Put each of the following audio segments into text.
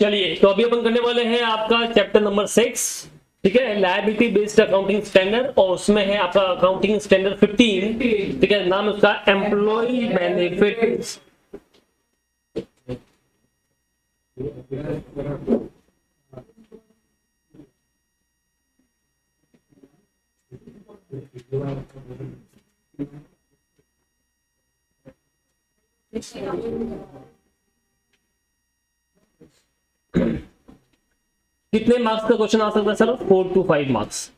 चलिए, तो अभी अपन करने वाले हैं आपका चैप्टर नंबर 6, ठीक है, लायबिलिटी बेस्ड अकाउंटिंग स्टैंडर्ड, और उसमें है आपका अकाउंटिंग स्टैंडर्ड 15, ठीक है, नाम है उसका एम्प्लॉय बेनिफिट। कितने मार्क्स का क्वेश्चन आ सकता है सर? 4 to 5 मार्क्स,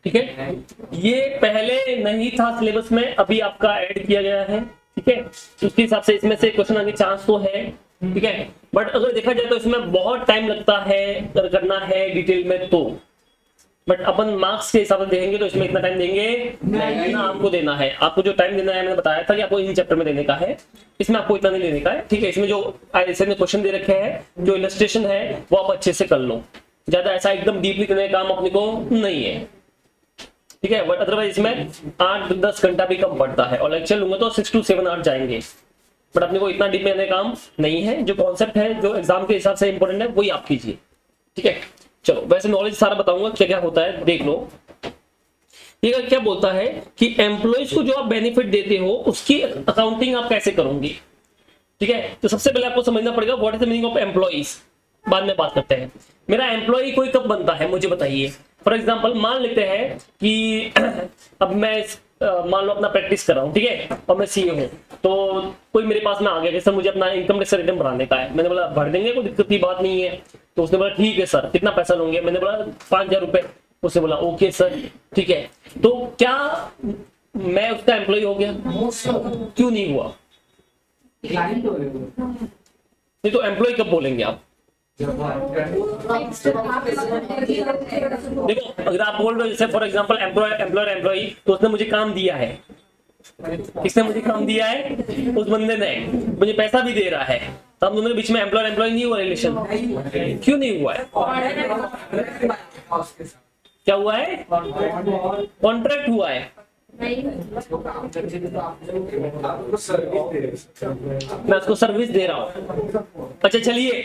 ठीक है। ये पहले नहीं था सिलेबस में, अभी आपका ऐड किया गया है, ठीक है। उसके हिसाब से इसमें से क्वेश्चन आने के चांस तो है, ठीक है, बट अगर देखा जाए तो इसमें बहुत टाइम लगता है अगर करना है डिटेल में तो, बट अपन मार्क्स के हिसाब से देखेंगे तो इसमें इतना टाइम देंगे नहीं, इतना आपको देना है। आपको जो टाइम देना है मैंने बताया था कि आपको इन चैप्टर में देने का है, इसमें आपको इतना नहीं देने का है, ठीक है। इसमें जो ऐसे में क्वेश्चन दे रखे हैं, जो इलस्ट्रेशन है वो आप अच्छे से कर लो, ज्यादा ऐसा एकदम डीपली करने का काम अपने को नहीं है, ठीक है। बट अदरवाइज इसमें 8-10 घंटा भी कम पड़ता है, और लेक्चर लूंगा तो 6 to 7 आवर्स जाएंगे, बट अपने को इतना डीप में काम नहीं है। जो कॉन्सेप्ट है, जो एग्जाम के हिसाब से इंपॉर्टेंट है, वही आप कीजिए, ठीक है। चलो, वैसे नॉलेज सारा बताऊंगा क्या क्या होता है, देख लो। ये क्या बोलता है कि एम्प्लॉइज को जो आप बेनिफिट देते हो उसकी अकाउंटिंग आप कैसे करोगे, ठीक है। तो सबसे पहले आपको समझना पड़ेगा what is the meaning of employees, बाद में बात करते हैं। मेरा एम्प्लॉय कोई कब बनता है मुझे बताइए। फॉर एग्जाम्पल मान लेते हैं कि अब मैं मान लो अपना प्रैक्टिस कर रहा हूँ, ठीक है, और मैं सीए हूँ, तो कोई मेरे पास में आ गया कि सर मुझे अपना इनकम टैक्स रिटर्न भरने का है। मैंने बोला भर देंगे, कोई दिक्कत की बात नहीं है। तो उसने बोला ठीक है सर, कितना पैसा लोगे? मैंने बोला 5,000 रुपए। उसने बोला ओके सर, ठीक है। तो क्या मैं उसका एम्प्लॉय हो गया? क्यों नहीं हुआ? नहीं तो एम्प्लॉय कब बोलेंगे आप? देखो, अगर आप बोल रहे हो जैसे फॉर एग्जांपल एम्प्लॉय, तो उसने मुझे काम दिया है, किसने मुझे काम दिया है? उस बंदे ने, मुझे पैसा भी दे रहा है, तो हम दोनों के बीच में एम्प्लॉय नहीं हुआ रिलेशन? क्यों नहीं हुआ है? क्या हुआ है? कॉन्ट्रैक्ट हुआ है। मैं उसको सर्विस दे रहा हूँ। अच्छा चलिए,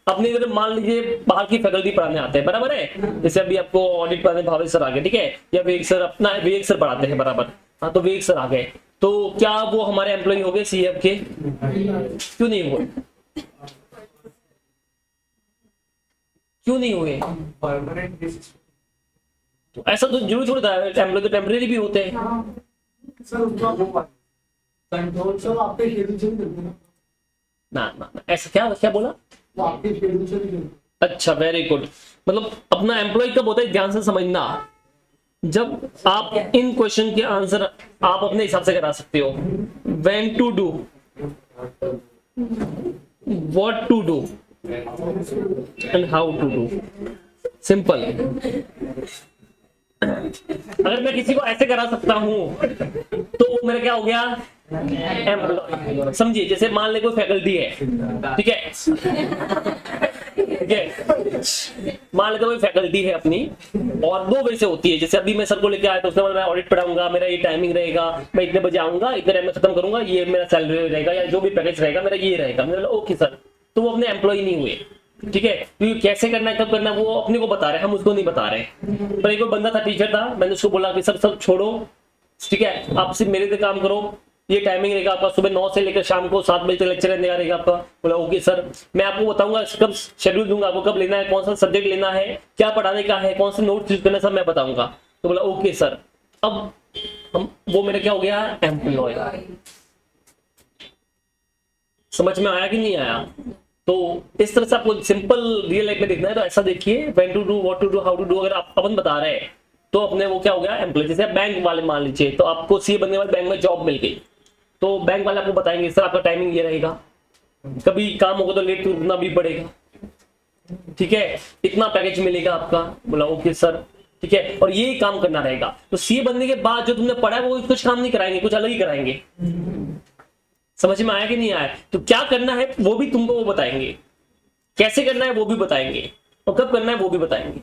अपने इधर मान लीजिए बाहर की फैकल्टी पढ़ाने आते हैं, बराबर है। जैसे अभी आपको ऑडिट पढ़ाने भावेश सर आ गए, ठीक है, या वेग सर, अपना वेग सर पढ़ाते हैं, बराबर। हाँ, तो वेग सर आ गए, तो क्या वो हमारे एम्प्लॉय हो गए सीएफ के? क्यों नहीं हुए? क्यों नहीं हुए? तो ऐसा तो जरूर थोड़ा था, एम्प्लॉय तो टेम्परेरी भी होते हैं। ना, ऐसा क्या बोला? अच्छा, वेरी गुड। मतलब अपना एम्प्लॉय कब होता है, ध्यान से समझना, जब आप इन क्वेश्चन के आंसर आप अपने हिसाब से करा सकते हो। When to do, what to do and how to do, simple. अगर मैं किसी को ऐसे करा सकता हूं तो मेरा क्या हो गया? एम्प्लॉय। समझिए, जैसे मान ले कोई फैकल्टी है, ठीक है, ठीक है, मान लेते कोई फैकल्टी है अपनी, और 2 वे से होती है। जैसे अभी मैं सर को लेके आया तो उसने बोला मैं ऑडिट पढ़ाऊंगा, मेरा ये टाइमिंग रहेगा, मैं इतने बजे आऊंगा, इतने टाइम में खत्म करूंगा, ये मेरा सैलरी रहेगा या जो भी पैकेज रहेगा मेरा ये रहेगा। मैंने बोला ओके सर, तो वो अपने एम्प्लॉय नहीं हुए, ठीक है, क्योंकि कैसे करना है, कब करना है, वो अपने को बता रहे हैं, हम उसको नहीं बता रहे। पर एक बंदा था, टीचर था, मैंने उसको बोला कि सब छोड़ो, ठीक है, आप सिर्फ मेरे से काम करो, ये टाइमिंग रहेगा आपका, सुबह 9 से लेकर शाम को 7 बजे तक लेक्चर रहने का रहेगा आपका। बोला ओके सर, मैं आपको बताऊंगा कब शेड्यूल दूंगा, आपको कब लेना है, कौन सा सब्जेक्ट लेना है, क्या पढ़ाने का है, कौन से नोट यूज करना है, सब मैं बताऊंगा। तो बोला ओके सर। अब हम वो मेरा क्या हो गया? एम्प्लॉय। समझ में आया कि नहीं आया? तो इस तरह से आपको सिंपल रियल लाइफ में देखना है तो ऐसा देखिए, when to do, what to do, how to do. अगर आप अपन बता रहे हैं तो अपने वो क्या हो गया? एम्प्लॉय। जैसे बैंक वाले मान लीजिए, तो आपको सीए बनने वाले बैंक में जॉब मिल गई, तो बैंक वाले आपको बताएंगे सर आपका टाइमिंग ये रहेगा, कभी काम होगा तो लेट रुकना भी पड़ेगा, ठीक है, इतना पैकेज मिलेगा आपका। बोला ओके सर, ठीक है, और ये काम करना रहेगा। तो सीए बनने के बाद जो तुमने पढ़ा है वो कुछ काम नहीं कराएंगे, कुछ अलग ही कराएंगे। समझ में आया कि नहीं आया? तो क्या करना है वो भी तुमको वो बताएंगे, कैसे करना है वो भी बताएंगे, और कब करना है वो भी बताएंगे।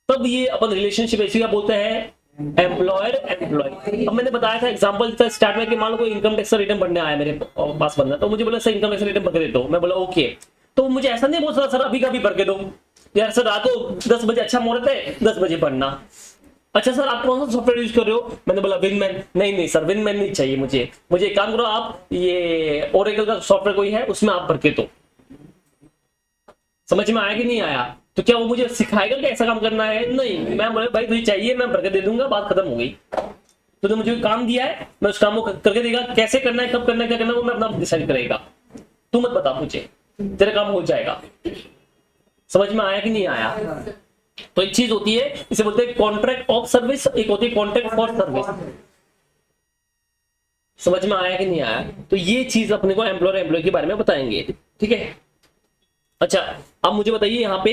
तब ये अपन रिलेशनशिप ऐसी का बोलते हैं एम्प्लॉयर एम्प्लॉय। अब मैंने बताया था एग्जांपल था स्टार्ट में कि मान लो कोई इनकम टैक्स रिटर्न भरने आया मेरे पास बंदा, तो मुझे बोला सर इनकम टैक्स रिटर्न भर के दे दो। मैं बोला ओके, तो मुझे ऐसा नहीं बोल सकता सर अभी का भी भर के दो यार, सर रात को 10 बजे अच्छा मुहूर्त है 10 बजे भरना। अच्छा सर आप कौन सा सॉफ्टवेयर यूज कर रहे हो? मैंने बोला विनमैन। नहीं सर विनमैन नहीं चाहिए मुझे, मुझे एक काम करो आप ये ओरेकल का सॉफ्टवेयर कोई है उसमें आप भर के दो। समझ में आया कि नहीं आया? तो क्या वो मुझे सिखाएगा कि ऐसा काम करना है? नहीं, मैं बोले भाई तुझे चाहिए मैं भर के दे दूंगा, बात खत्म हो गई। तूने मुझे काम दिया है, मैं उस काम को करके देगा, कैसे करना है, कब करना है, क्या करना है, वो मैं अपना डिसाइड करेगा। तू मत बता मुझे, तेरा काम हो जाएगा। समझ में आया कि नहीं आया? तो एक चीज होती है इसे बोलते हैं कॉन्ट्रैक्ट ऑफ सर्विस, एक होती है कॉन्ट्रैक्ट फॉर सर्विस। समझ में आया कि नहीं आया? तो ये चीज अपने को एम्प्लॉयर एम्प्लॉय के बारे में बताएंगे, ठीक है। अच्छा अब मुझे बताइए यहाँ पे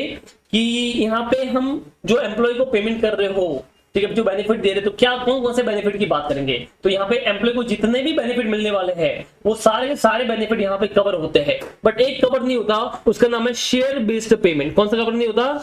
कि यहाँ पे हम जो एम्प्लॉय को पेमेंट कर रहे हो, ठीक है, जो बेनिफिट दे रहे तो क्या कौन कौन से बेनिफिट की बात करेंगे? तो यहाँ पे एम्प्लॉय को जितने भी बेनिफिट मिलने वाले हैं वो सारे के सारे बेनिफिट यहाँ पे कवर होते हैं, बट एक कवर नहीं होता, उसका नाम है शेयर बेस्ड पेमेंट। कौन सा कवर नहीं होता?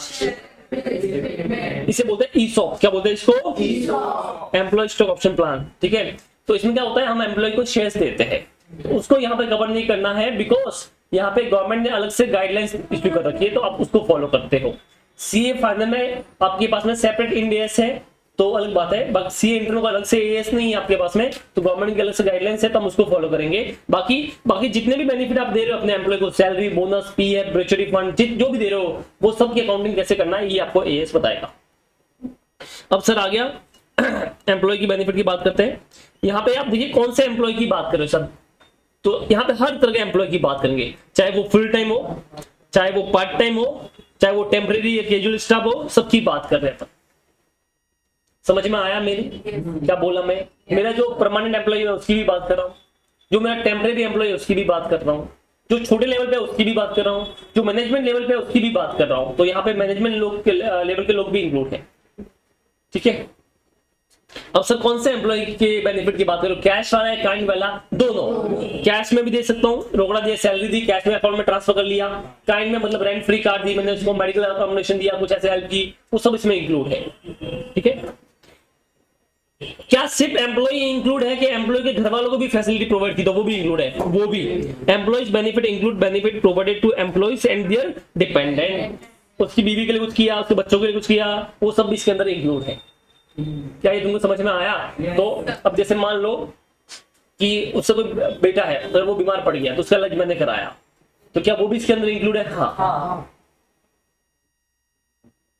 इसे बोलते हैं ईसॉप। क्या बोलते हैं इसको? एम्प्लॉय स्टॉक ऑप्शन प्लान, ठीक है। तो इसमें क्या होता है हम एम्प्लॉय को शेयर्स देते हैं, तो उसको यहाँ पे कवर नहीं करना है बिकॉज यहाँ पे गवर्नमेंट ने अलग से गाइडलाइंस इश्यू कर रखी है, तो आप उसको फॉलो करते हो। सीए फाइनल में आपके पास में सेपरेट इंड एएस है तो अलग बात है, बाकी सीए इंटरनो का अलग से एएस नहीं है आपके पास में, तो गवर्नमेंट की अलग से गाइडलाइंस है तो हम उसको फॉलो करेंगे। बाकी जितने भी बेनिफिट आप दे रहे हो अपने एम्प्लॉय को, salary, bonus, PF, gratuity fund, जो भी दे रहे हो वो सब की अकाउंटिंग कैसे करना है ये आपको एएस बताएगा। अब सर आ गया एम्प्लॉय की बेनिफिट की बात करते हैं। यहाँ पे आप देखिए कौन से एम्प्लॉय की बात कर रहे हो सर, तो यहाँ पे हर तरह के एम्प्लॉय की बात करेंगे, चाहे वो फुल टाइम हो, चाहे वो पार्ट टाइम हो, चाहे वो टेम्परेरी या कैजुअल स्टाफ हो, सबकी बात कर रहे हैं। समझ में आया मेरी क्या बोला मैं? मेरा जो परमानेंट एम्प्लॉय है उसकी भी बात कर रहा हूँ, जो मेरा टेम्परेरी एम्प्लॉय है उसकी भी बात कर रहा हूँ, जो छोटे लेवल पे है उसकी भी बात कर रहा हूँ, जो मैनेजमेंट लेवल पे है उसकी भी बात कर रहा हूँ। तो यहाँ पे मैनेजमेंट लोग के लेवल के लोग भी इंक्लूड है, ठीक है। अब सर कौन से एम्प्लॉय के बेनिफिट की बात करो? कैश वाला है काइंड वाला? दोनों। कैश में भी दे सकता हूँ, रोकड़ा दिया, सैलरी दी, कैश में अकाउंट में ट्रांसफर कर लिया। काइंड में मतलब रेंट फ्री कार दी मैंने उसको, मेडिकल अकोमोडेशन दिया, कुछ ऐसे हेल्प की, वो सब इसमें इंक्लूड है, ठीक है। क्या सिर्फ एम्प्लॉय इंक्लूड है कि एम्प्लॉय के घर वालों को भी फैसिलिटी प्रोवाइड की? तो वो भी इंक्लूड है, वो भी। Employees benefit include benefit provided to employees and their dependent. उसकी बीवी के लिए कुछ किया, उसके बच्चों के लिए कुछ किया, वो सब भी इसके अंदर इंक्लूड है। क्या ये तुमको समझ में आया? तो अब जैसे मान लो कि उसका कोई बेटा है अगर वो बीमार पड़ गया तो उसका इलाज मैंने कराया, तो क्या वो भी इसके अंदर इंक्लूड है? हाँ।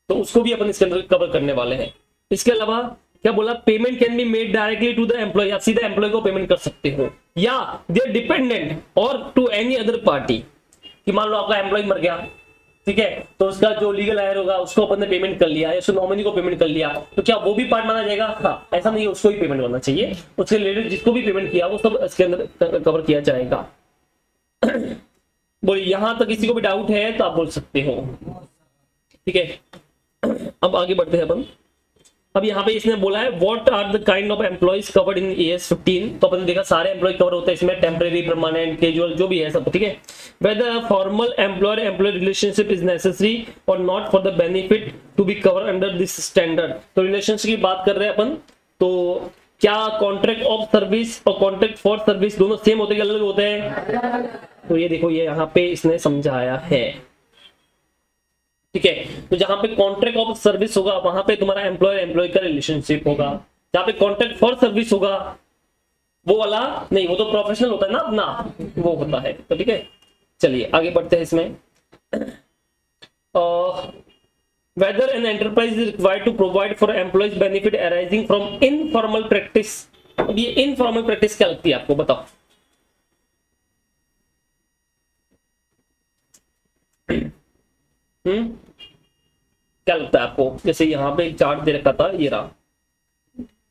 तो उसको भी अपन इसके अंदर कवर करने वाले हैं। इसके अलावा क्या बोला? Payment can be made directly to the employee, आप सीधा एम्प्लॉय को पेमेंट कर सकते हो या देयर डिपेंडेंट और टू एनी अदर पार्टी। कि मान लो आपका एम्प्लॉय मर गया, ठीक है, तो उसका जो लीगल हायर होगा उसको अपन ने पेमेंट कर लिया या उसको नॉमिनी को पेमेंट कर लिया, तो क्या वो भी पार्ट माना जाएगा? हाँ, ऐसा नहीं है, उसको ही पेमेंट करना चाहिए, उसके रिलेटेड जिसको भी पेमेंट किया वो सब इसके अंदर कवर किया जाएगा। बोलिए यहां तक किसी को भी डाउट है तो आप बोल सकते हो, ठीक है। अब आगे बढ़ते हैं अपन। अब यहाँ पे इसने बोला है what are the kind of employees covered in AS 15। तो अपन ने देखा सारे एम्प्लॉय कवर होते हैं इसमें, टेम्परेरी, परमानेंट, कैजुअल, जो भी है सब, ठीक है। Whether formal employer employ relationship is necessary और not for the benefit to be cover under this standard. तो रिलेशनशिप की बात कर रहे हैं अपन, तो क्या कॉन्ट्रैक्ट ऑफ सर्विस और कॉन्ट्रैक्ट फॉर सर्विस दोनों सेम होते हैं, अलग होते हैं? तो ये देखो ये यहाँ पे इसने समझाया है, ठीक है। तो जहां पे कॉन्ट्रैक्ट ऑफ सर्विस होगा वहां पे तुम्हारा एम्प्लॉयर एम्प्लॉय का रिलेशनशिप होगा, जहां पे कॉन्ट्रैक्ट फॉर सर्विस होगा वो वाला नहीं, वो तो प्रोफेशनल होता है ना अपना, वो होता है। तो ठीक है, चलिए आगे बढ़ते हैं इसमें। whether an enterprise is required to provide for employees benefit arising from informal practice। अब ये इनफॉर्मल प्रैक्टिस क्या लगती है आपको, बताओ? क्या लगता है आपको? जैसे यहाँ पे एक चार्ट दे रखा था, ये रहा।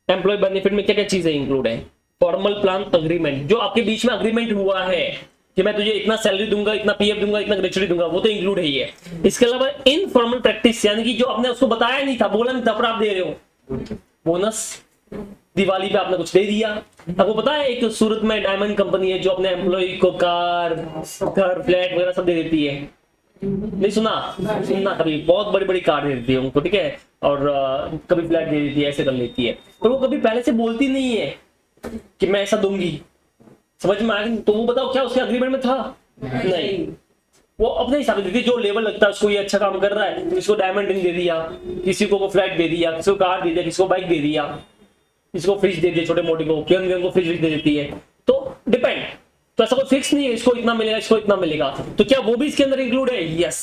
एम्प्लॉय बेनिफिट में क्या क्या चीजें इंक्लूड है? फॉर्मल प्लान अग्रीमेंट, जो आपके बीच में अग्रीमेंट हुआ है कि मैं तुझे इतना सैलरी दूंगा, इतना पीएफ दूंगा, इतना ग्रेच्युटी दूंगा, वो तो इंक्लूड है ही है। इसके अलावा इनफॉर्मल प्रैक्टिस, यानी कि जो आपने उसको बताया नहीं था, बोला नहीं था, पर आप दे रहे हो। बोनस, दिवाली पे आपने कुछ दे दिया। आपको पता है एक सूरत में डायमंड कंपनी है जो अपने एम्प्लॉय को कार, घर, फ्लैट वगैरह सब दे देती है, नहीं सुनना कभी बहुत बड़ी बड़ी कार दे देती है उनको, ठीक है, और कभी फ्लैट दे देती है, ऐसे कर लेती है, पर वो कभी पहले से बोलती नहीं है कि मैं ऐसा दूंगी। समझ में आया? तो वो बताओ क्या उसके अग्रीमेंट में था? नहीं, वो अपने हिसाब से देती है, जो लेवल लगता है उसको, ये अच्छा काम कर रहा है, किसी को डायमंड रिंग दे दिया, किसी को फ्लैट दे दिया, किसी को कार दे दिया, किसी को बाइक दे दिया, किसी को फ्रिज दे दिया, छोटे मोटे को को फ्रिज दे देती है। तो डिपेंड, तो ऐसा कोई फिक्स नहीं है इसको इतना मिलेगा, इसको इतना मिलेगा। तो क्या वो भी इसके अंदर इंक्लूड है? यस।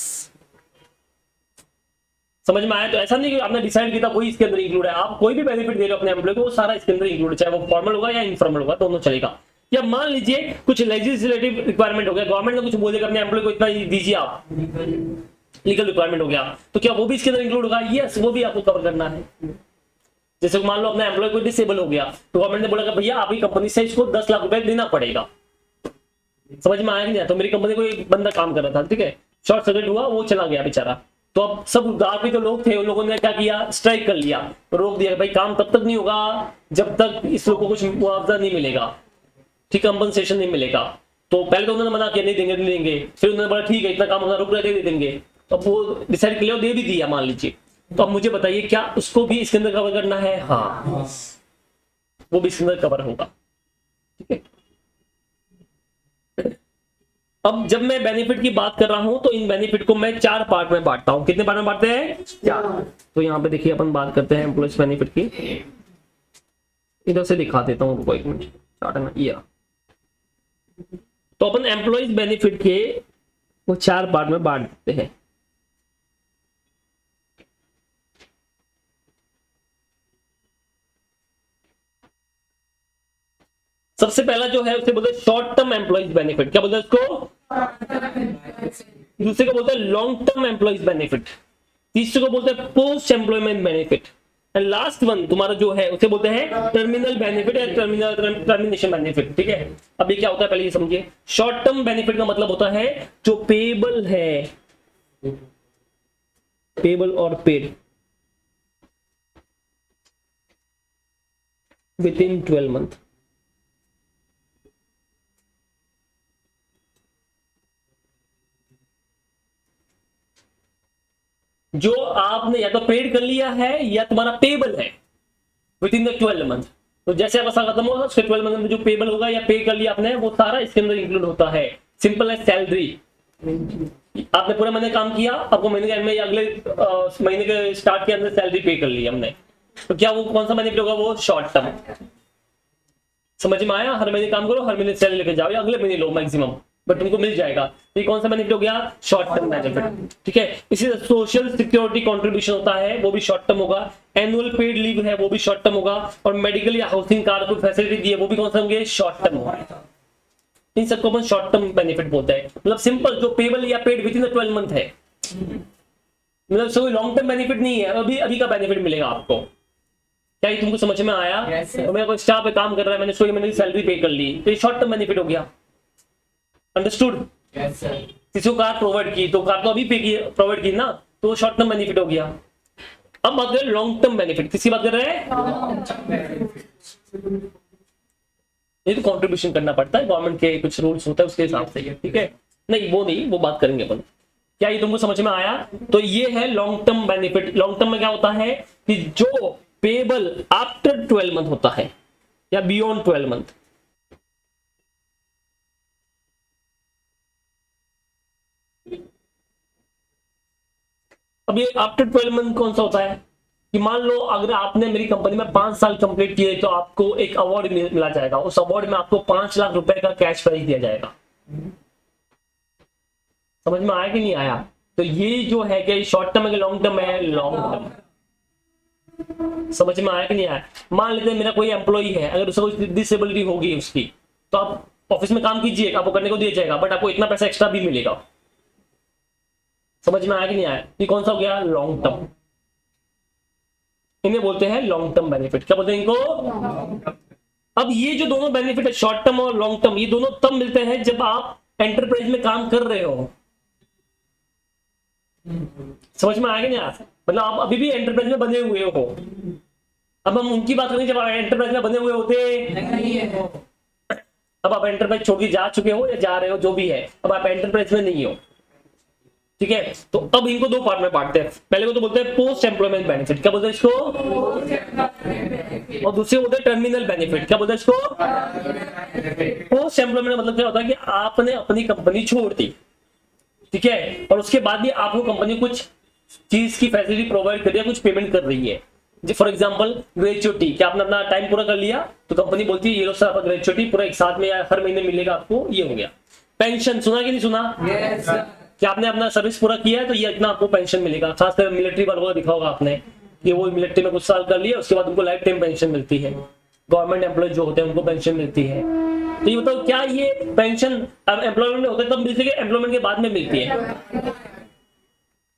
समझ में आया? तो ऐसा नहीं कि आपने डिसाइड किया वही इसके अंदर इंक्लूड है। आप कोई भी बेनिफिट दे रहे हो अपने एम्प्लॉय को, वो सारा इसके अंदर इंक्लूड है, चाहे वो फॉर्मल होगा या इनफॉर्मल होगा, दोनों चलेगा। या मान लीजिए कुछ लेजिस्लेटिव रिक्वायरमेंट हो गया, गवर्नमेंट ने कुछ बोलेगा अपने एम्प्लॉय को इतना दीजिए आप, लीगल रिक्वायरमेंट हो गया, तो क्या वो भी इसके अंदर इंक्लूड होगा? यस, वो भी आपको कवर करना है। जैसे मान लो अपना एम्प्लॉय को डिसेबल हो गया, तो गवर्नमेंट ने बोला कि भैया आपकी कंपनी से इसको 10 लाख रुपए देना पड़ेगा। समझ में आया कि नहीं? तो मेरी कंपनी को एक बंदा काम कर रहा था, ठीक है, शॉर्ट सर्किट हुआ, वो चला गया बेचारा। तो अब सब गांव के जो लोग थे उन लोगों ने क्या किया, स्ट्राइक कर लिया, रोक दिया, भाई काम तब तक नहीं होगा जब तक इस लोग को कुछ मुआवजा नहीं मिलेगा, ठीक, कंपनसेशन नहीं मिलेगा। तो पहले तो उन्होंने मना किया, नहीं देंगे नहीं देंगे, फिर उन्होंने बोला ठीक है इतना काम होना रुक रहे, दे देंगे। तो अब वो डिसाइड कर लिया, दे भी दिया मान लीजिए। तो अब मुझे बताइए क्या उसको भी इसके अंदर कवर करना है? हाँ, वो भी इसके अंदर कवर होगा, ठीक है। अब जब मैं बेनिफिट की बात कर रहा हूं तो इन बेनिफिट को मैं 4 पार्ट में बांटता हूं। कितने पार्ट में बांटते हैं? 4। तो यहाँ पे देखिए अपन बात करते हैं एम्प्लॉयज बेनिफिट की। इधर से दिखा देता हूं, रुको एक मिनट, चार्ट है ना ये। तो अपन एम्प्लॉयज बेनिफिट के वो 4 पार्ट में बांट देते हैं। सबसे पहला जो है उसे बोलते हैं शॉर्ट टर्म एम्प्लॉयज बेनिफिट। क्या बोलते हैं उसको? दूसरे को बोलते हैं लॉन्ग टर्म एम्प्लॉयज बेनिफिट। तीसरे को बोलते हैं post employment benefit. And last one तुम्हारा जो है उसे बोलते हैं टर्मिनल बेनिफिट या टर्मिनेशन बेनिफिट, ठीक है। अब ये क्या होता है पहले ये समझिए। शॉर्ट टर्म बेनिफिट का मतलब होता है जो पेबल है, पेबल और पेड विद इन 12 मंथ। जो आपने या तो पेड कर लिया है या तुम्हारा पेबल है विद इन द 12 मंथ। तो जैसे आपका साल खत्म होगा उसके 12 मंथ में जो पेबल होगा या पे कर लिया आपने, वो सारा इसके अंदर इंक्लूड होता है। सिंपल है, सैलरी आपने पूरे महीने काम किया, आपको महीने के एंड में या अगले महीने के स्टार्ट के अंदर सैलरी पे कर ली हमने, तो क्या वो कौन सा बेनिफिट होगा? वो शॉर्ट टर्म। समझ में आया? हर महीने काम करो, हर महीने सैलरी लेके जाओ या अगले महीने लो मैक्सिमम, बट तुमको मिल जाएगा। ये कौन सा बेनिफिट हो गया? शॉर्ट टर्म बेनिफिट, ठीक है। इसी तरह सोशल सिक्योरिटी कंट्रीब्यूशन होता है, वो भी शॉर्ट टर्म होगा। एनुअल पेड लीव है, वो भी शॉर्ट टर्म होगा। और मेडिकल या हाउसिंग कार्ड कोई फैसिलिटी दी है, वो भी कौन सा होंगे? शॉर्ट टर्म होगा। इन सबको अपन शॉर्ट टर्म बेनिफिट बोलते हैं। मतलब सिंपल, जो पेबल या paid with in the 12 month है, मतलब कोई लॉन्ग टर्म बेनिफिट नहीं है, अभी का बेनिफिट मिलेगा आपको। क्या ये तुमको समझ में आया? तो मेरा कोई स्टाफ पे काम कर रहा है, मैंने उसको मैंने सैलरी पे कर ली, तो ये शॉर्ट टर्म बेनिफिट हो गया। अंडरस्टूड? किसी को कार प्रोवाइड की, तो कार तो अभी पे की, प्रोवाइड की ना, तो शॉर्ट टर्म बेनिफिट हो गया। अब बात करें लॉन्ग टर्म बेनिफिट। किसकी बात कर रहे हैं? ये तो कंट्रीब्यूशन करना पड़ता है, गवर्नमेंट के कुछ रूल्स होता है उसके हिसाब से, ठीक है। नहीं वो नहीं, वो बात करेंगे अपन। क्या ये तुमको समझ में आया? तो ये है long term benefit. Long term में क्या होता है कि जो पेबल आफ्टर 12 मंथ होता है या बियॉन्ड 12 मंथ। अब ये आफ्टर 12 मंथ कौन सा होता है कि मान लो अगर आपने मेरी कंपनी में 5 साल कंप्लीट किए तो आपको एक अवार्ड मिला जाएगा। उस अवार्ड में आपको 5 लाख रुपए का कैश प्राइज दिया जाएगा। समझ में आया कि नहीं आया? तो ये जो है कि शॉर्ट टर्म है कि लॉन्ग टर्म है? Long term. समझ में आया कि नहीं आया? मान लेते हैं मेरा कोई एम्प्लॉई है, अगर उसको कोई डिसेबिलिटी होगी उसकी, तो आप ऑफिस में काम कीजिए, आपको करने को दिया जाएगा, बट आपको इतना पैसा एक्स्ट्रा भी मिलेगा। समझ में आया कि नहीं आया? ये कौन सा हो गया? Long term. इन्हें बोलते हैं लॉन्ग टर्म बेनिफिट। क्या बोलते हैं इनको? अब ये जो दोनों बेनिफिट है, शॉर्ट टर्म और लॉन्ग टर्म, ये दोनों तब मिलते हैं जब आप एंटरप्राइज में काम कर रहे हो। समझ में आया कि नहीं आया? मतलब आप अभी भी एंटरप्राइज में बने हुए हो। अब हम उनकी बात करें जब आप एंटरप्राइज में बने हुए होते, अब आप एंटरप्राइज छोड़ के जा चुके हो या जा रहे हो, जो भी है, अब आप एंटरप्राइज में नहीं हो। ठीक है। तो अब इनको दो पार्ट में बांटते हैं। पहले को तो बोलते हैं पोस्ट एम्प्लॉयमेंट बेनिफिट, क्या बोलते हैं इसको, और दूसरे बोलते हैं टर्मिनल बेनिफिट, क्या बोलते हैं इसको। पोस्ट एम्प्लॉयमेंट का मतलब क्या होता है कि आपने अपनी कंपनी छोड़ दी, ठीक है, और उसके बाद भी आपको कंपनी कुछ चीज की फैसिलिटी प्रोवाइड कर रही है, कुछ पेमेंट कर रही है। फॉर एग्जांपल ग्रेचुटी, क्या आपने अपना टाइम पूरा कर लिया तो कंपनी बोलती है ये लो सर आपका ग्रेचुटी पूरा एक साथ में या हर महीने मिलेगा आपको, ये हो गया। पेंशन सुना कि नहीं सुना, क्या आपने अपना सर्विस पूरा किया है तो ये इतना आपको पेंशन मिलेगा। खासकर मिलिट्री वालों को दिखा होगा आपने कि वो मिलिट्री में कुछ साल कर लिया उसके बाद उनको लाइफ टाइम पेंशन मिलती है। गवर्नमेंट एम्प्लॉय जो होते हैं उनको पेंशन मिलती है। तो ये बताओ क्या ये पेंशन एम्प्लॉयमेंट में होता है तब मिलती है, एम्प्लॉयमेंट के बाद में मिलती है,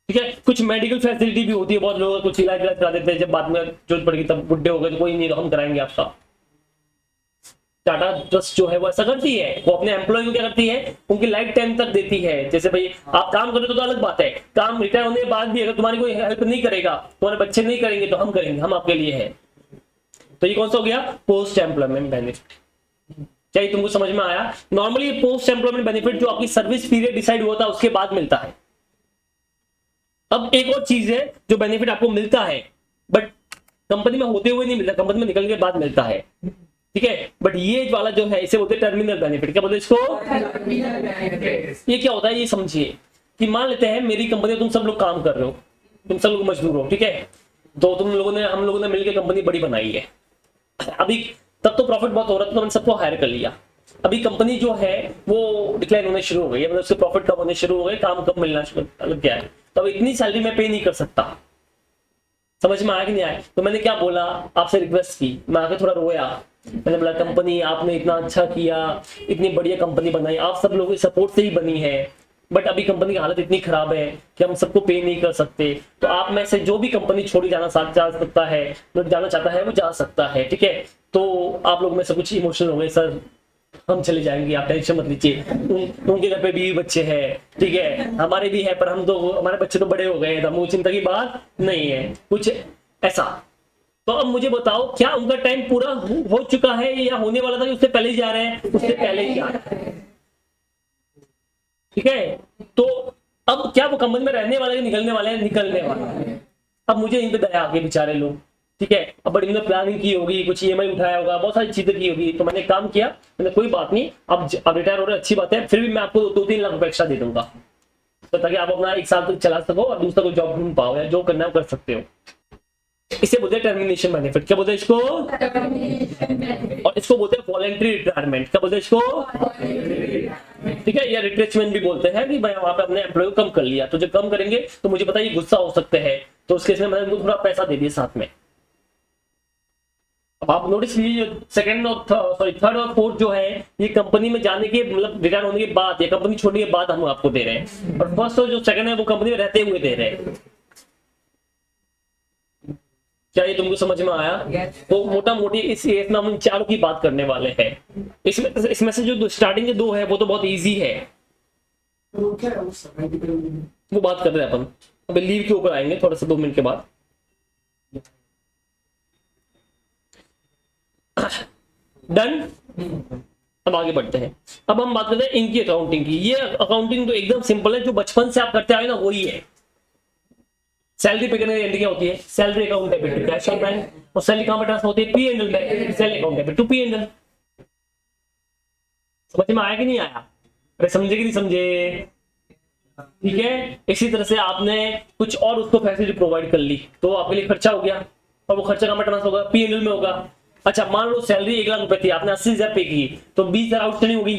ठीक है। कुछ मेडिकल फैसिलिटी भी होती है, बहुत लोग कुछ इलाज करा देते हैं, जब बाद में जरूरत पड़ेगी तब बुढ़े हो गए तो कोई नहीं हम कराएंगे आपका। टाटा ट्रस्ट जो है वो ऐसा करती है, वो अपने एम्प्लॉय को क्या करती है, उनकी लाइफ टाइम तक देती है। जैसे भाई आप काम करो तो अलग बात है, काम रिटायर होने के बाद भी अगर तुम्हारी कोई हेल्प नहीं करेगा, तुम्हारे बच्चे नहीं करेंगे तो हम करेंगे, हम आपके लिए है। तो ये कौन सा हो गया, पोस्ट एम्प्लॉयमेंट बेनिफिट। क्या ये तुमको समझ में आया। नॉर्मली पोस्ट एम्प्लॉयमेंट बेनिफिट जो आपकी सर्विस पीरियड डिसाइड हुआ था उसके बाद मिलता है। अब एक और चीज है जो बेनिफिट आपको मिलता है बट कंपनी में होते हुए नहीं मिलता, कंपनी में निकलने के बाद मिलता है, ठीक है। बट ये वाला जो है इसे बोलते हैं टर्मिनल बेनिफिट, क्या बोलते हैं इसको। ये क्या होता है ये समझिए कि मान लेते हैं मेरी कंपनी में तुम सब लोग काम कर रहे हो, तुम सब लोग मजदूर हो, ठीक है। तो हम लोगों ने मिलकर कंपनी बड़ी बनाई है। अभी तब तो प्रॉफिट बहुत हो रहा था तो मैंने सबको हायर कर लिया। अभी कंपनी जो है वो डिक्लाइन होने शुरू हो गई है, मतलब उसके प्रॉफिट कम होने शुरू हो गए, काम कम मिलना शुरू लग गया है, तो अब इतनी सैलरी मैं पे नहीं कर सकता। समझ में आया कि नहीं आया। तो मैंने क्या बोला, आपसे रिक्वेस्ट की, मैं आके थोड़ा रोया, मैंने बोला कंपनी आपने इतना अच्छा किया, इतनी बढ़िया कंपनी बनाई, आप सब लोगों के सपोर्ट से ही बनी है, बट अभी कंपनी की हालत इतनी खराब है कि हम सबको पे नहीं कर सकते, तो आप में से जो भी कंपनी छोड़ी जाना जा सकता है, जो जाना चाहता है वो जा सकता है, ठीक है। तो आप लोग में से कुछ इमोशनल हो गए, सर हम चले जाएंगे, आप टेंशन मत लीजिए, उनके घर पे बीवी बच्चे हैं, ठीक है, हमारे भी है पर हम तो हमारे बच्चे तो बड़े हो गए, तो चिंता की बात नहीं है, कुछ ऐसा। तो अब मुझे बताओ क्या उनका टाइम पूरा हो चुका है या होने वाला था कि उससे पहले ही जा रहे हैं, उससे पहले ही जा रहे हैं, ठीक है। तो अब क्या वो कंपनी में रहने वाले निकलने वाले हैं, निकलने वाले हैं। अब मुझे इन पे दया आ गई, बेचारे लोग, ठीक है। अब बड़ी इन्होंने प्लानिंग की होगी, कुछ ईएमआई उठाया होगा, बहुत सारी चीजें की होगी, तो मैंने काम किया, मैंने कोई बात नहीं, अब रिटायर हो रहे अच्छी बात है, फिर भी मैं आपको 2-3 लाख रुपए एक्स्ट्रा दे दूंगा, तो ताकि आप अपना 1 साल तक चला सको और दूसरा कोई जॉब ढूंढ पाओ या जो करना है वो कर सकते हो। इसे बोलते हैं टर्मिनेशन बेनिफिट, क्या बोलते हैं इसको, और इसको बोलते हैं वॉलंटरी रिटायरमेंट, क्या बोलते हैं इसको, ठीक है, या रिट्रेचमेंट भी बोलते हैं कि भाई वहां पे अपने एम्प्लॉय को कम कर लिया, तो जब कम करेंगे तो मुझे पता है ये गुस्सा हो सकते हैं, तो उसके इसमें मैंने उनको थोड़ा पैसा दे दिया साथ में। अब आप नोटिस कीजिए सेकंड और थर्ड और फोर्थ जो है ये कंपनी में जाने के मतलब रिटायर होने के बाद या कंपनी छोड़ने के बाद हम आपको दे रहे हैं, और फर्स्ट जो सेकंड है वो कंपनी में रहते हुए दे रहे हैं। क्या ये तुमको समझ में आया। तो मोटा मोटी इस में हम चारों की बात करने वाले हैं। इसमें से जो स्टार्टिंग के 2 है वो तो बहुत इजी है, वो बात कर रहे हैं अपन। अभी लीव के ऊपर आएंगे थोड़ा सा 2 मिनट के बाद। डन। अब आगे बढ़ते हैं। अब हम बात करते हैं इनकी अकाउंटिंग की। ये अकाउंटिंग तो एकदम सिंपल है, जो बचपन से आप करते आए ना वही है। सैलरी पे करने की एंट्री क्या होती है, salary account debit to cash और बैंक, और सैलरी कहां पे ट्रांसफर होती है, P&L में, salary account debit to P&L। समझ में आया कि नहीं आया, अरे समझे कि नहीं समझे, ठीक है। इसी तरह से आपने कुछ और उसको फैसिलिटी प्रोवाइड कर ली तो आपके लिए खर्चा हो गया, और वो खर्चा कहां पे ट्रांसफर होगा, P&L में होगा। अच्छा मान लो सैलरी 1 लाख रुपए थी, आपने 80,000 पे की, तो 20,000 आउटस्टैंडिंग होगी,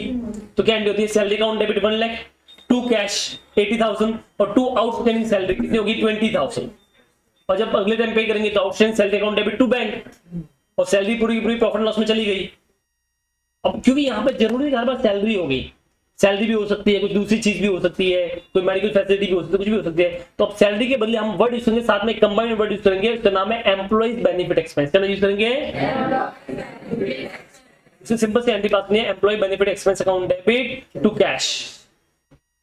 तो क्या एंट्री होती है, salary account debit 1 lakh, to cash 80,000, और टू आउटस्टैंडिंग सैलरी कितनी होगी 20,000। और जब अगले टाइम पे करेंगे तो outstanding salary account debit to bank, और सैलरी पूरी की पूरी प्रॉफिट लॉस में चली गई। अब क्योंकि यहाँ पे जरूरी है हर बार सैलरी हो गई, सैलरी भी हो सकती है, कुछ दूसरी चीज भी हो सकती है, कोई मेडिकल फैसिलिटी भी हो सकती है, कुछ भी हो सकती है। तो अब सैलरी के बदले हम वर्ड यूज करेंगे, साथ में कंबाइंड वर्ड यूज करेंगे, उसका नाम है एम्प्लॉइज बेनिफिट एक्सपेंस। क्या यूज करेंगे, सिंपल से एंट्री पास नहीं है, employee benefit expense account debit to cash,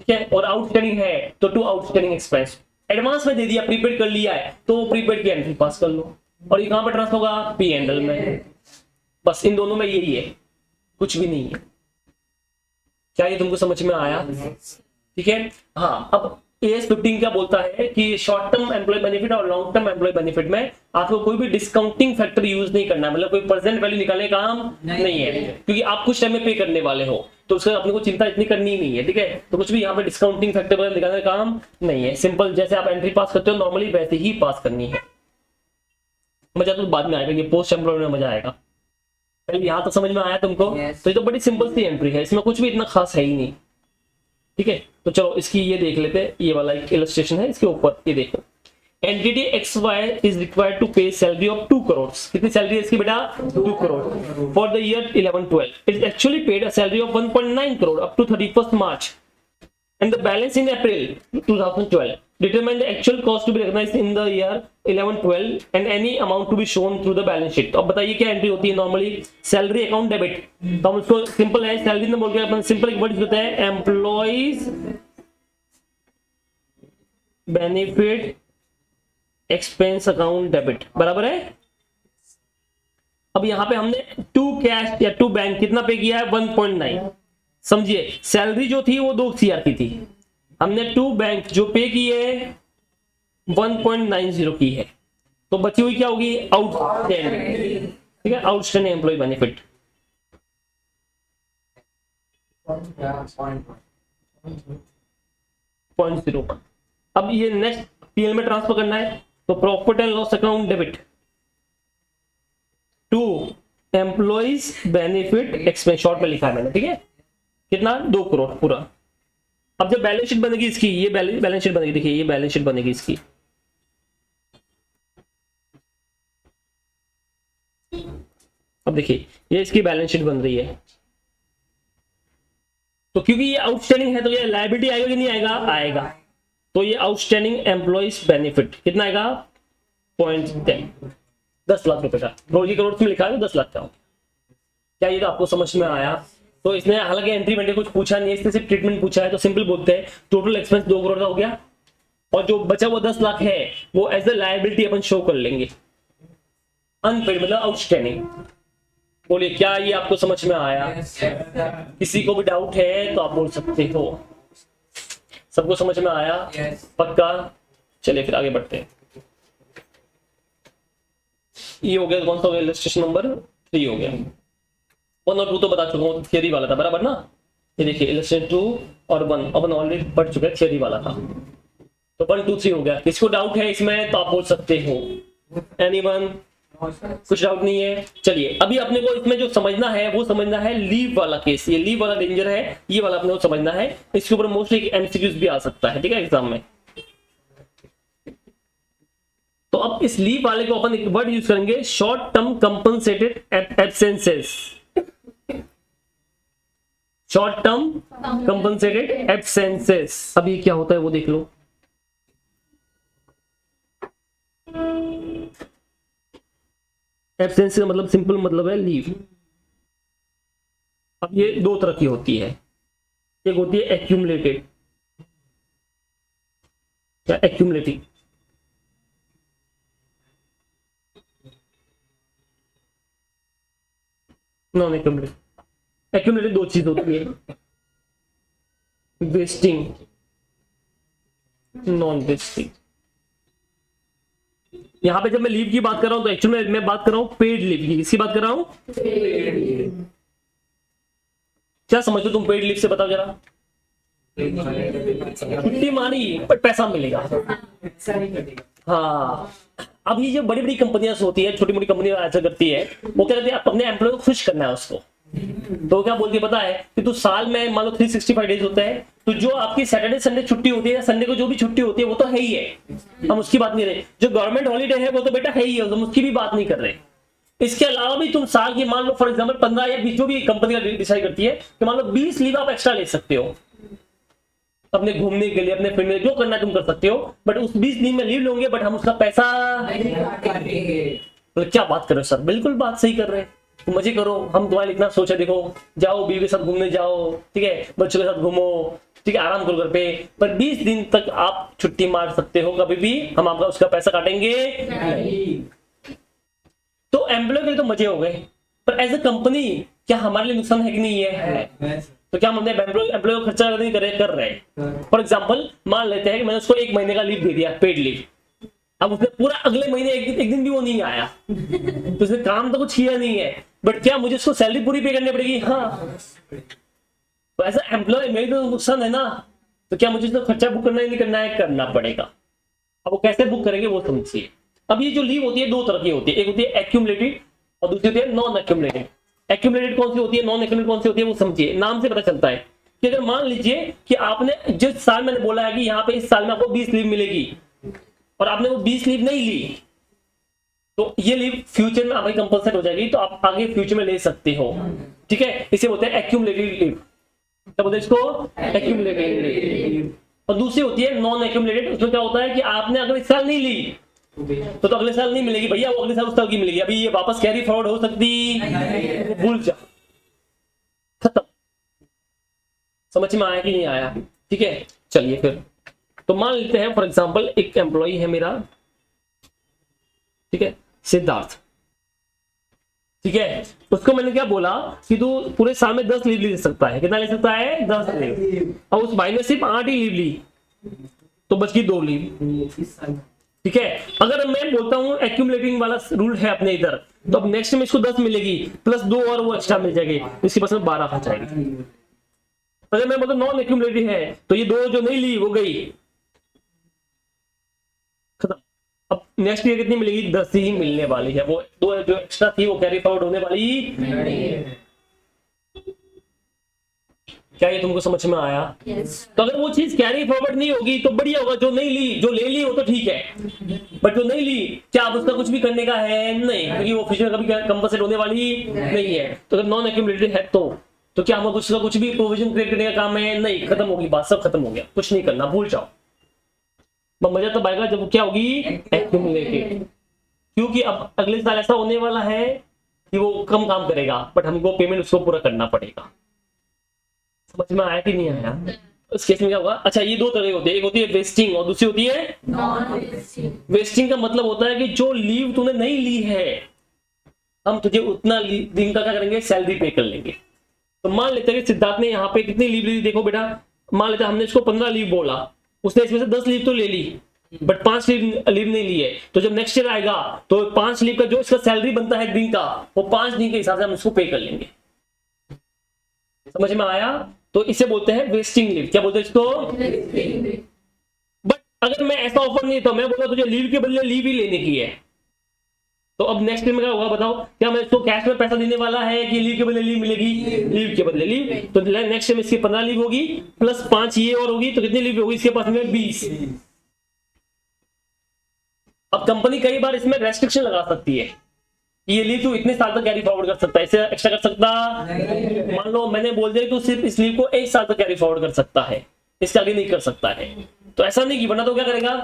ठीक है। और आउटस्टैंडिंग है तो टू आउटस्टैंडिंग एक्सपेंस, एडवांस में दे दिया, प्रीपेड कर लिया है तो प्रीपेड की एंट्री पास कर लो, और ये कहां पर ट्रांसफर होगा, P&L में। बस इन दोनों में यही है, कुछ भी नहीं है। क्या ये तुमको समझ में आया, ठीक है। हाँ अब AS15 क्या बोलता है कि शॉर्ट टर्म एम्प्लॉय बेनिफिट और लॉन्ग टर्म एम्प्लॉय बेनिफिट में आपको कोई भी डिस्काउंटिंग फैक्टर यूज नहीं करना है, मतलब कोई प्रेजेंट वैल्यू निकालने का काम नहीं है, क्योंकि आप कुछ टाइम में पे करने वाले हो, तो उसका अपने को चिंता इतनी करनी ही नहीं है, ठीक है। तो कुछ भी यहाँ पे डिस्काउंटिंग फैक्टर वगैरह निकालने का काम नहीं है, सिंपल जैसे आप एंट्री पास करते हो नॉर्मली वैसे ही पास करनी है। मजा तो बाद में आएगा, ये पोस्ट एम्प्लॉय में मजा आएगा, पहले यहाँ तो समझ में आया तुमको। तो ये तो बड़ी सिंपल सी एंट्री है, इसमें कुछ भी इतना खास है ही नहीं, ठीक है। तो चलो इसकी ये देख लेते हैं, ये वाला एक इलस्ट्रेशन है, इसके ऊपर ये देखो, entity XY is required to pay salary of 2 crore. कितनी सैलरी है इसकी बेटा? 2 crore for the year 11-12। It is actually paid a salary of 1.9 crore up to 31st March and the balance in April 2012. Determine the actual cost to be recognized in the year 11-12 and any amount to be shown through the balance sheet. तो अब बताइए क्या entry होती है normally? Salary account debit, तो हम उसको simple है सैलरी ना बोल के अपन सिंपल एक वर्ड यूज करते हैं, employees benefit expense account debit, बराबर है। अब यहां पे हमने टू कैश या टू बैंक कितना पे किया है? 1.9। समझिए सैलरी जो थी वो 2 CR की थी, हमने टू बैंक जो पे की है 1.90 की है, तो बची हुई क्या होगी? आउटस्टैंडिंग, ठीक है, आउटस्टैंडिंग एम्प्लॉय बेनिफिट। .01। अब ये नेक्स्ट PL में ट्रांसफर करना है, तो profit and loss account debit to employees benefit expense, short में लिखा है मैंने, ठीक है। कितना? 2 करोड़ पूरा। अब जब बैलेंस शीट बनेगी इसकी, ये बैलेंस शीट बनेगी, देखिए ये बैलेंस शीट बनेगी इसकी, अब देखिए ये इसकी बैलेंस शीट बन रही है, तो क्योंकि ये आउटस्टैंडिंग है तो ये लायबिलिटी आएगा कि नहीं आएगा? आएगा। तो ये आउटस्टैंडिंग एम्प्लॉइज बेनिफिट कितना आएगा? 0.10, 10 लाख रुपए का। रोजी करोड़ में लिखा है तो 10 लाख का। क्या ये तो आपको समझ में आया? तो इसने हालांकि एंट्री वेंट्री कुछ पूछा नहीं है, इसने सिर्फ ट्रीटमेंट पूछा है, तो सिंपल बोलते हैं टोटल एक्सपेंस 2 करोड़ का हो गया, और जो बचा हुआ 10 लाख है वो एज अ लायबिलिटी अपन शो कर लेंगे, अनपेड मतलब आउटस्टैंडिंग। बोलिए क्या ये आपको समझ में आया? किसी को भी डाउट है तो आप बोल सकते हो। सबको समझ में आया? पक्का? चलिए फिर आगे बढ़ते हैं। ये हो गया, कौन सा हो गया? इलस्ट्रेशन नंबर 3 हो गया। 1 और 2 तो बता चुका हूँ, थियरी वाला था, बराबर ना। ये देखिए इलस्ट्रेशन 2 और 1 अपन ऑलरेडी पढ़ चुके हैं, थियरी वाला था। तो 1, 2, 3 हो गया। किसको डाउट है इसमें तो आप बोल सकते हो। एनीवन? कुछ डाउट नहीं है? चलिए अभी अपने को इसमें जो समझना है वो समझना है लीव वाला केस। ये लीव वाला डेंजर है, ये वाला अपने को समझना है। इसके ऊपर मोस्टली MCQs भी आ सकता है, ठीक है, एग्जाम में। तो अब इस लीव वाले को अपन एक वर्ड यूज करेंगे, short term compensated absences. Short term compensated absences. अब ये क्या होता है वो देख लो। एब्सेंस का मतलब सिंपल मतलब है लीव। अब ये 2 तरह की होती है, एक होती है एक्यूमुलेटेड या एक्यूमुलेटिव। Non accumulative. एक्यूमुलेटिव 2 चीज होती है, वेस्टिंग, नॉन वेस्टिंग। यहां पे जब मैं लीव की बात कर रहा हूं तो एक्चुअली मैं बात कर रहा हूं पेड लीव की। किसकी बात कर रहा हूं? क्या समझते हो तुम पेड लीव से? बताओ जरा। छुट्टी मानी पर पैसा मिलेगा। हाँ, अब ये जो बड़ी बड़ी कंपनियां होती है, छोटी मोटी कंपनियां ऐसा करती है, वो क्या कहते हैं अपने एम्प्लॉय को खुश करना है उसको। तो क्या बोलती है पता है कि तू साल में मान लो 365 डेज होता है, तो जो आपकी सैटरडे संडे छुट्टी होती है या संडे को जो भी छुट्टी होती है वो तो है ही है, हम उसकी बात नहीं रहे। जो गवर्नमेंट हॉलीडे है वो तो बेटा है ही है, हम उसकी भी बात नहीं कर रहे। इसके अलावा भी तुम साल की मान लो फॉर एग्जाम्पल 15 या 20 जो भी कंपनी डिसाइड करती है कि मान लो 20 लीव आप एक्स्ट्रा ले सकते हो अपने घूमने के लिए, अपने फिरने, जो करना तुम कर सकते हो, बट उस 20 दिन में लीव लोगे बट हम उसका पैसा तो क्या बात कर रहे हो सर? बिल्कुल बात सही कर रहे हैं, तुम मजे करो, हम तुम्हारे इतना सोचा। देखो जाओ बीवी के साथ घूमने जाओ, ठीक है, बच्चों के साथ घूमो, ठीक है, आराम करो घर पे, पर 20 दिन तक आप छुट्टी मार सकते हो, कभी भी हम आपका उसका पैसा काटेंगे नहीं। तो एम्प्लॉय के लिए तो मजे हो गए, पर एज ए कंपनी क्या हमारे लिए नुकसान है कि नहीं है? तो क्या हम अपने एम्प्लॉय को खर्चा नहीं कर रहे हैं। फॉर एग्जाम्पल मान लेते हैं कि मैंने उसको 1 महीने का लीव दे दिया, पेड लीव। अब उसने पूरा अगले महीने एक दिन भी वो नहीं आया, तो उसने काम तो कुछ किया नहीं है, बट क्या मुझे उसको सैलरी पूरी पे करनी पड़ेगी? हाँ। तो ऐसा एम्प्लॉय मेरी तो नुकसान है ना, तो क्या मुझे तो खर्चा बुक करना ही नहीं करना है? करना पड़ेगा। अब वो कैसे बुक करेंगे वो समझिए। अब ये जो लीव होती है 2 तरह की होती है, एक होती है एक्यूमुलेटेड और दूसरी होती है नॉन एक्यूमुलेटेड। एक्यूमुलेटेड कौन सी होती है, नॉन एक्यूमुलेटेड कौन सी होती है, वो समझिए। नाम से पता चलता है कि अगर मान लीजिए कि आपने जिस साल मैंने बोला है कि यहाँ पे इस साल में आपको 20 लीव मिलेगी और आपने वो 20 लीव नहीं ली, तो ये लीव फ्यूचर में आपकी कंपलसरी हो जाएगी, तो आप आगे फ्यूचर में ले सकते हो। ठीक है, इसे बोलते हैं एक्यूमुलेटेड लीव। क्या बोलते हैं इसको? Accumulated leave. और दूसरी होती है नॉन एक्यूमुलेटेड। उसमें क्या होता है कि आपने अगर इस साल नहीं ली तो अगले साल नहीं मिलेगी भैया, वो अगले साल उस साल की मिलेगी। अभी ये वापस कैरी फॉरवर्ड हो सकती, भूल जा, खत्म। समझ में आया कि नहीं आया? ठीक है, चलिए फिर तो मान लेते हैं फॉर एग्जांपल एक एम्प्लॉय है मेरा, ठीक है, सिद्धार्थ। ठीक है, उसको मैंने क्या बोला कि तू पूरे साल में 10 लीव ले सकता है। कितना ले सकता है? 10 लीव। और उस भाई ने सिर्फ 8 ही लीव ली, तो बच गई 2 लीव। ठीक है, अगर मैं बोलता हूं एक्यूमुलेटिंग वाला रूल है अपने इधर, तो अब नेक्स्ट में इसको 10 मिलेगी प्लस 2 और वो एक्स्ट्रा मिल जाएगी, इसकी पास में 12 हो जाएगी। अगर मैं मतलब नॉन एक्यूमुलेटिव है तो ये 2 जो नहीं ली वो गई, खत्म। अब नेक्स्ट ईयर कितनी मिलेगी? 10 ही मिलने वाली है, वो 2 जो एक्स्ट्रा थी वो कैरी फॉरवर्ड होने वाली नहीं है। क्या ये तुमको समझ में आया? yes. तो अगर वो चीज कैरी फॉरवर्ड नहीं होगी तो बढ़िया होगा। जो नहीं ली, जो ले ली वो तो ठीक है, बट जो नहीं ली क्या आप उसका कुछ भी करने का है? नहीं, क्योंकि वो फ्यूचर कभी कंपलसेट होने वाली नहीं है। तो अगर नॉन एक्यूमुलेटेड है तो क्या हम कुछ भी प्रोविजन क्रिएट करने का काम है? नहीं, खत्म होगी बात, सब खत्म हो गया, कुछ नहीं करना, भूल जाओ। मजा तब आएगा जब क्या होगी? एक्यूमुलेटेड। क्योंकि अब अगले साल ऐसा होने वाला है कि वो कम काम करेगा बट हमको पेमेंट उसको पूरा करना पड़ेगा। समझ में आया कि नहीं आया? इस केस में क्या होगा? अच्छा, ये 2 तरह होती है, एक होती है वेस्टिंग और दूसरी होती है नॉन वेस्टिंग। वेस्टिंग का मतलब होता है कि जो लीव तूने नहीं ली है, हम तुझे उतना दिन का क्या करेंगे? सैलरी पे कर लेंगे। तो मान लेते हैं कि सिद्धार्थ ने यहाँ पे कितनी लीव ली? देखो बेटा, मान लेते हैं हमने इसको 15 लीव बोला, उसने इसमें से 10 लीव तो ले ली बट 5 लीव नहीं ली है। तो जब नेक्स्ट ईयर आएगा तो 5 लीव का जो इसका सैलरी बनता है दिन का, वो 5 दिन के हिसाब से हम इसको पे कर लेंगे। समझ में आया? तो इसे बोलते हैं वेस्टिंग लीव। क्या बोलते हैं इसको? बट अगर मैं ऐसा ऑफर नहीं था, मैं बोला तुझे लीव के बदले लीव ही लेने की है, तो अब नेक्स्ट में क्या होगा बताओ? क्या मैं इसको कैश में पैसा देने वाला है कि लीव के बदले लीव मिलेगी? लीव के बदले लीव। तो नेक्स्ट में इसकी 15 लीव होगी प्लस 5 ये और होगी, तो कितनी लीव होगी इसके पास में? 20। अब कंपनी कई बार इसमें रेस्ट्रिक्शन लगा सकती है, ये लीव तू इतने साल तक कैरी फॉरवर्ड कर सकता है, इससे एक्स्ट्रा कर सकता। मान लो मैंने बोल दिया तू सिर्फ इस लीव को 1 साल तक कैरी फॉरवर्ड कर सकता है, इससे आगे नहीं कर सकता है। तो ऐसा नहीं कि वरना तो क्या करेगा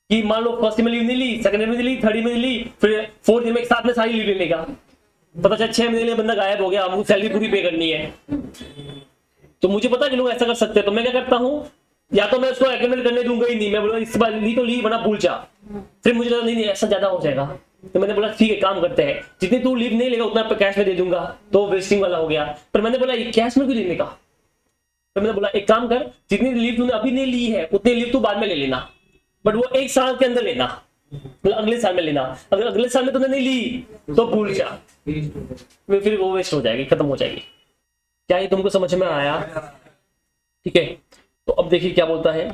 कि मान लो फर्स्ट में लीव नहीं ली, सेकंड में ली, थर्ड में ली, फिर फोर्थ में एक साथ में सारी लीव ले लेगा, पता चला 6 महीने बंदा गायब हो गया, हमको सैलरी पूरी पे करनी है। तो मुझे पता है कि लोग ऐसा कर सकते हैं, तो मैं क्या करता हूँ, या तो मैं उसको एक्यूमुलेट करने दूंगा ही नहीं, मैं बोलूंगा इस बार ली तो ली वरना भूल जा। फिर मुझे लगा नहीं ऐसा ज्यादा हो जाएगा, तो मैंने बोला ठीक है काम करते हैं, जितनी तू लीव नहीं लेगा उतना कैश में दे दूंगा, तो वेस्टिंग वाला हो गया। पर मैंने बोला ये कैश में क्यों लेने का? तो मैंने बोला एक काम कर, जितनी लीव तूने अभी नहीं ली है उतनी लीव तू बाद में ले लेना, बट वो 1 साल के अंदर लेना, मतलब अगले साल में लेना। अगर अगले साल में तूने नहीं ली तो भूल जा, फिर वो वेस्ट हो जाएगी, खत्म हो जाएगी। क्या ये तुमको समझ में आया? ठीक है, तो अब देखिए क्या बोलता है,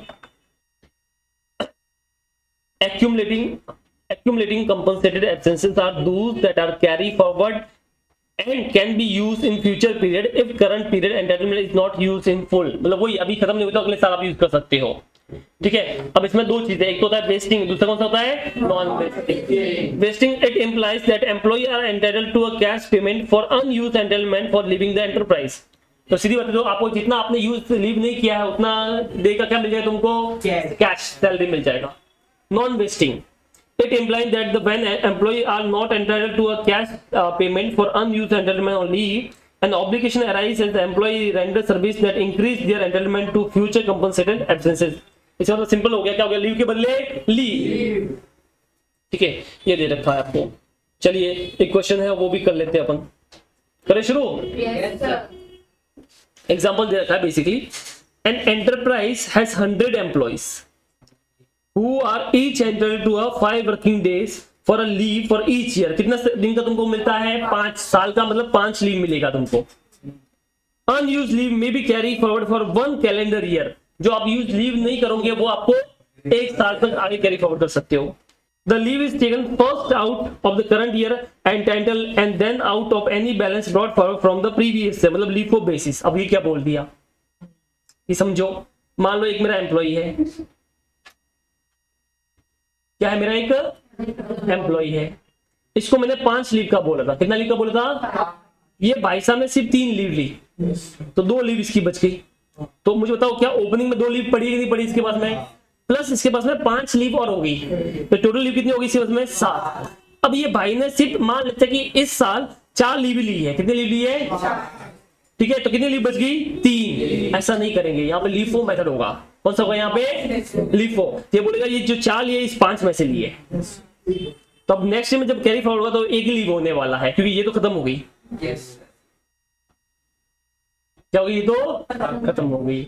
accumulating compensated absences are those that are carry forward and can be used in future period if current period entitlement is not used in full। मतलब वही अभी खत्म नहीं हुआ तो अगले साल आप यूज कर सकते हो। ठीक है, अब इसमें 2 चीजें, एक तो होता है वेस्टिंग, दूसरा कौन सा होता है? Non wasting. Wasting it implies that employee are entitled to a cash payment for unused entitlement for leaving the enterprise। तो सीधी बात है, तो आपको जितना आपने यूज लीव नहीं किया है उतना डे का क्या मिल जाएगा तुमको? कैश सैलरी मिल जाएगा। Non wasting it implies that the when employee are not entitled to a cash payment for unused entitlement on leave, an obligation arises as the employee renders service that increase their entitlement to future compensated absences। इसका मतलब simple हो गया, क्या हो गया? Leave के बदले leave. ठीक है, ये दे रखा है आपको। चलिए एक क्वेश्चन है वो भी कर लेते हैं अपन, करें शुरू। yes, एग्जाम्पल दे रखा है basically, an enterprise has 100 employees who are each entered to a 5 working days for a leave for each year. कितना दिन का तुमको मिलता है? 5 साल का, मतलब 5 लीव मिलेगा तुमको। अनयूज लीव में be carry forward for 1 calendar year. जो आप यूज लीव नहीं करोगे वो आपको 1 साल तक आगे कैरी फॉरवर्ड कर सकते हो। The leave is taken first out of the current year and then out of any balance brought forward from the previous year, मतलब लीव को बेसिस। अब ये क्या बोल दिया ये समझो। मान लो एक मेरा एम्प्लॉय है, क्या है, मेरा एक एम्प्लॉय है, इसको मैंने 5 लीव का बोला था। कितना लीव का बोला था? ये भाई साहब ने सिर्फ 3 लीव ली, तो 2 लीव इसकी बच गई। तो मुझे बताओ क्या ओपनिंग में 2 लीव पड़ी कि नहीं पड़ी इसके पास में? प्लस इसके पास में 5 लीव और होगी, तो टोटल लीव कितनी होगी इसके पास में? 7। अब ये भाई ने सिर्फ मान लेते कि इस साल 4 लीव ली है। कितनी लीव ली है? ठीक है, तो कितनी लीव बच गई? 3। ऐसा नहीं करेंगे, यहाँ पे लीव 4 मेथड होगा। कौन सा होगा यहाँ पे? लीव 4। ये बोलेगा ये जो 4 लिए इस 5 में से लिए, तो अब नेक्स्ट में जब कैरी फॉरवर्ड होगा तो एक ही लीव होने वाला है, क्योंकि ये तो खत्म हो गई। क्या होगी? ये तो खत्म हो गई,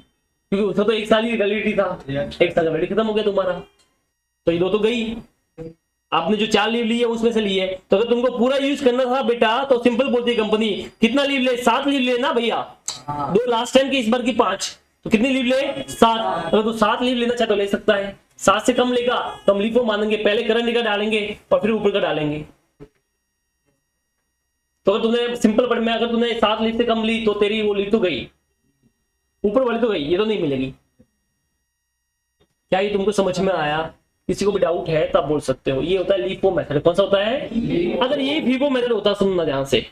क्योंकि उसका तो 1 साल ही वैलिडिटी था, 1 साल का वैलिडिटी खत्म हो गया तुम्हारा, तो ये 2 तो गई। आपने जो 4 लीव ली है उसमें से ली है, तो अगर तुमको पूरा यूज करना था बेटा तो सिंपल बोलती है कंपनी, कितना लीव ले? 7 लीव ले ना भैया, 2 लास्ट टाइम की, इस बार की 5, तो कितनी लीव ले? 7। अगर तू 7 लीव लेना चाहे तो ले सकता है, 7 से कम लेगा तो हम लीव को मानेंगे, पहले करंट का डालेंगे और फिर ऊपर का डालेंगे। तो अगर तुमने सिंपल वर्ड में अगर तुमने 7 लीव से कम ली तो तेरी वो लीव तो गई, ऊपर वाली तो गई, ये तो नहीं मिलेगी। क्या ये तुमको समझ में आया? किसी को भी डाउट है तब बोल सकते हो। ये होता है लीव मेथड। कौन सा होता है? अगर ये फीफो मेथड होता, सुनना ध्यान से,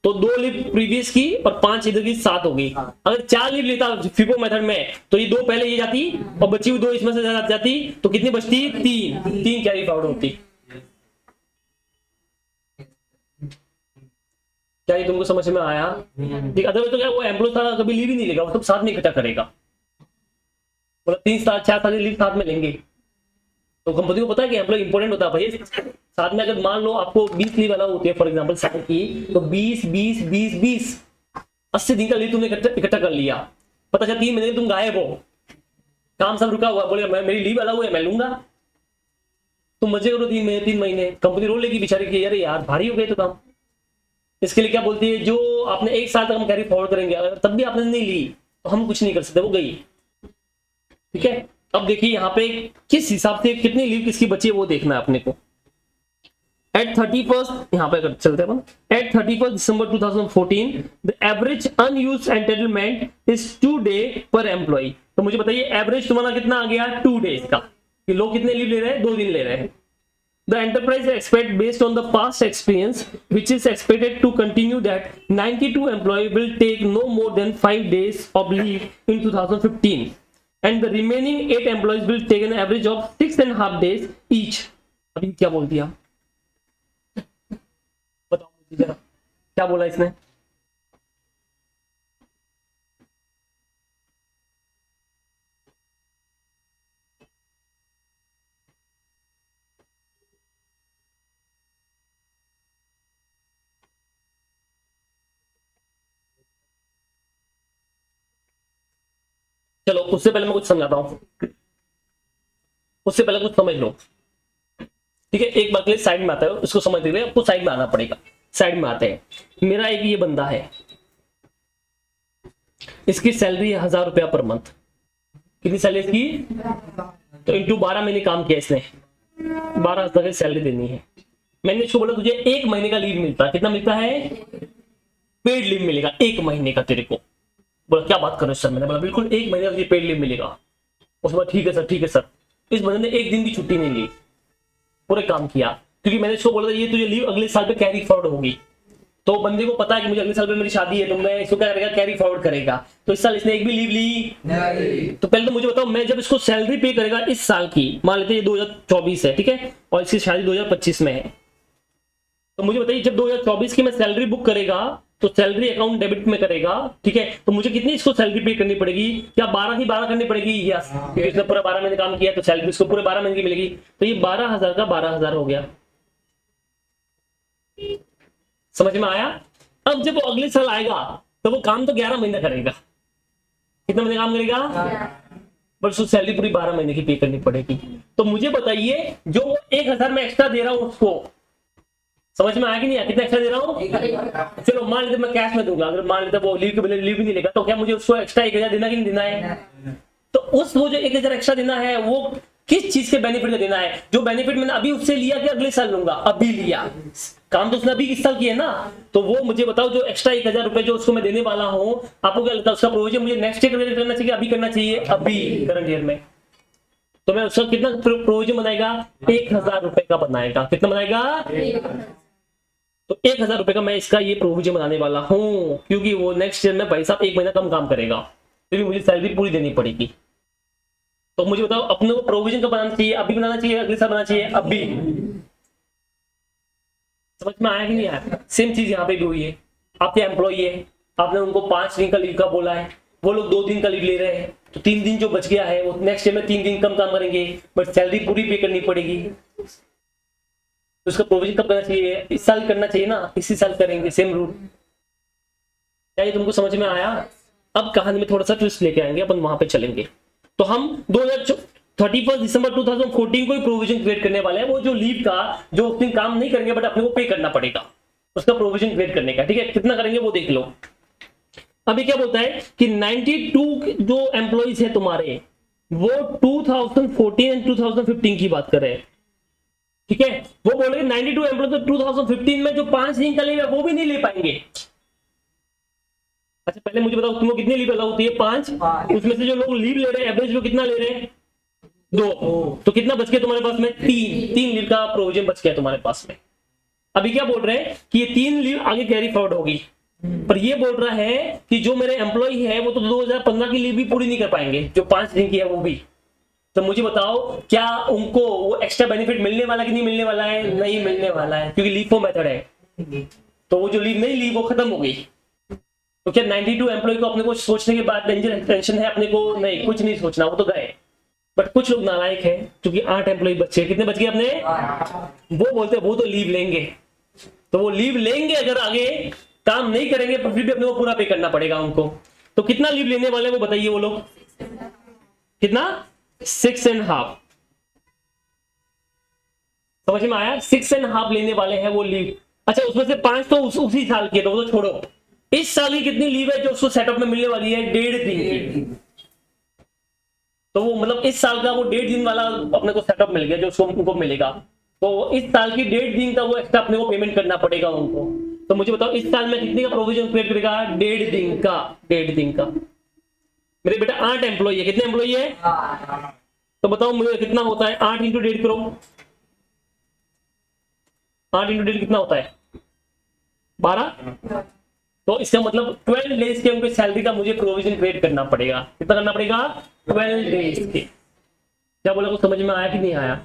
तो 2 लीव प्रीवियस की और 5 इधर की 7 होगी। अगर 4 लीव लेता फीफो मेथड में तो ये 2 पहले ये जाती और बची हुई 2 इसमें से जाती, तो कितनी बचती? 3 कैरी फॉरवर्ड होती। क्या ये तुमको समझ में आया? अदरवाइज तो क्या वो एम्प्लॉय था कभी लीव ही नहीं लेगा, वो सब साथ में इकट्ठा करेगा, मतलब 3 साल 4 साल लीव साथ में लेंगे। तो कंपनी को पता है कि एम्प्लॉय इंपॉर्टेंट होता है भाई साथ में। अगर मान लो आपको 20 लीव अलाउ होती है फॉर एग्जांपल साल की, तो 20 80 दिन का लीव तुमने इकट्ठा कर लिया, पता चला 3 महीने तुम गायब हो, काम सब रुका हुआ, बोले मेरी लीव अलाउ है मैं लूंगा, तुम मजे करो 3 महीने। कंपनी रोल लेगी बेचारी की, अरे यार भारी हो गए तो काम। इसके लिए क्या बोलती है, जो आपने 1 साल तक हम कैरी फॉरवर्ड करेंगे, अगर तब भी आपने नहीं ली तो हम कुछ नहीं कर सकते, वो गई। ठीक है, अब देखिए यहाँ पे किस हिसाब से कितनी लीव किसकी बची है वो देखना है अपने को। एट 31st यहाँ पे अगर चलते हैं, at 31st December 2014 the average unused entitlement is 2 days पर एम्प्लॉय। तो मुझे बताइए एवरेज तुम्हारा कितना आ गया? 2 days का, कि लोग कितने लीव ले रहे हैं? 2 दिन ले रहे हैं। The enterprise expect based on the past experience, which is expected to continue, that 92 employees will take no more than 5 days of leave in 2015, and the remaining 8 employees will take an average of 6.5 days each. अभी क्या बोल दिया बताओ मुझे जरा, क्या बोला इसने? चलो उससे पहले मैं कुछ समझाता हूं, उससे पहले कुछ समझ लो। ठीक है, एक बार के लिए साइड में आता है, उसको समझते हुए आपको साइड में आना पड़ेगा। साइड में आते हैं, मेरा एक ये बंदा है, इसकी सैलरी है 1000 रुपया पर मंथ। कितनी सैलरी इसकी? तो इंटू 12 महीने काम किया इसने, 12,000 की सैलरी देनी है। मैंने इसको बोला तुझे 1 महीने का लीव मिलता है। कितना मिलता है? पेड लीव मिलेगा 1 महीने का तेरे को। बोला क्या बात कर रहे हो सर? मैंने बोला बिल्कुल 1 महीने का पेड लीव मिलेगा। उसके बाद ठीक है सर, ठीक है सर। इस बंदे ने 1 दिन की छुट्टी नहीं ली, पूरे काम किया, क्योंकि मैंने इसको बोला था ये तुझे लीव अगले साल पे कैरी फॉरवर्ड होगी। तो बंदे को पता है कि मुझे अगले साल पे मेरी शादी है, तो मैं इसको क्या करेगा? कैरी फॉरवर्ड करेगा। तो इस साल इसने एक भी लीव ली नहीं। तो पहले तो मुझे बताओ, मैं जब इसको सैलरी पे करेगा इस साल की, मान लेते हैं ये 2024 है, ठीक है, और इसकी शादी 2025 में है, तो मुझे बताइए जब 2024 की मैं सैलरी बुक करेगा तो सैलरी अकाउंट डेबिट में करेगा, ठीक है, तो मुझे कितनी इसको सैलरी पे करनी पड़ेगी? क्या 12 की 12 करनी पड़ेगी? यस, क्योंकि इसने पूरा 12 महीने काम किया तो सैलरी इसको पूरे 12 महीने की मिलेगी। तो ये 12,000 का 12,000 हो गया। समझ में आया? अब जब वो अगले साल आएगा तो वो काम तो 11 महीने करेगा। कितना महीने काम करेगा? पर उसको सैलरी पूरी 12 महीने की पे करनी पड़ेगी। तो मुझे बताइए जो 1000 में एक्स्ट्रा दे रहा हूं उसको, समझ में आया कि नहीं आया? कितना एक्स्ट्रा दे रहा हूँ? चलो मान लेते मैं कैश में दूंगा, अगर मान लेते वो लीव भी नहीं लेगा, तो क्या मुझे उसको एक्स्ट्रा 1000 देना कि नहीं देना है? तो उस वो जो 1000 एक्स्ट्रा देना है वो किस चीज के बेनिफिट का देना है? जो बेनिफिट मैंने अभी उससे लिया कि अगले साल लूंगा? अभी लिया, काम तो उसने अभी इस साल किया ना। तो वो मुझे बताओ जो एक्स्ट्रा 1000 रुपए जो उसको मैं देने वाला हूँ, आपको क्या लगता है उसका प्रोविजन मुझे नेक्स्ट ईयर करना चाहिए, अभी करना चाहिए? अभी करंट ईयर में। तो मैं उसका कितना प्रोविजन बनाएगा? 1000 रुपए का बनाएगा। कितना बनाएगा? तो 1000 रुपए का मैं इसका ये प्रोविजन बनाने वाला हूं, क्योंकि वो नेक्स्ट ईयर में भाई साहब 1 महीना कम काम करेगा, क्योंकि मुझे सैलरी पूरी देनी पड़ेगी। तो मुझे बताओ अपने को प्रोविजन कब बनाना चाहिए? अभी बनाना चाहिए, अगले साल बनाना चाहिए? अभी। समझ में आया कि नहीं आया? सेम चीज यहाँ पे भी हुई है। आपके एम्प्लॉई है, आपने उनको 5 दिन का लीव का बोला है, वो लोग 2 दिन का लीव ले रहे हैं, तो 3 दिन जो बच गया है वो नेक्स्ट ईयर में 3 दिन कम काम करेंगे, बट सैलरी पूरी पे करनी पड़ेगी। तो उसका प्रोविजन कब करना चाहिए? इस साल करना चाहिए ना, इसी साल करेंगे। Same rule. क्या ये तुमको समझ में आया? अब कहानी में थोड़ा सा ट्विस्ट लेके आएंगे, अपन वहां पे चलेंगे। तो हम 31 दिसंबर 2014 को ही प्रोविजन क्रिएट करने वाले हैं। वो जो लीव का जो उस दिन काम नहीं करेंगे बट अपने को पे करना पड़ेगा, उसका प्रोविजन क्रिएट करने का। ठीक है, कितना करेंगे वो देख लो। अभी क्या बोलता है कि 92 जो एम्प्लॉइज है तुम्हारे, वो 2014 एंड 2015 की बात कर रहे हैं। ठीक है, वो बोल रहे 92 एम्प्लॉय तो 2015 में जो 5 दिन का लीव है वो भी नहीं ले पाएंगे। अच्छा पहले मुझे बताओ तुमको कितनी लीव अलाउ होती है? 5। उसमें से जो लोग लीव ले रहे हैं एवरेज वो कितना ले रहे हैं? 2। तो कितना बच गया तुम्हारे पास में? 3 लीव का प्रोविजन बच गया तुम्हारे पास में। अभी क्या बोल रहे हैं कि ये 3 लीव आगे कैरी फॉरवर्ड होगी, पर ये बोल रहा है कि जो मेरे एम्प्लॉय है वो तो 2015 की लीव भी पूरी नहीं कर पाएंगे, जो 5 दिन की है वो भी। तो मुझे बताओ क्या उनको वो एक्स्ट्रा बेनिफिट मिलने वाला कि नहीं मिलने वाला है? नहीं मिलने वाला है, क्योंकि लीव मेथड है। तो वो जो लीव नहीं ली वो खत्म हो गई। तो क्या 92 एम्प्लॉय को अपने को सोचने के बाद टेंशन है अपने को? नहीं, कुछ नहीं सोचना, वो तो गए। बट कुछ लोग नालायक है, क्योंकि 8 एम्प्लॉय बचे। कितने बच गए अपने? वो बोलते हैं वो तो लीव लेंगे, तो वो लीव लेंगे अगर आगे काम नहीं करेंगे पर फिर भी अपने को पूरा पे करना पड़ेगा उनको। तो कितना लीव लेने वाले वो बताइए वो लोग? कितना? 6.5। समझ में आया? 6.5 लेने वाले हैं वो लीव। अच्छा उसमें से 5 तो उसी साल की है, तो वो तो छोड़ो। इस साल की कितनी लीव है जो उसको सेटअप में मिलने वाली है? 1.5 दिन की। तो वो मतलब इस साल का वो 1.5 दिन वाला अपने को सेटअप मिल गया जो उसको उनको मिलेगा। तो इस साल की 1.5 दिन का वो एक्स्ट्रा अपने को पेमेंट करना पड़ेगा उनको। तो मुझे बताओ इस साल में कितने का प्रोविजन क्रिएट करेगा? 1.5 दिन का। 1.5 दिन का। मेरे बेटा 8 एम्प्लॉय है, कितने एम्प्लॉय है? तो बताओ मुझे कितना होता है? 8 इंटू 1.5 करो। 8 इंटू 1.5 कितना होता है? 12। तो इसका मतलब 12 डेज के उनके सैलरी का मुझे प्रोविजन क्रिएट करना पड़ेगा। कितना करना पड़ेगा? 12 डेज के। क्या बोला? कुछ समझ में आया कि नहीं आया?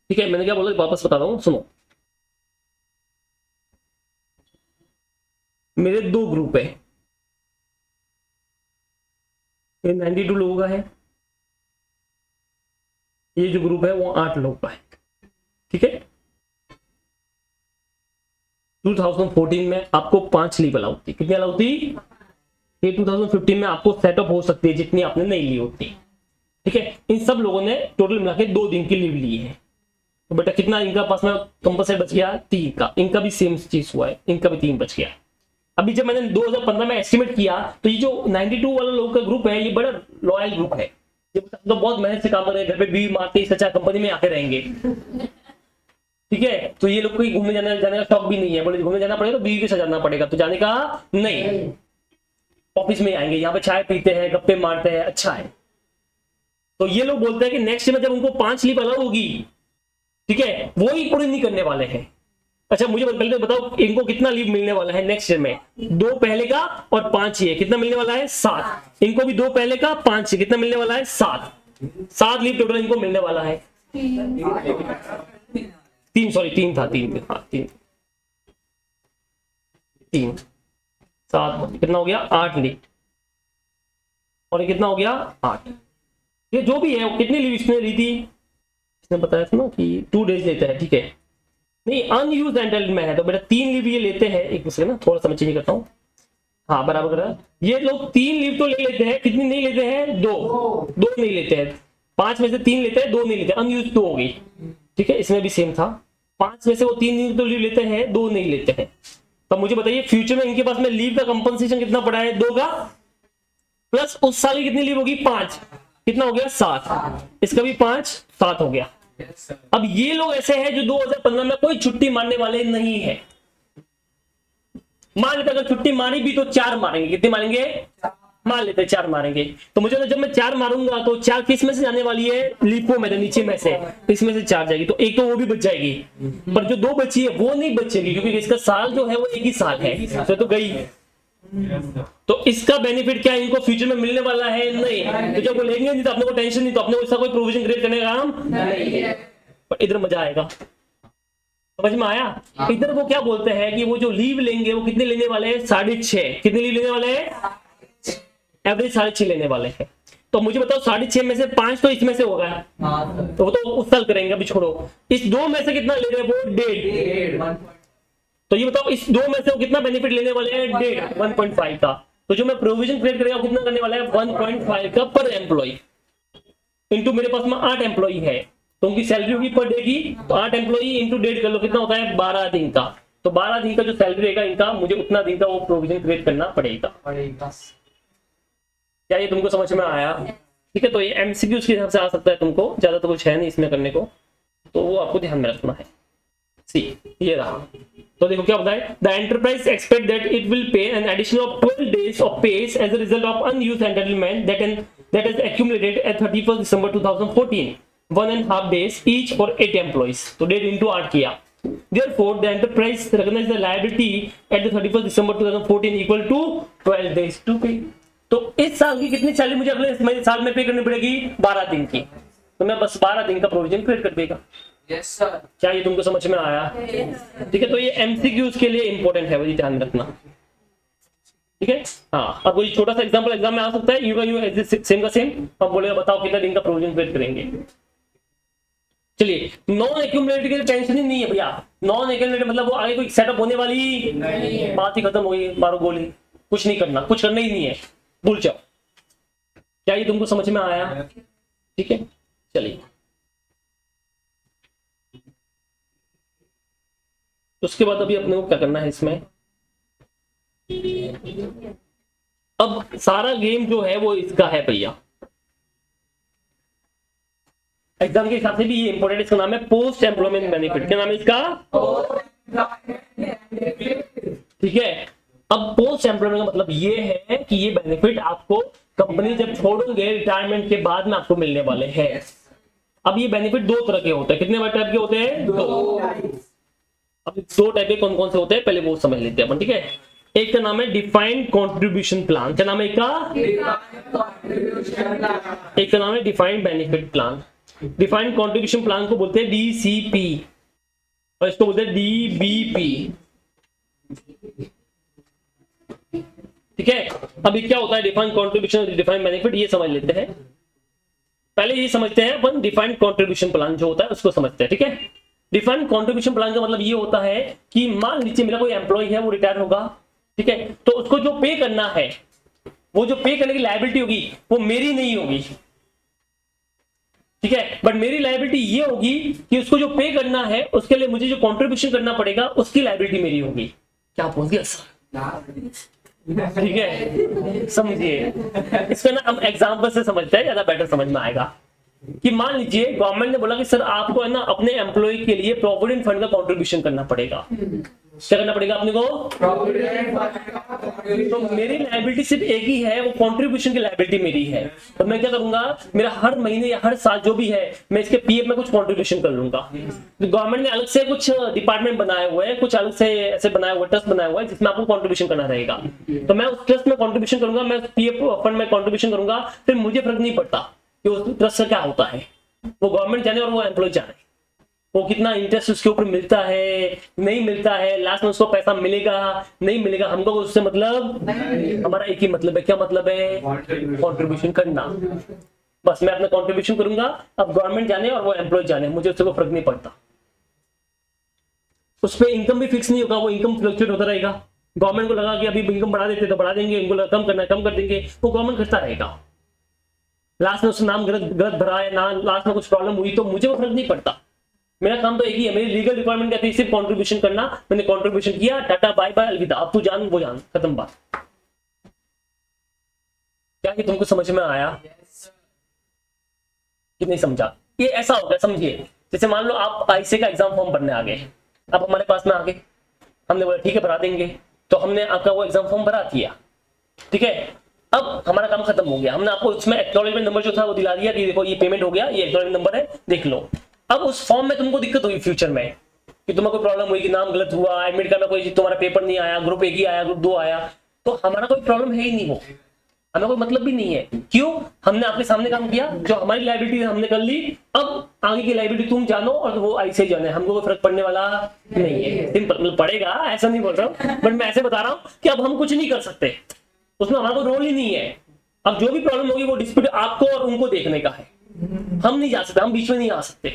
ठीक है, मैंने क्या बोला वापस बता रहा हूं, सुनो। मेरे 2 ग्रुप है, ये 92 लोगों का है, ये जो ग्रुप है वो 8 लोगों का है। ठीक है, 2014 में आपको 5 लीव अलाउ थी। कितनी अलाउ थी? ये 2015 में आपको सेटअप हो सकती है जितनी आपने नहीं ली होती। ठीक है, इन सब लोगों ने टोटल मिला के 2 दिन की लीव ली है। तो बेटा कितना इनका पास में कंपलसरी बच गया? 3 का। इनका भी सेम चीज हुआ है, इनका भी 3 बच गया। अभी जब मैंने 2015 में एस्टिमेट किया तो ये जो 92 वाला लोगों का ग्रुप है ये बड़ा लॉयल ग्रुप है। ये तो बहुत मेहनत से काम कर रहे हैं, घर पे भी मारते इससे अच्छा कंपनी में आते रहेंगे। ठीक है, तो ये लोग कोई घूमने जाने का शौक भी नहीं है। बोले घूमने जाना पड़ेगा तो बीवी के साथ जाना पड़ेगा, तो जाने का नहीं, ऑफिस में आएंगे, यहाँ पे चाय पीते हैं, गप्पे मारते हैं, अच्छा है। तो ये लोग बोलते हैं कि नेक्स्ट में जब उनको 5 लीव अलाउ होगी, ठीक है, वो ही पूरी नहीं करने वाले हैं। अच्छा मुझे पहले तो बताओ इनको कितना लीव मिलने वाला है नेक्स्ट ईयर में? 2 पहले का और 5 ये, कितना मिलने वाला है? 7। इनको भी 2 पहले का 5 कितना मिलने वाला है? 7 लीव टोटल इनको मिलने वाला है। 3 सॉरी 3 था, 3 हाँ 3 7 कितना हो गया? 8 लीव। और ये कितना हो गया? 8। ये जो भी है कितनी लीव इसने ली थी? इसने बताया था ना कि 2 डेज लेता है। ठीक है, नहीं अनयूज एंटल में है तो बेटा 3 लीव ये लेते हैं। एक दूसरे ना थोड़ा सा मैं चेंज करता हूँ। हाँ बराबर करा। ये लोग 3 लीव तो ले लेते हैं, कितनी नहीं लेते हैं? 2 2 नहीं लेते हैं। 5 में से 3 लेते हैं, 2 नहीं लेते, अनयूज 2 हो गई। ठीक है, इसमें भी सेम था, 5 में से वो 3 लीव तो लीव लेते हैं, 2 नहीं लेते हैं। तो मुझे बताइए फ्यूचर में इनके पास में लीव का कंपनसेशन कितना पड़ा है? 2 का, प्लस उस साल की कितनी लीव होगी? 5, कितना हो गया? 7। इसका भी 5, 7 हो गया। अब ये लोग ऐसे हैं जो 2015 में कोई छुट्टी मारने वाले नहीं है। मान लेते अगर छुट्टी मारी भी तो 4 मारेंगे, कितनी मारेंगे? मान लेते 4 मारेंगे। तो मुझे जब मैं 4 मारूंगा तो 4 किस में से जाने वाली है? लिपो में, नीचे में से, इसमें से 4 जाएगी, तो एक तो वो भी बच जाएगी, पर जो 2 बची है वो नहीं बचेगी, क्योंकि इसका साल जो है वो एक ही साल है, तो गई। तो इसका बेनिफिट क्या है? इनको फ्यूचर में मिलने वाला है? नहीं। तो जब वो लेंगे नहीं तो अपने को टेंशन नहीं, तो अपने को इसका कोई प्रोविजन क्रिएट करने का काम नहीं है। पर इधर मजा आएगा, समझ में आया? इधर वो क्या बोलते हैं कि वो जो लीव लेंगे वो कितने लेने वाले हैं? 6.5। कितनी लीव लेने वाले हैं? एवरेज 6.5 लेने वाले हैं। तो मुझे बताओ 6.5 में से 5 तो इसमें से होगा, तो वो तो उस साल करेंगे, अभी छोड़ो। इस 2 में से कितना ले रहे हैं वो? 1.5। तो ये बताओ इस 2 में से वो कितना बेनिफिट लेने वाले हैं? 1.5, 1.5 का। तो जो मैं प्रोविजन क्रिएट करेगा कितना करने वाला है? 1.5 का पर एम्प्लॉय, इंटू मेरे पास में 8 एम्प्लॉय है, तो उनकी सैलरी होगी पर डे की, तो 8 एम्प्लॉय इंटू 1.5 कर लो, कितना होता है? 12 दिन का। तो 12 दिन का जो सैलरी रहेगा इनका, मुझे उतना दिन का वो प्रोविजन क्रिएट करना पड़ेगा। क्या ये तुमको समझ में आया? ठीक है, तो ये एमसीक्यूज के हिसाब से आ सकता है तुमको, ज्यादा तो कुछ है नहीं इसमें करने को, तो वो आपको ध्यान में रखना है। सी ये रहा। तो देखो क्या होता है, the enterprise expect that it will pay an additional of 12 days of pays as a result of unused entitlement that is accumulated at 31 December 2014, 1.5 days each for 8 employees। तो 1.5 into 8 किया। Therefore, the enterprise recognized the liability at the 31st December 2014 equal to 12 days to pay। तो इस साल की कितनी salary मुझे अगले साल में पे करनी पड़ेगी? 12 दिन की। तो मैं बस 12 दिन का प्रोविजन क्रिएट कर देगा। Yes sir. क्या ये तुमको समझ में आया? ठीक है, तो ये एमसीक्यूज के लिए इंपॉर्टेंट है, वही ध्यान रखना। ठीक है, हाँ। अब कोई छोटा सा एग्जांपल एग्जाम में आ सकता है, यू का यू सेम का सेम, अब बोलेगा बताओ कितना दिन का प्रोविजन क्रिएट करेंगे। चलिए, नॉन एक्यूमुलेटेड की टेंशन ही नहीं है भैया। नॉन एक्यूमुलेटेड मतलब वो आगे कोई सेटअप होने वाली नहीं, बात ही खत्म हो गई, मारो गोली, कुछ नहीं करना, कुछ करना ही नहीं है, भूल जाओ। क्या ये तुमको समझ में आया? ठीक है, चलिए उसके बाद अभी अपने को क्या करना है इसमें, अब सारा गेम जो है वो इसका है भैया, एग्जाम के हिसाब से भी ये इंपॉर्टेंट। इसका नाम है पोस्ट एम्प्लॉयमेंट बेनिफिट। क्या नाम है इसका? ठीक है, अब पोस्ट एम्प्लॉयमेंट का मतलब ये है कि ये बेनिफिट आपको कंपनी जब छोड़ोगे रिटायरमेंट के बाद में आपको मिलने वाले हैं। अब ये बेनिफिट 2 तरह के होते हैं। कितने टाइप के होते हैं? 2। अब 2 टाइप के कौन कौन से होते हैं पहले वो समझ लेते हैं अपन। ठीक है, एक का नाम है डिफाइंड कंट्रीब्यूशन प्लान। क्या नाम है इसका? एक का नाम है defined benefit plan. Defined contribution plan को बोलते हैं डीसीपी और इसको बोलते हैं डीबीपी। ठीक है, अभी क्या होता है डिफाइंड कंट्रीब्यूशन और डिफाइंड बेनिफिट, ये समझ लेते हैं। पहले ये समझते हैं अपन डिफाइंड कंट्रीब्यूशन प्लान जो होता है उसको समझते हैं। ठीक है, डिफाइंड कंट्रीब्यूशन प्लान का मतलब ये होता है कि मान लीजिए मेरा कोई एम्प्लॉय है, वो रिटायर होगा, ठीक है, तो उसको जो पे करना है, वो जो पे करने की लायबिलिटी होगी वो मेरी नहीं होगी। ठीक है, बट मेरी लायबिलिटी ये होगी कि उसको जो पे करना है उसके लिए मुझे जो कंट्रीब्यूशन करना पड़ेगा उसकी लायबिलिटी मेरी होगी। क्या बोल दिया सर? ठीक है, समझिए इसको ना हम एग्जांपल से समझते हैं, ज्यादा बेटर समझ में आएगा। कि मान लीजिए गवर्नमेंट ने बोला कि सर आपको है ना अपने एम्प्लॉय के लिए प्रोविडेंट फंड का कंट्रीब्यूशन करना पड़ेगा। क्या करना पड़ेगा अपने को? तो मेरी लायबिलिटी सिर्फ एक ही है, वो कंट्रीब्यूशन की लायबिलिटी मेरी है। तो मैं क्या करूंगा, मेरा हर महीने या हर साल जो भी है मैं इसके पीएफ में कुछ कंट्रीब्यूशन कर लूंगा। तो गवर्नमेंट ने अलग से कुछ डिपार्टमेंट बनाए हुए हैं, कुछ अलग से ऐसे बनाया हुआ ट्रस्ट बनाया हुआ है जिसमें आपको कंट्रीब्यूशन करना रहेगा। तो मैं उस ट्रस्ट में कंट्रीब्यूशन करूंगा, मैं पीएफ फंड में कंट्रीब्यूशन करूंगा, फिर मुझे फर्क नहीं पड़ता कि उस ट्रस्ट से क्या होता है, वो गवर्नमेंट जाने और वो एम्प्लॉय जाने, वो कितना इंटरेस्ट उसके ऊपर मिलता है नहीं मिलता है, लास्ट में उसको पैसा मिलेगा नहीं मिलेगा, हमको उससे मतलब हमारा एक ही मतलब है। क्या मतलब है? कंट्रीब्यूशन करना। बस मैं अपना कंट्रीब्यूशन करूंगा, अब गवर्नमेंट जाने और वो एम्प्लॉय जाने, मुझे उससे कोई फर्क नहीं पड़ता। उस पर इनकम भी फिक्स नहीं होगा, वो इनकम फ्लक्चुएट होता रहेगा। गवर्नमेंट को लगा कि अभी इनकम बढ़ा देते तो बढ़ा देंगे, इनको लगा कम करना है कम कर देंगे, वो गवर्नमेंट करता रहेगा। लास्ट में उसका नाम गलत गलत भरा है ना, लास्ट में कुछ प्रॉब्लम हुई तो मुझे वो फर्क नहीं पड़ता। मेरा काम तो एक ही है, मेरी लीगल रिक्वायरमेंट क्या थी, सिर्फ कंट्रीब्यूशन करना। मैंने कंट्रीब्यूशन किया, टाटा बाय बाय अलविदा, अब तू जान वो जान, खत्म बात। क्या ये तुमको समझ में आया कि नहीं समझा? ये ऐसा हो गया, समझिए जैसे मान लो आप आईसीए का एग्जाम फॉर्म भरने आ गए, आप हमारे पास में आ गए, हमने बोला ठीक है भरा देंगे, तो हमने आपका वो एग्जाम फॉर्म भरा दिया, ठीक है। अब हमारा काम खत्म हो गया, हमने आपको उसमें एक्नॉलेजमेंट नंबर जो था वो दिला दिया कि देखो ये पेमेंट हो गया, ये एक्नॉलेजमेंट नंबर है, देख लो। अब उस फॉर्म में तुमको दिक्कत हुई फ्यूचर में कि तुम्हें कोई प्रॉब्लम हुई कि नाम गलत हुआ, एडमिट कार्ड में कोई तुम्हारा पेपर नहीं आया, ग्रुप 1 ही आया, ग्रुप 2 आया, तो हमारा कोई प्रॉब्लम है ही नहीं, वो हमें कोई मतलब भी नहीं है। क्यों? हमने आपके सामने काम किया, जो हमारी लाइबिलिटी हमने कर ली, अब आगे की लाइबिलिटी तुम जानो और वो ऐसे ही जाने, हमको कोई फर्क पड़ने वाला नहीं है। सिंपल, मतलब पड़ेगा ऐसा नहीं बोल रहा हूँ, बट मैं ऐसे बता रहा हूँ कि अब हम कुछ नहीं कर सकते, उसमें हमारा कोई रोल ही नहीं है। अब जो भी प्रॉब्लम होगी वो डिस्प्यूट आपको और उनको देखने का है, हम नहीं जा सकते, हम बीच में नहीं आ सकते।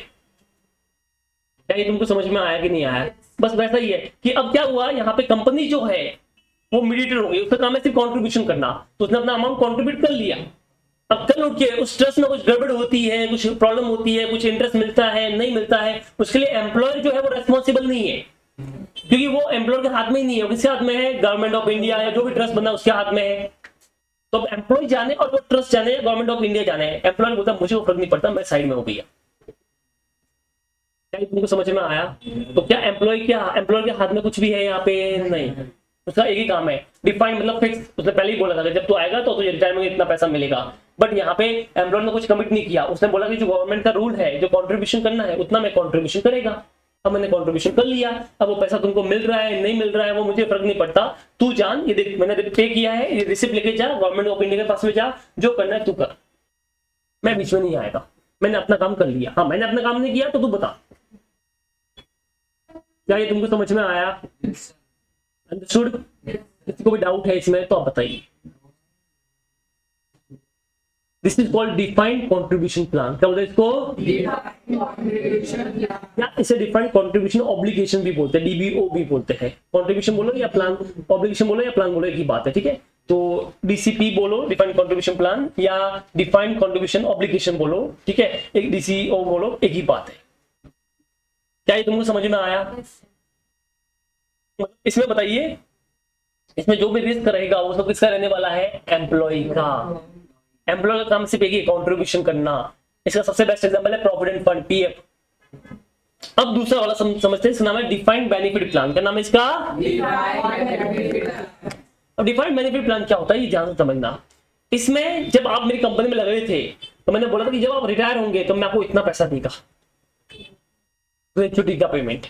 क्या ये तुमको समझ में आया कि नहीं आया? बस वैसा ही है कि अब क्या हुआ, यहाँ पे कंपनी जो है वो मीडिएटर हो गई, उसका काम है सिर्फ कंट्रीब्यूशन करना, तो उसने अपना अमाउंट कंट्रीब्यूट कर लिया। अब कल उठ के उस ट्रस्ट में कुछ गड़बड़ होती है, कुछ प्रॉब्लम होती है, कुछ इंटरेस्ट मिलता है नहीं मिलता है, उसके लिए एम्प्लॉयर जो है वो रेस्पॉन्सिबल नहीं है, क्योंकि वो एम्प्लॉयर के हाथ में ही नहीं है, किसके हाथ में है? गवर्नमेंट ऑफ इंडिया या जो भी ट्रस्ट बना उसके हाथ में है। तो अब एम्प्लॉय जाने और वो ट्रस्ट जाने, गवर्नमेंट ऑफ इंडिया जाने, एम्प्लॉयर बोलता मुझे वो फर्क नहीं पड़ता, मैं साइड में हो भैया। क्या तुमको समझ में आया? तो क्या एम्प्लॉय के हाथ में कुछ भी है यहाँ पे? नहीं, उसका एक ही काम है, डिफाइंड मतलब फिक्स। उसने पहले ही बोला था जब तू आएगा तो तुझे रिटायरमेंट में इतना पैसा मिलेगा, बट यहाँ पे एम्प्लॉयर ने कुछ कमिट नहीं किया, उसने बोला कि जो गवर्नमेंट का रूल है, जो कंट्रीब्यूशन करना है उतना मैं कंट्रीब्यूशन करेगा। अब मैंने कंट्रीब्यूशन कर लिया, अब वो पैसा तुमको मिल रहा है नहीं मिल रहा है वो मुझे फर्क नहीं पड़ता, तू जान, ये देख मैंने पे किया है, ये रिसिप्ट लेके जा, गवर्नमेंट ऑफ इंडिया के पास में जा, जो करना है तू कर, मैं बीच में नहीं आएगा, मैंने अपना काम कर लिया। हाँ, मैंने अपना काम नहीं किया तो तू बता। क्या ये तुमको समझ में आया? अंडरस्टूड? किसी को भी डाउट है इसमें तो आप बताइए। This is called defined contribution plan. क्या बोलते हैं इसको? या इसे डिफाइंड कॉन्ट्रीब्यूशन ऑब्लिगेशन भी बोलते हैं, डीबीओ भी बोलते हैं। कॉन्ट्रीब्यूशन बोलो या प्लान, ऑब्लिगेशन बोलो या प्लान बोलो, एक ही बात है, ठीक है। तो डीसीपी बोलो डिफाइंड कॉन्ट्रीब्यूशन प्लान, या डिफाइंड कॉन्ट्रीब्यूशन ऑब्लिगेशन बोलो, ठीक है, एक डीसीओ बोलो, एक ही बात है। क्या ये तुमको समझ में आया? इसमें बताइए, इसमें जो भी रिस्क रहेगा वो सब किसका रहने वाला है? एम्प्लॉय का। एम्प्लॉय का काम सिर्फ एक ही, कंट्रीब्यूशन करना। इसका सबसे बेस्ट एग्जांपल है प्रोविडेंट फंड, पीएफ। अब दूसरा वाला समझते हैं, इसका नाम है डिफाइंड बेनिफिट प्लान। क्या नाम है इसका? अब डिफाइंड बेनिफिट प्लान क्या होता है ये ध्यान से समझना। इसमें जब आप मेरी कंपनी में लगे थे तो मैंने बोला था कि जब आप रिटायर होंगे तो मैं आपको इतना पैसा देगा, ग्रेच्युटी का पेमेंट,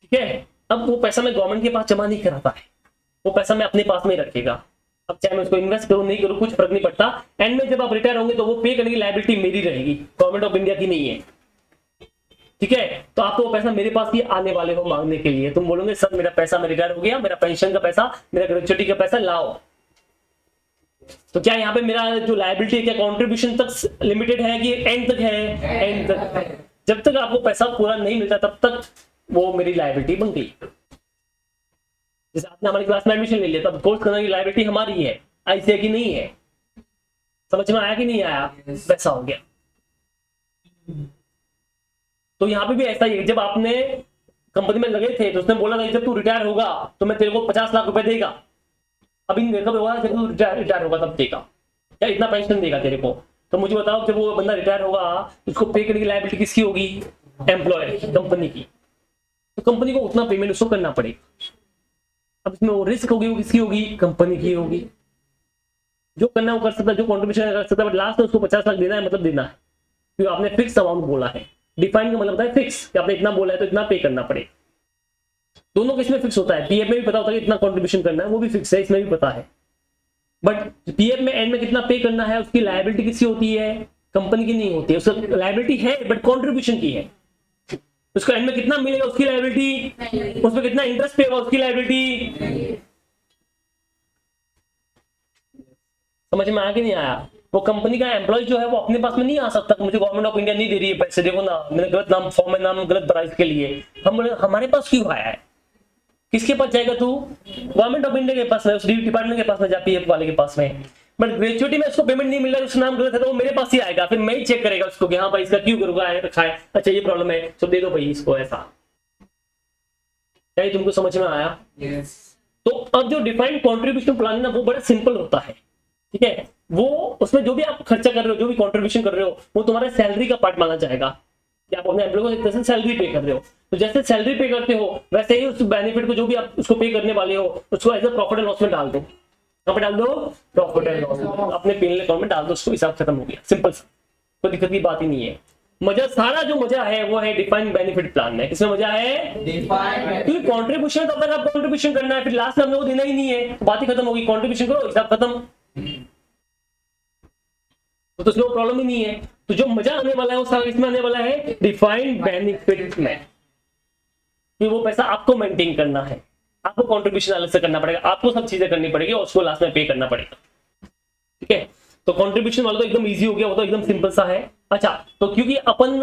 ठीक है। अब वो पैसा मैं गवर्नमेंट के पास जमा नहीं कराता है, वो पैसा मैं अपने पास में ही रखेगा। अब चाहे मैं उसको इन्वेस्ट करूं नहीं करूं कुछ फर्क नहीं पड़ता, एंड में जब आप रिटायर होंगे तो वो पे करने की लायबिलिटी मेरी रहेगी, गवर्नमेंट ऑफ इंडिया की नहीं है, ठीक है। तो आपको वो पैसा मेरे पास ही आने वाले हो मांगने के लिए, तुम बोलोगे सर मेरा पैसा, मैं रिटायर हो गया, मेरा पेंशन का पैसा, मेरा ग्रेच्युटी का पैसा लाओ। तो क्या यहाँ पे मेरा जो लायबिलिटी है क्या कंट्रीब्यूशन तक लिमिटेड है कि एंड तक है? एंड तक है। जब तक आपको पैसा पूरा नहीं मिलता तब तक वो मेरी लायबिलिटी बन गई। जैसे आपने हमारी क्लास में एडमिशन ले लिया तब कोर्स करने की लायबिलिटी हमारी है, आईसीए की नहीं है। समझ में आया कि नहीं आया? वैसा हो गया। तो यहाँ पे भी ऐसा ही है, जब आपने कंपनी में लगे थे तो उसने बोला था जब तू रिटायर होगा तो मैं तेरे को 50 लाख रुपए देगा। अभी कब होगा? जब तू रिटायर होगा तब देगा, या इतना पेंशन देगा तेरे को। तो मुझे बताओ जब वो बंदा रिटायर होगा उसको पे करने की लायबिलिटी किसकी होगी? एम्प्लॉयर की, कंपनी की। तो कंपनी को उतना पेमेंट उसको करना पड़ेगा। अब इसमें वो रिस्क होगी वो किसकी होगी? कंपनी की होगी। जो करना है वो कर सकता है, जो कॉन्ट्रीब्यूशन कर सकता है, बट लास्ट में उसको 50 लाख देना है, मतलब देना है, क्योंकि आपने फिक्स अमाउंट बोला है। डिफाइन का मतलब है फिक्स, कि आपने इतना बोला है तो इतना पे करना पड़ेगा। दोनों किस में फिक्स होता है? पीएफ में भी पता होता है कि इतना कॉन्ट्रीब्यूशन करना है, वो भी फिक्स है, इसमें भी पता है। बट पीएफ में एंड में कितना पे करना है उसकी लायबिलिटी किसकी होती है? कंपनी की नहीं होती है। उसकी लायबिलिटी है बट कॉन्ट्रीब्यूशन की है। उसको एंड में कितना मिलेगा उसकी लायबिलिटी, उसमें कितना इंटरेस्ट पे होगा उसकी लायबिलिटी। समझ में आया कि नहीं आया? वो कंपनी का एम्प्लॉय जो है वो अपने पास में नहीं आ सकता, मुझे गवर्नमेंट ऑफ इंडिया नहीं दे रही है पैसे, देखो ना मैंने गलत नाम फॉर्म में नाम गलत भरा इसके लिए। हम बोले हमारे पास क्यों आया है? किसके पास जाएगा तू? गवर्नमेंट ऑफ इंडिया के पास में, उस डिपार्टमेंट के पास में जा, पीएफ वाले के पास में। बट ग्रेचुइटी में उसको पेमेंट नहीं मिल रहा है, उसका नाम गलत है, तो वो मेरे पास ही आएगा, फिर मैं ही चेक करेगा उसको कि हाँ भाई इसका क्यों करूंगा है रखा है, अच्छा ये प्रॉब्लम है तो दे दो भाई इसको, ऐसा। क्या ये तुमको समझ में आया? Yes. तो अब जो डिफाइंड कंट्रीब्यूशन प्लान है ना, वो बड़ा सिंपल होता है, ठीक है। वो उसमें जो भी आप खर्चा कर रहे हो, जो भी कंट्रीब्यूशन कर रहे हो, वो तुम्हारा सैलरी का पार्ट माना जाएगा कि आप अपने एम्प्लॉय को एक तरह से सैलरी पे कर रहे हो। तो जैसे सैलरी पे करते हो वैसे ही उस बेनिफिट को जो भी आप उसको पे करने वाले हो उसको as a profit and loss में डाल दो। कहाँ पे डाल दो? प्रॉफिट एंड लॉस, अपने पेनल अकाउंट में डाल दो, उसको हिसाब खत्म हो गया, सिंपल सा, कोई दिक्कत की बात ही नहीं है। मजा, सारा जो मजा है वो है डिफाइंड बेनिफिट प्लान में। किसमें मजा है? क्योंकि कंट्रीब्यूशन तब तक आप कंट्रीब्यूशन करना है, फिर लास्ट में हमने वो देना ही नहीं है, तो बात ही खत्म होगी, कंट्रीब्यूशन करो हिसाब खत्म, तो उसमें प्रॉब्लम ही नहीं है। तो जो मजा आने वाला है वो सारा इसमें आने वाला है डिफाइंड बेनिफिट में, कि वो पैसा आपको मेंटेन करना है, आपको कंट्रीब्यूशन अलग से करना पड़ेगा, आपको सब चीजें करनी पड़ेगी और उसको लास्ट में पे करना पड़ेगा, ठीक है। तो कंट्रीब्यूशन वाला तो एकदम इजी हो गया, वो तो एकदम सिंपल सा है। अच्छा, तो क्योंकि अपन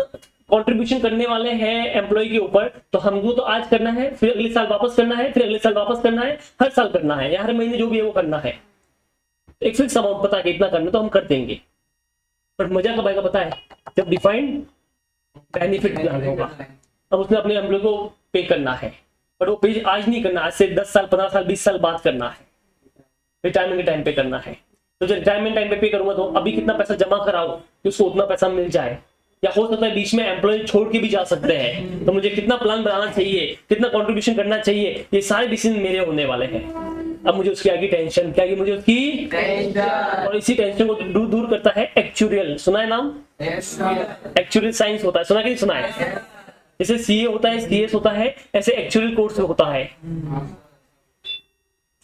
कंट्रीब्यूशन करने वाले हैं एम्प्लॉय के ऊपर, तो हमको तो आज करना है, फिर अगले साल वापस करना है, फिर अगले साल वापस करना है, हर साल करना है या हर महीने जो भी है वो करना है। एक फिक्स अमाउंट पता है इतना करना, तो हम कर देंगे। बट मजा कब आएगा पता है? जब डिफाइंड बेनिफिट प्लान होगा। अब उसने अपने एम्प्लॉय को पे करना है, बट वो पे आज नहीं करना, आज से 10 साल 15 साल 20 साल बाद करना है, रिटायरमेंट के टाइम पे करना है। तो जब रिटायरमेंट टाइम पे करूंगा तो अभी कितना पैसा जमा कराओ कि उसको उतना पैसा मिल जाए, या हो सकता है बीच में एम्प्लॉय छोड़ के भी जा सकते हैं, तो मुझे कितना प्लान बनाना चाहिए, कितना कंट्रीब्यूशन करना चाहिए, ये सारे डिसीजन मेरे होने वाले हैं। अब मुझे उसकी आगे टेंशन क्या है? मुझे उसकी टेंशन, और इसी टेंशन को दूर करता है एक्चुरियल। सुना है नाम? एक्चुरियल साइंस होता है, सुना कि नहीं सुना है? जैसे सीए होता है, सीएस होता है, ऐसे एक्चुरियल कोर्स होता है,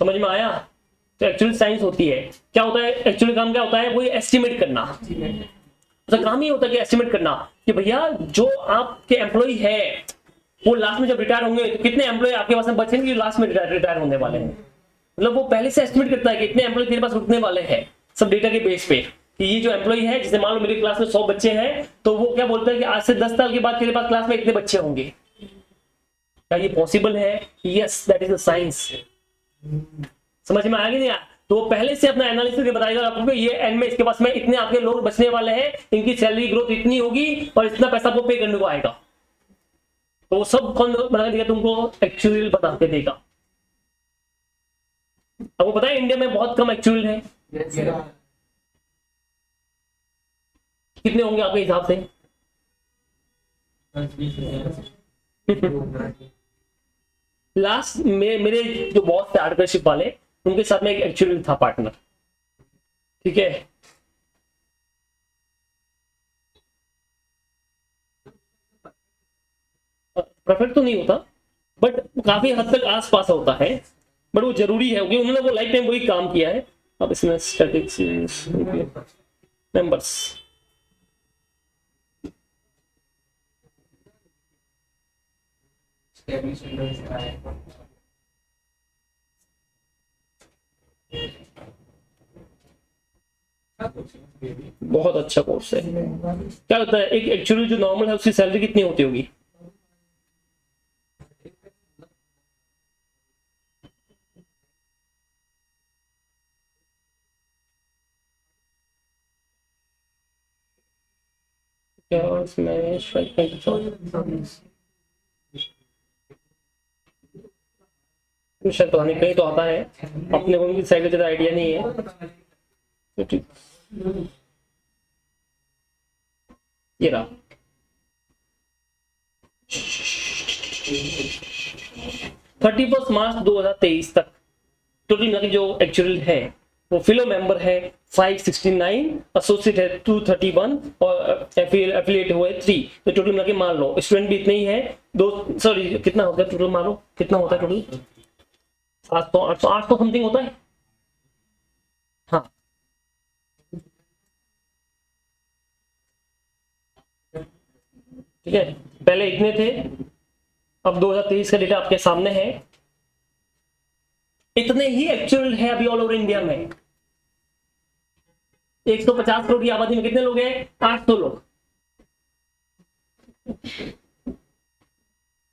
समझ में आया? तो एक्चुअल साइंस होती है, क्या होता है एक्चुअली काम, क्या होता है? वो एस्टिमेट करना, उसका काम ही होता है कि एस्टिमेट करना कि भैया जो आपके एम्प्लॉय है वो लास्ट में जब रिटायर होंगे तो कितने एम्प्लॉय आपके पास में बचेंगे लास्ट में रिटायर होने वाले हैं। मतलब वो पहले से एस्टिमेट करता है कि इतने एम्प्लॉय तेरे पास रुकने वाले हैं, सब डेटा के बेस पे, कि ये जो एम्प्लॉय है, जैसे मान लो मेरी क्लास में 100 बच्चे हैं, तो वो क्या बोलता है कि आज से 10 साल के बाद तेरे पास क्लास में इतने बच्चे होंगे। क्या ये पॉसिबल है? Yes, that is the science. समझ में आ गया नहीं? तो वो पहले से अपना एनालिसिस बताएगा आपको कि ये एंड में इसके पास में इतने आपके लोग बचने वाले हैं, इनकी सैलरी ग्रोथ इतनी होगी और इतना पैसा आपको पे करने को आएगा। तो वो सब कौन बना देगा? तुमको एक्चुअल बता के देगा। आपको पता है इंडिया में बहुत कम एक्चुअल है। कितने होंगे आपके हिसाब से? लास्ट में मेरे जो बॉस थे आर्टिकलशिप वाले, उनके साथ में एक एक्चुअल था पार्टनर, ठीक है। परफेक्ट तो नहीं होता, बट काफी हद तक आसपास होता है, बट वो जरूरी है क्योंकि उन्होंने वो लाइफ टाइम वही काम किया है। अब इसमें स्टैटिक्स मेंबर्स, बहुत अच्छा कोर्स है। क्या होता है एक एक्चुअली जो नॉर्मल है उसकी सैलरी कितनी होती होगी? क्या उसमें शायद पता नहीं, कहीं तो आता है, अपने को उनकी सैलरी ज्यादा आइडिया नहीं है। तो ठीक, ये रहा 31 मार्च 2023 तक टोटल मिला के जो एक्चुअल है वो फिलो मेंबर है 569, एसोसिएट है 231 और एफिलिएट हुए 3। तो टोटल मिला के मान लो स्टूडेंट भी इतने ही है, दो सॉरी कितना होता है टोटल, मान लो कितना होता है टोटल? 800 समथिंग होता है। हाँ, ठीक है, पहले इतने थे, अब 2023 का डेटा आपके सामने है, इतने ही एक्चुअल है अभी ऑल ओवर इंडिया में। 150 करोड़ की आबादी में कितने लोग हैं? 800 लोग।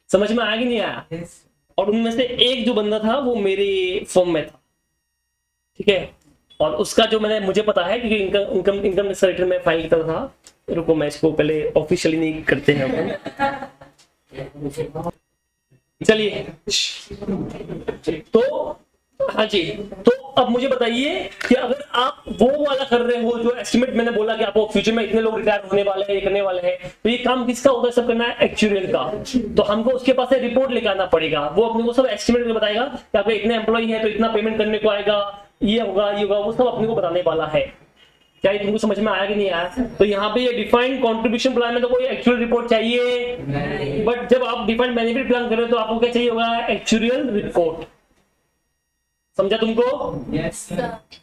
समझ में आया कि नहीं आया? और उनमें से एक जो बंदा था वो मेरे फॉर्म में था, ठीक है। और उसका जो मुझे पता है क्योंकि इनकम इनकम टैक्स रिटर्न में फाइल करता था। रुको मैं इसको पहले ऑफिशियली नहीं करते हैं अपन। चलिए तो हाँ जी, तो अब मुझे बताइए कि अगर आप वो वाला कर रहे हो जो एस्टिमेट मैंने बोला कि आपको फ्यूचर में इतने लोग रिटायर होने वाले हैं, ये करने वाले हैं, तो ये काम किसका होता है? सब करना है एक्चुअल का। तो हमको उसके पास से रिपोर्ट लेकर आना पड़ेगा, वो अपने को सब एस्टिमेट करके बताएगा कि आपके इतने एम्प्लॉई है तो इतना पेमेंट करने को आएगा, ये होगा ये होगा, वो सब अपने को बताने वाला है। क्या ये तुमको समझ में आया कि नहीं आया? तो यहाँ पे ये डिफाइंड कंट्रीब्यूशन प्लान में तो कोई एक्चुअल रिपोर्ट चाहिए नहीं, बट जब आप डिफाइंड बेनिफिट प्लान कर रहे हो तो आपको क्या चाहिए होगा? Actual report. समझा तुमको? यस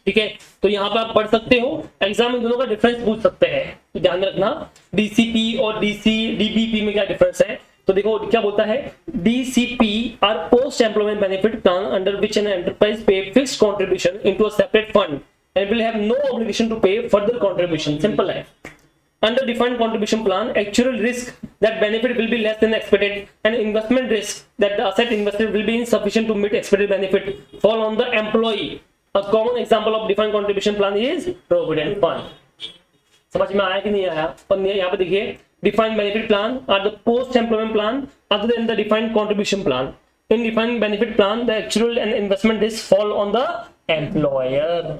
ठीक है। तो यहाँ पे आप पढ़ सकते हो, एग्जाम में दोनों का डिफरेंस पूछ सकते हैं, तो ध्यान रखना डीसीपी और डीबीपी में क्या डिफरेंस है। तो देखो क्या बोलता है, DCP are post employment benefit plan under which an enterprise pay fixed contribution into a separate fund and will have no obligation to pay further contribution. Simple है। Under defined contribution plan, actual risk that benefit will be less than expected and investment risk that the asset invested will be insufficient to meet expected benefit fall on the employee. A common example of defined contribution plan is provident fund. समझ में आया कि नहीं आया? और यहाँ पे देखिए, defined benefit plan are the post employment plan other than the defined contribution plan. In defined benefit plan, the actual and investment risk fall on the employer.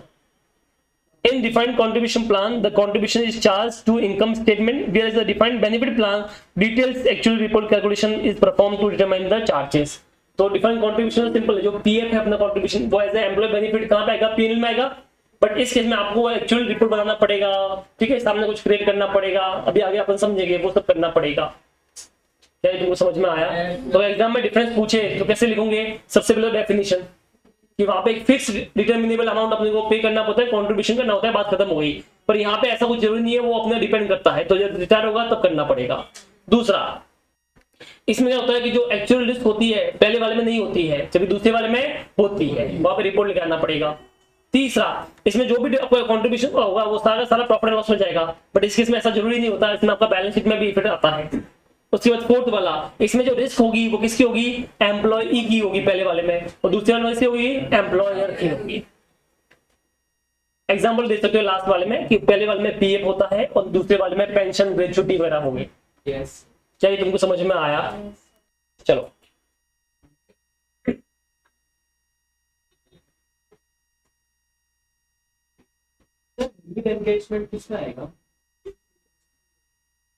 In defined contribution plan, the contribution is charged to income statement, whereas the defined benefit plan details actual report calculation is performed to determine the charges. तो defined contribution simple है, जो PF है अपना contribution वो as a employ benefit कहाँ पे आएगा? PNL में आएगा। बट इस केस में आपको एक्चुअल रिपोर्ट बनाना पड़ेगा, ठीक है, सामने कुछ क्रिएट करना पड़ेगा, अभी आगे अपन समझेंगे, वो सब करना पड़ेगा। क्या तुमको समझ में आया? तो एग्जाम में डिफरेंस पूछे तो कैसे लिखोगे? सबसे पहले डेफिनेशन कि वहां पे एक फिक्स डिटरमिनेबल अमाउंट अपने को पे करना पड़ता है, कंट्रीब्यूशन करना होता है, बात खत्म हो गई। पर यहाँ पे ऐसा कुछ जरूरी नहीं है, वो अपने डिपेंड करता है, तो जब रिटायर होगा तब करना पड़ेगा। दूसरा, इसमें क्या होता है कि जो एक्चुअल रिस्क होती है पहले वाले में नहीं होती है, जबकि दूसरे वाले में होती है, वहां पे रिपोर्ट लेकर आना पड़ेगा। तीसरा, इसमें जो भी कंट्रीब्यूशन होगा वो सारा प्रॉफिट एंड लॉस में जाएगा, बट इस केस में ऐसा जरूरी नहीं होता, इसमें आपका बैलेंस शीट में भी इफेक्ट आता है। उसके बाद फोर्थ वाला, इसमें जो रिस्क होगी वो किसकी होगी? एम्प्लॉई की होगी पहले वाले में, और दूसरे वाले में किसकी होगी? एम्प्लॉयर की होगी। एग्जांपल दे सकते हो लास्ट वाले में कि पहले वाले में पीएफ होता है और दूसरे वाले में पेंशन ग्रेच्युटी वगैरह होगी। यस, क्या ये तुमको समझ में आया? चलो एंगेजमेंट किसका आएगा?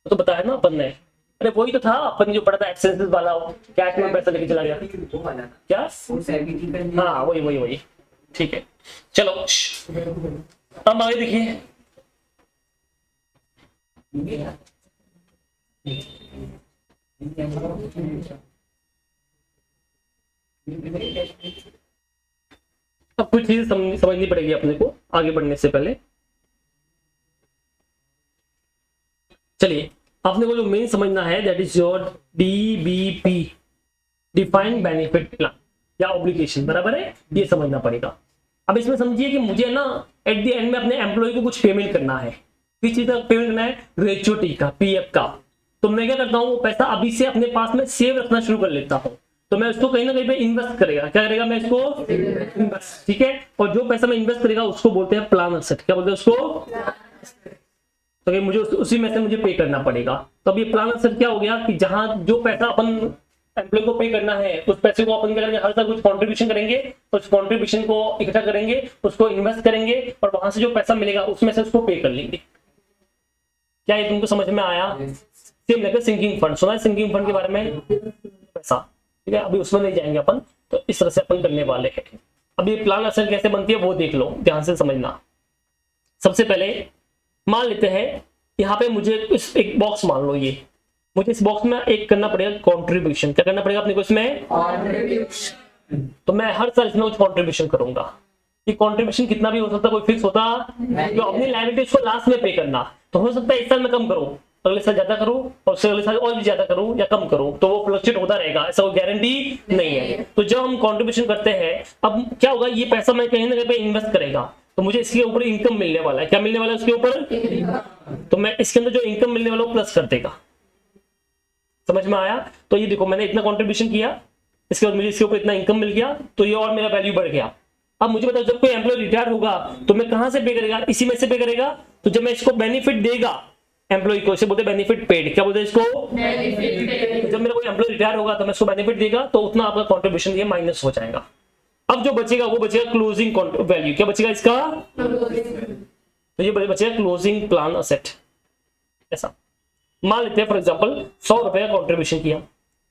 तो बताया ना अपन ने, अरे वही तो था अपन जो पढ़ा था, एक्सपेंसेस वाला, कैश में पैसा लेके चला गया क्या? हाँ वही वही वही, ठीक है। चलो अब आगे देखिए, अब कुछ चीज समझनी पड़ेगी अपने को आगे बढ़ने से पहले। चलिए, आपने को जो मेन समझना है that is your DBP, defined benefit plan या ऑब्लिगेशन, बराबर है, ये समझना पड़ेगा। अब इसमें समझिए कि मुझे ना एट द एंड में अपने एम्प्लॉय को कुछ पेमेंट करना है। किस चीज का पेमेंट करना है? ग्रेच्युटी का, पीएफ का। तो मैं क्या करता हूँ, वो पैसा अभी से अपने पास में सेव रखना शुरू कर लेता हूँ। तो मैं उसको कहीं ना कहीं पे इन्वेस्ट करेगा, क्या करेगा? मैं इसको इन्वेस्ट, ठीक है। और जो पैसा मैं इन्वेस्ट करेगा उसको बोलते हैं प्लान एसेट। क्या बोलते हैं उसको? तो मुझे उसी में से मुझे पे करना पड़ेगा। तो अब ये प्लान एसेट क्या हो गया कि जहां जो पैसा अपन एम्प्लॉय को पे करना है, उस पैसे को अपन क्या करेंगे? हर साल कुछ कंट्रीब्यूशन करेंगे, उस कंट्रीब्यूशन को इकट्ठा करेंगे, उसको इन्वेस्ट करेंगे, और वहां से जो पैसा मिलेगा उसमें से उसको पे कर लेंगे। क्या ये तुमको समझ में आया? सेम लेकर सिंकिंग फंड, सुना है सिंकिंग फंड के बारे में? पैसा, ठीक है, अभी उसमें नहीं जाएंगे अपन, तो इस तरह से अपन करने वाले हैं। अब ये प्लान एसेट कैसे बनती है वो देख लो, ध्यान से समझना। सबसे पहले मान लेते हैं यहाँ पे मुझे इस एक बॉक्स मान लो, ये मुझे इस बॉक्स में एक करना पड़ेगा कंट्रीब्यूशन। क्या करना पड़ेगा अपने को इसमें? कंट्रीब्यूशन। तो मैं हर साल इसमें कुछ कंट्रीब्यूशन करूंगा। ये कंट्रीब्यूशन कितना भी हो सकता है, कोई फिक्स होता जो अपनी लायबिलिटी उसको लास्ट में पे करना। तो हो सकता है इस साल में कम करूं, अगले साल ज्यादा करूं, और उससे अगले साल और भी ज्यादा करूं या कम करूं, तो वो फ्लक्चुएट होता रहेगा, ऐसा कोई गारंटी नहीं है। तो जब हम कंट्रीब्यूशन करते हैं, अब क्या होगा, ये पैसा मैं कहीं ना कहीं पे इन्वेस्ट करेगा, तो मुझे इसके ऊपर इनकम मिलने वाला है। क्या मिलने वाला है उसके ऊपर? तो मैं इसके अंदर जो इनकम मिलने वाला वो प्लस कर देगा। समझ में आया? तो ये देखो, मैंने इतना कंट्रीब्यूशन किया, इसके बाद मुझे इसके ऊपर इतना इनकम मिल गया, तो ये और मेरा वैल्यू बढ़ गया। अब मुझे बताओ जब कोई एम्प्लॉय रिटायर होगा तो मैं कहां से पे करेगा, इसी में से पे करेगा। तो जब मैं इसको बेनिफिट देगा एम्प्लॉय को, इसे बोलते हैं बेनिफिट पेड। क्या बोलते हैं इसको, जब मेरा कोई एम्प्लॉय रिटायर होगा तो मैं इसको बेनिफिट देगा, तो उतना आपका कॉन्ट्रीब्यूशन ये माइनस हो जाएगा। अब जो बचेगा वो बचेगा क्लोजिंग वैल्यू। क्या बचेगा इसका, तो ये बचेगा क्लोजिंग प्लान असेट। ऐसा मान लेते हैं फॉर एग्जांपल 100 रुपए का कॉन्ट्रीब्यूशन किया,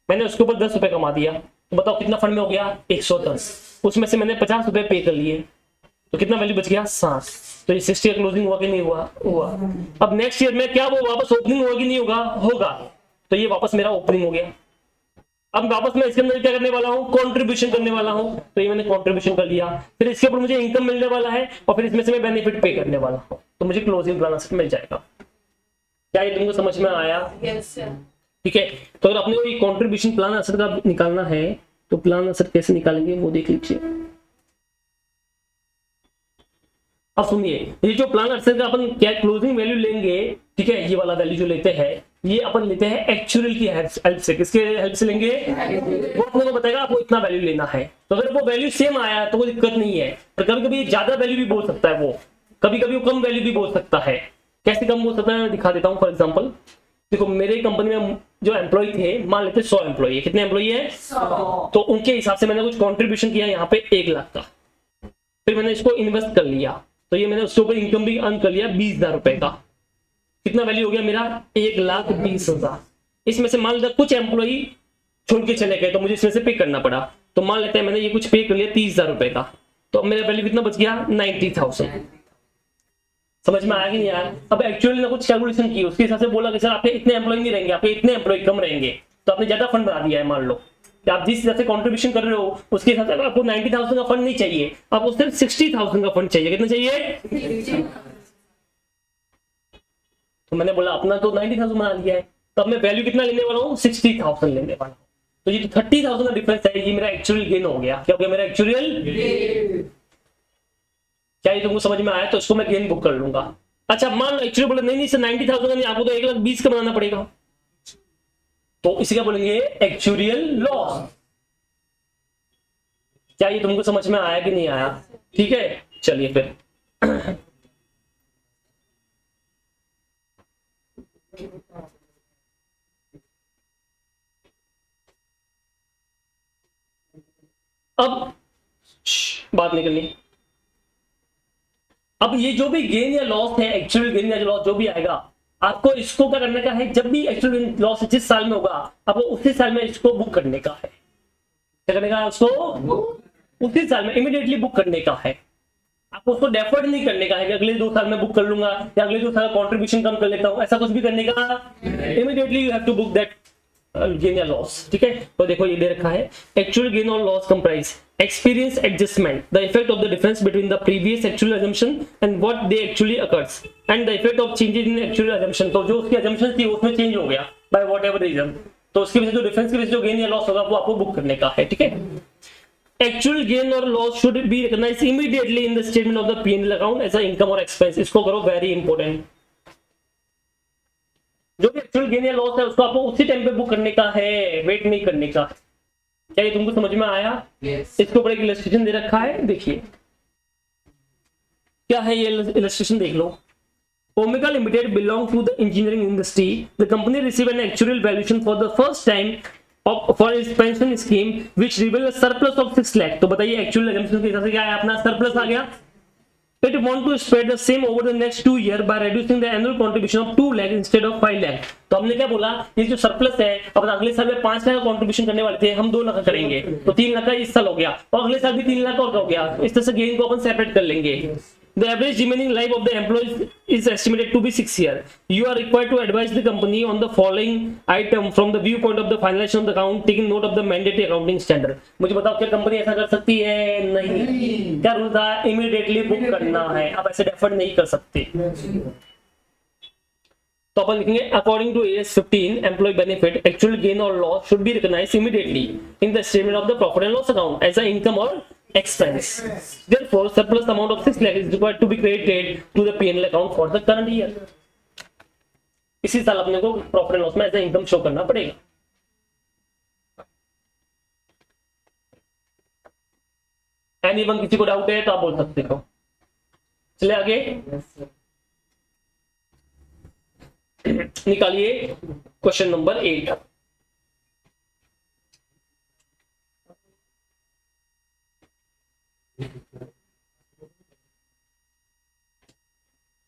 मैंने उसके ऊपर 10 रुपए कमा दिया, तो बताओ कितना फंड में हो गया, 110। उसमें से मैंने 50 रुपए पे कर लिए, तो कितना वैल्यू बच गया, 60। तो ये 60 का क्लोजिंग हुआ कि नहीं हुआ, हुआ। अब नेक्स्ट ईयर में क्या वो वापस ओपनिंग होगा कि नहीं होगा, होगा। तो ये वापस मेरा ओपनिंग हो गया। अब वापस मैं इसके अंदर क्या करने वाला हूँ, कंट्रीब्यूशन करने वाला हूँ। तो ये मैंने कंट्रीब्यूशन कर लिया, फिर इसके ऊपर मुझे इनकम मिलने वाला है और फिर इसमें से मैं बेनिफिट पे करने वाला हूँ, तो मुझे क्लोजिंग प्लान असेट मिल जाएगा। क्या ये तुमको समझ में आया? ठीक है। तो अगर अपने को ये कंट्रीब्यूशन प्लान असेट का निकालना है तो प्लान असेट कैसे निकालेंगे वो देख लीजिए। अब सुनिए, ये जो प्लान असेट का अपन क्या क्लोजिंग वैल्यू लेंगे, ठीक है, ये वाला वैल्यू जो लेते हैं ये अपन लेते हैं एक्चुअल की हेल्प से। किसके हेल्प से लेंगे, वो आपको बताएगा आपको इतना वैल्यू लेना है। तो अगर वो वैल्यू सेम आया तो कोई दिक्कत नहीं है, पर कभी कभी ज्यादा वैल्यू भी बोल सकता है, वो कभी कभी वो कम वैल्यू भी बोल सकता है। कैसे कम बोल सकता है मैं दिखा देता हूँ। फॉर एग्जाम्पल देखो, मेरे कंपनी में जो एम्प्लॉय थे, मान लेते 100 एम्प्लॉय है। कितने एम्प्लॉय है, 100। तो उनके हिसाब से मैंने कुछ कंट्रीब्यूशन किया यहाँ पे 1 लाख का, फिर मैंने इसको इन्वेस्ट कर लिया, तो ये मैंने उसके ऊपर इनकम भी अर्न कर लिया 20,000 रुपए का। कितना वैल्यू हो गया मेरा, 1,20,000। इसमें से मान लेते कुछ एम्प्लॉय छोड़ के चले गए तो मुझे इसमें से पे करना पड़ा, तो मान लेते हैं मैंने ये कुछ पे कर लिया 30,000 रुपए का, तो अब मेरा वैल्यू कितना बच गया, 90,000। समझ में आया कि नहीं आया? अब एक्चुअली ना कुछ कैलकुलेशन की, उसके हिसाब से बोला कि सर आपके इतने एम्प्लॉय नहीं रहेंगे, आपके इतने एम्प्लॉय कम रहेंगे, तो आपने ज्यादा फंड बढ़ा दिया है। मान लो कि आप जिस हिसाब से कंट्रीब्यूशन कर रहे हो उसके हिसाब से आपको 90,000 का फंड नहीं चाहिए, आपको सिर्फ 60,000 का फंड चाहिए। कितना चाहिए, तो मैंने बोला अपना तो 90,000 बना लिया है, तो अब मैं वैल्यू कितना लेने वाला हूँ, 60,000 लेने वाला हूँ। तो ये 30,000 का डिफरेंस है, ये मेरा एक्चुअल गेन हो गया। क्या हो गया मेरा एक्चुअल, क्या ये तुमको समझ में आया? तो इसको मैं गेन बुक कर लूंगा। अच्छा मान लो एक्चुअली बोले नहीं सर 90,000 का नहीं, आपको तो 1,20,000 का बनाना पड़ेगा, तो इसी का बोलेंगे एक्चुअल लॉस। क्या ये तुमको समझ में आया कि नहीं आया? ठीक है, चलिए फिर अब बात निकलनी। अब ये जो भी गेन या लॉस है, एक्चुअल गेन या लॉस जो भी आएगा, आपको इसको क्या करने का है, जब भी एक्चुअल लॉस जिस साल में होगा आपको उसी साल में इसको बुक करने का है। क्या करने का है उसको, उसी साल में इमीडिएटली बुक करने का है। आपको उसको डेफर्ड नहीं करने का है कि अगले 2 साल में बुक कर लूंगा या अगले 2 साल कॉन्ट्रीब्यूशन कम कर लेता हूं, ऐसा कुछ भी करने का। Immediately you have to book that gain या लॉस। ठीक है, तो देखो ये दे रखा है, एक्चुअल गेन और loss comprise experience adjustment, the effect of the difference between the previous actual assumption and what they actually occurs, and the effect of changes in actual assumption। तो जो उसकी assumption थी उसमें चेंज हो गया by whatever reason, तो उसकी वजह से जो डिफरेंस की वजह से जो गेन या लॉस होगा वो आपको बुक करने का है। ठीक है, एक्चुअल गेन और loss should be recognised immediately in the statement of the P&L account as a income और एक्सपेंस। इसको करो, वेरी इंपॉर्टेंट। जो भी एक्चुअल गेन या लॉस है उसको आपको उसी टाइम पे बुक करने का है, वेट नहीं करने का। क्या ये तुमको समझ में आया? yes. इसके ऊपर एक इलस्ट्रेशन दे रखा है, देखिए क्या है ये इलस्ट्रेशन, देख लो। Omega Limited belong to the engineering industry, the company receive an actual valuation for the first time for its pension scheme which reveal a surplus of 6 lakh. तो बताइए एक्चुअल एजम्पशन के हिसाब से क्या है, अपना सरप्लस आ गया। It want to spread the same over the next 2 years by reducing the annual contribution of 2 lakh instead of 5 lakh। तो हमने क्या बोला, ये जो सरप्लस है अपन अगले साल में 5 लाख का कंट्रीब्यूशन करने वाले थे, हम 2 लाख का करेंगे, तो 3 लाख का इस साल हो गया और अगले साल भी 3 लाख और का हो गया। इस तरह से गेन को अपन सेपरेट कर लेंगे। The average remaining life of the employees is estimated to be 6 years. You are required to advise the company on the following item from the viewpoint of the finalization of the account, taking note of the mandatory accounting standard। मुझे बताओ क्या company ऐसा कर सकती है? नहीं। क्या rule था? इमीडिएटली बुक करना है, आप ऐसे डेफर्ड नहीं कर सकते। तो अपन लिखेंगे according to AS 15 employ benefit actual gain और loss should be recognised immediately in the statement of the profit and loss account as a income और expense। Therefore, surplus amount of 6 lakh is required to be credited to the P&L account for the current year। इसी साल अपने को profit and loss में ऐसा income show करना पड़ेगा। Anyone, किसी को डाउट है तो आप बोल सकते हो। चले आगे, निकालिए question number 8।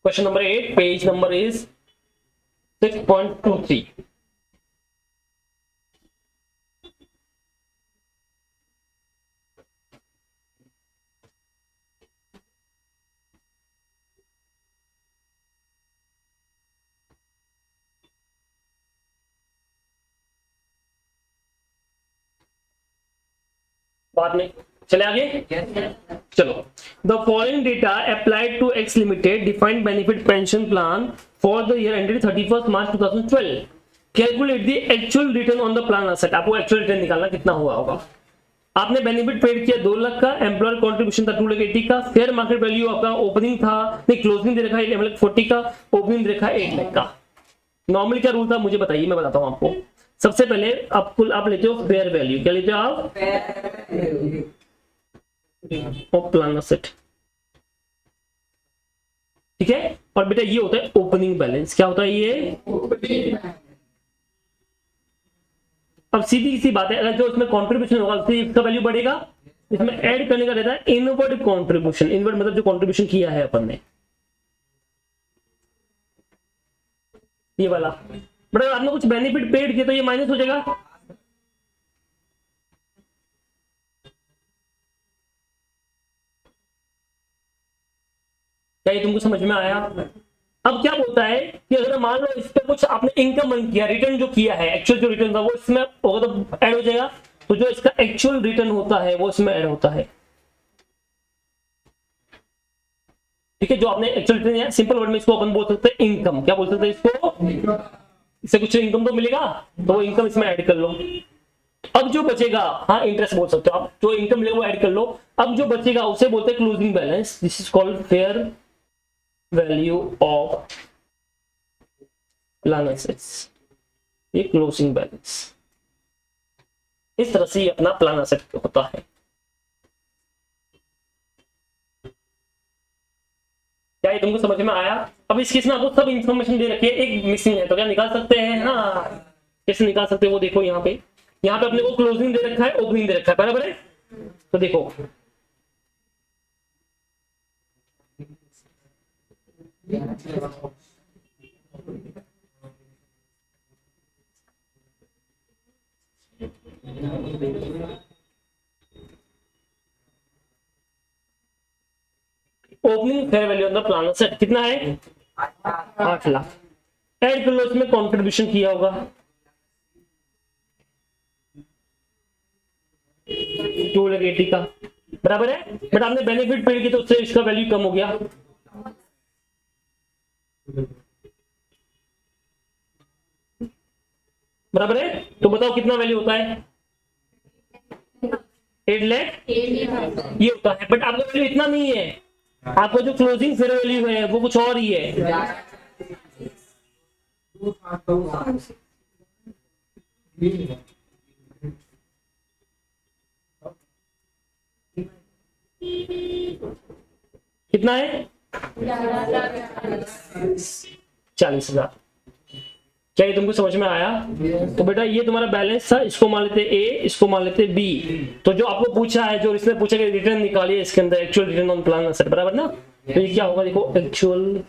Question number 8, page number is 6.23। बाद में चले आगे। चलो, the following data applied to X limited defined benefit pension plan for the year ended 31 March 2012, calculate the actual return on the plan asset. आपको actual return निकालना कितना हुआ होगा। आपने बेनिफिट पेड किया 2 लाख का, एम्प्लॉयर कंट्रीब्यूशन था 2,80,000 का, फेयर मार्केट वैल्यू आपका ओपनिंग था, नहीं क्लोजिंग दे रखा है 11,40,000 का, ओपनिंग दे रखा है 1 लाख का। नॉर्मली क्या रूल था मुझे बताइए, मैं बताता हूं आपको। सबसे पहले आप लेते हो फेयर वैल्यू। क्या लेते हो आप? ऑफ प्लान असेट, ठीक है। और बेटा ये होता है ओपनिंग बैलेंस। क्या होता है ये? अब सीधी सी बात है, अगर जो इसमें कंट्रीब्यूशन होगा उससे इसका वैल्यू बढ़ेगा। इसमें ऐड करने का रहता है इनवर्ड कंट्रीब्यूशन। इनवर्ड मतलब जो कंट्रीब्यूशन किया है अपन ने, ये वाला। बट अगर आपने कुछ बेनिफिट पेड किया तो ये माइनस हो जाएगा। क्या ये तुमको समझ में आया? अब क्या बोलता है कि अगर मान लो इस पर कुछ आपने इनकम अर्न किया, रिटर्न जो किया है, एक्चुअल जो रिटर्न था वो इसमें होगा तो ऐड हो जाएगा। तो जो इसका एक्चुअल रिटर्न होता है वो इसमें ऐड होता है, ठीक है। जो आपने एक्चुअल रिटर्न है, सिंपल वर्ड में इसको अपन बोल सकते हैं इनकम। क्या बोल सकते हैं इसको? इससे कुछ इनकम तो मिलेगा, तो इनकम इसमें ऐड कर लो। अब जो बचेगा, हाँ इंटरेस्ट बोल सकते हो आप, जो इनकम मिलेगा वो ऐड कर लो। अब जो बचेगा उसे बोलते हैं closing balance. This is called fair value of plan assets, ये क्लोजिंग बैलेंस। इस तरह से अपना प्लान एसेट होता है। क्या ये तुमको समझ में आया? अब इस केस में आपको सब इंफॉर्मेशन दे रखी है, एक मिसिंग है, तो क्या निकाल सकते हैं? हाँ, कैसे निकाल सकते हैं वो देखो। यहाँ पे अपने को क्लोजिंग दे रखा है, ओपनिंग दे रखा है, बराबर है। तो देखो opening fair value on the plan asset कितना है? 8 लाख। ऐड कर लो, इसमें कंट्रीब्यूशन किया होगा 2,80,000 का, बराबर है। बट आपने बेनिफिट पेड किया तो उससे इसका वैल्यू कम हो गया। बराबर है। तो बताओ कितना वैल्यू होता है? 8 लाख ये होता है। बट आपका वैल्यू इतना नहीं है, आपका जो क्लोजिंग फेयर वैल्यू है वो कुछ और ही है। कितना है? 40,000। क्या ये तुमको समझ में आया? तो बेटा ये तुम्हारा बैलेंस था, इसको मान लेते ए, इसको मान लेते बी। तो जो आपको पूछा है, जो इसने पूछा कि रिटर्न निकालिए इसके अंदर, actual return on plan asset, बराबर ना। तो ये क्या होगा देखो, एक्चुअल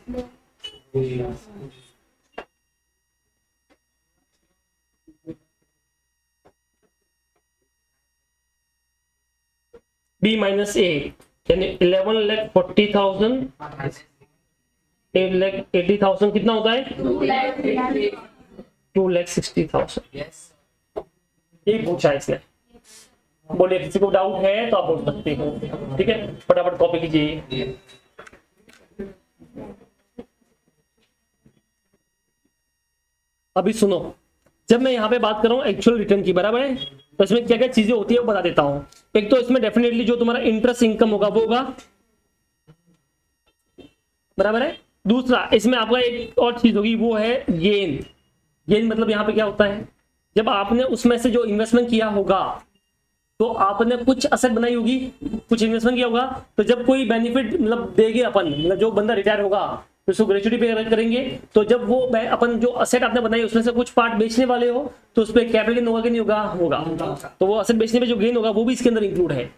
बी माइनस ए, यानी 11,40,000, 8,80,000 कितना होता है? 2,60,000। ये पूछा है इसने। बोले किसी को डाउट है तो आप बोल सकते हो, ठीक है। फटाफट कॉपी कीजिए। अभी सुनो, जब मैं यहाँ पे बात कर रहा हूँ एक्चुअल रिटर्न की, बराबर है, तो इसमें क्या क्या चीजें होती है वो बता देता हूँ। एक तो इसमें डेफिनेटली जो तुम्हारा इंटरेस्ट इनकम होगा वो होगा, बराबर है। दूसरा इसमें आपका एक और चीज होगी, वो है गेन। गेन मतलब यहाँ पे क्या होता है, जब आपने उसमें से जो इन्वेस्टमेंट किया होगा तो आपने कुछ असेट बनाई होगी, कुछ इन्वेस्टमेंट किया होगा, तो जब कोई बेनिफिट मतलब देंगे अपन, मतलब जो बंदा रिटायर होगा तो उसको ग्रेचुटी पे करेंगे, तो जब वो अपन जो असेट आपने बनाई उसमें से कुछ पार्ट बेचने वाले हो तो उस पर कैपिटल गेन होगा कि नहीं होगा? होगा। तो वो असेट बेचने पे जो गेन होगा वो भी इसके अंदर इंक्लूड है।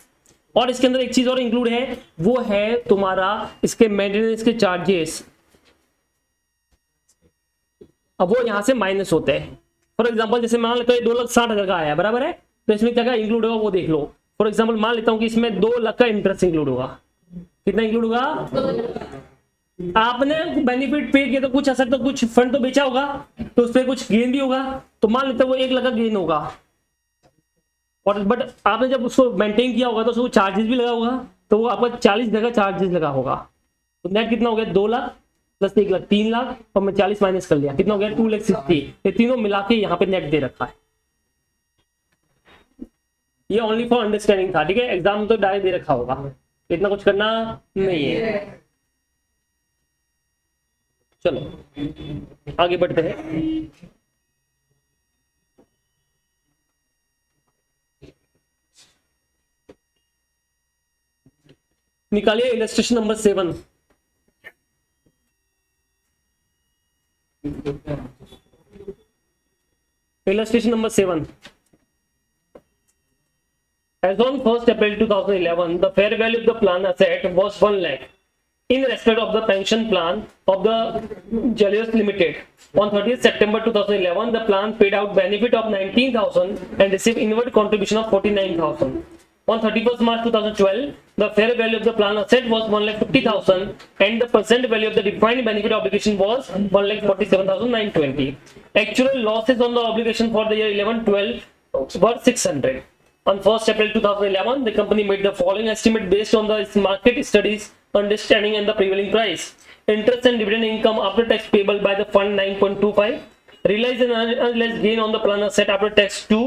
और इसके अंदर एक चीज और इंक्लूड है, वो है तुम्हारा इसके मेंटेनेंस के चार्जेस। अब वो यहां से माइनस होते हैं। फॉर एग्जांपल जैसे मान लेता हूँ 2,60,000 का आया, बराबर है, तो इसमें क्या क्या इंक्लूड होगा वो देख लो। फॉर एग्जांपल मान लेता हूँ कि इसमें 2 लाख का इंटरेस्ट इंक्लूड होगा। कितना इंक्लूड होगा? आपने बेनिफिट पे किया तो कुछ असर तो कुछ फंड तो बेचा होगा, तो उस पर कुछ गेन भी होगा, तो मान लेते हैं वो 1 लाख का गेन होगा। और बट आपने जब उसको मेंटेन किया होगा तो उसको चार्जेस भी लगा होगा, तो वो आपका 40 जगह चार्जेस लगा होगा। तो नेट कितना हो गया? 2 लाख प्लस 1 लाख 3 लाख, और मैं 40 माइनस कर लिया, कितना हो गया? 2,60,000। ये तीनों मिला के यहाँ पे नेट दे रखा है। ये ओनली फॉर अंडरस्टैंडिंग था, ठीक है, एग्जाम तो डायरेक्ट दे रखा होगा, इतना कुछ करना नहीं है। चलो आगे बढ़ते हैं। निकालिए illustration number 7। Illustration number 7। As on 1st April 2011, the fair value of the plan asset was 1 lakh in respect of the pension plan of the Julius Limited. On 30th September 2011, the plan paid out benefit of 19,000 and received inward contribution of 49,000. On 31st March 2012, the fair value of the plan asset was 1,50,000 and the present value of the defined benefit obligation was 1,47,920. Actual losses on the obligation for the year 11-12 were 600. On 1st April 2011, the company made the following estimate based on the market studies, understanding and the prevailing price. Interest and dividend income after tax payable by the fund 9.25. Realized and unrealized gain on the plan asset after tax 2.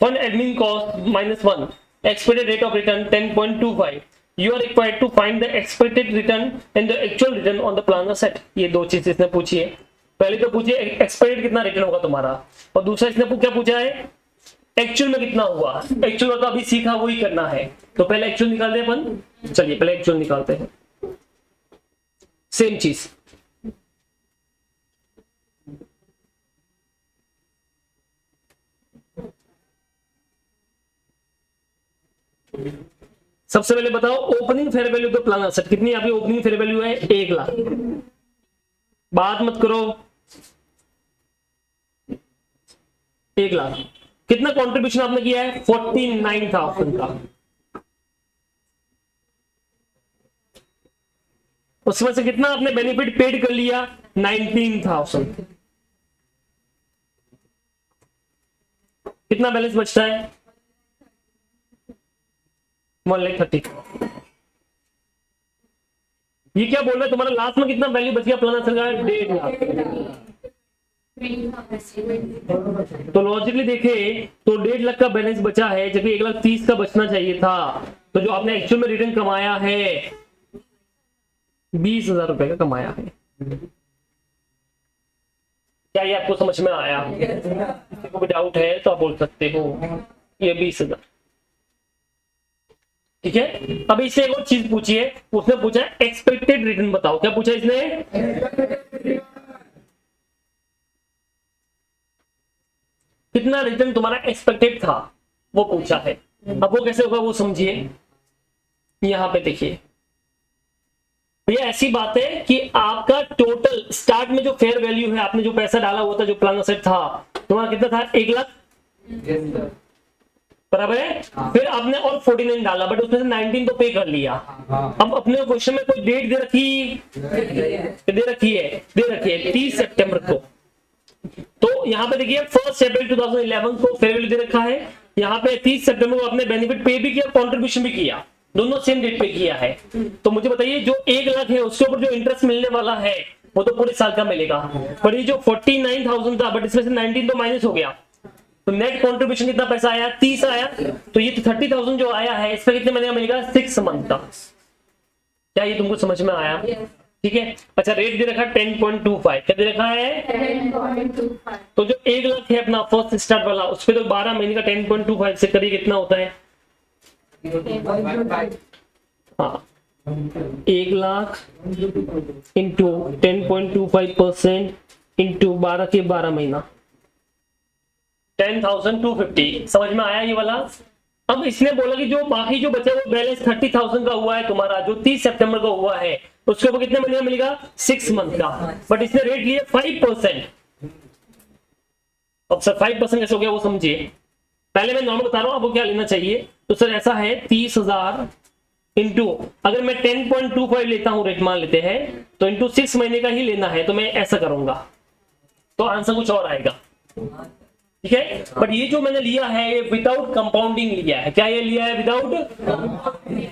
Fund admin cost -1. Expected rate of return 10.25. You are required to find the expected return and the actual return on the plan asset. ये दो चीज इसने पूछी है। पहले तो पूछिए expected कितना रिटर्न होगा तुम्हारा, और दूसरा इसने क्या पूछा है? एक्चुअल में कितना हुआ। एक्चुअल तो अभी सीखा वही करना है, तो पहले एक्चुअल निकालते हैं अपन। चलिए पहले एक्चुअल निकालते हैं, सेम चीज। सबसे पहले बताओ ओपनिंग फेयर वैल्यू तो प्लान एसेट कितनी? आपकी ओपनिंग फेयर वैल्यू है 1 लाख। बात मत करो, 1 लाख। कितना कंट्रीब्यूशन आपने किया है? 49,000 का। उसमें से कितना आपने बेनिफिट पेड कर लिया? 19,000। कितना बैलेंस बचता है? 1,30,000। ये क्या बोल रहा है तुम्हारा लास्ट में कितना वैल्यू बच गया प्लान एसेट का? 1.5 लाख। तो लॉजिकली देखे तो 1.5 लाख का बैलेंस बचा है, जबकि 1,30,000 का बचना चाहिए था। तो जो आपने एक्चुअल में रिटर्न कमाया है 20,000 रुपए का कमाया है। क्या ये आपको समझ में आया? किसी को भी डाउट है तो आप बोल सकते हो। ये 20,000, ठीक है। अब इससे एक और चीज पूछी है, उसने पूछा एक्सपेक्टेड रिटर्न बताओ। क्या पूछा इसने? कितना रिटर्न तुम्हारा एक्सपेक्टेड था वो पूछा है। अब वो कैसे होगा वो समझिए। यहां पे देखिए, ये ऐसी बात है कि आपका टोटल स्टार्ट में जो फेयर वैल्यू है, आपने जो पैसा डाला हुआ था, जो प्लान एसेट था तुम्हारा कितना था? 1 लाख, बराबर है। फिर आपने और 49 डाला, बट उसमें से 19 तो पे कर लिया। अब अपने क्वेश्चन में कोई डेट दे रखी है 30 सितंबर को। तो यहाँ पे देखिए 1 अप्रैल 2011 को फेयर वैल्यू दे रखा है, यहाँ पे 30 सितंबर को आपने बेनिफिट पे भी किया, कंट्रीब्यूशन भी किया, दोनों सेम डेट पे किया है। तो मुझे बताइए जो 1 लाख है उसके ऊपर जो इंटरेस्ट मिलने वाला है वो तो पूरे साल का मिलेगा, पर ये जो 49,000 था बट इसमें से 19 तो माइनस हो गया, तो नेट कंट्रीब्यूशन कितना पैसा आया? 30 आया। तो ये 30,000 जो आया है इस पर कितने महीने का मिलेगा? 6 मंथ का। क्या ये तुमको समझ में आया? ठीक है। अच्छा रेट दे रखा 10.25। क्या दे रखा है? 10.25। तो जो 1 लाख है अपना फर्स्ट स्टार्ट वाला, उस पर तो 12 महीने का 10.25 से करिए कितना होता है? हाँ, 1,00,000 इंटू 10.25% इंटू 12 के 12 महीना, 10,250। समझ में आया ये वाला? अब इसने बोला कि जो बाकी जो बचा वो बैलेंस 30,000 का हुआ है तुम्हारा, जो 30 सितंबर का हुआ है, उसके ऊपर कितने महीने का मिलेगा? 6 मंथ का। बट इसने रेट लिया 5%। अब सर 5% कैसे हो गया वो समझिए। पहले मैं नॉर्मल बता रहा हूं आपको क्या लेना चाहिए। तो सर ऐसा है 30,000 इंटू, अगर मैं 10.25 लेता हूं रेट मान लेते हैं, तो इंटू 6 महीने का ही लेना है, तो मैं ऐसा करूंगा तो आंसर कुछ और आएगा। ठीक है, बट ये जो मैंने लिया है ये विदाउट कंपाउंडिंग लिया है। क्या ये लिया है? विदाउट।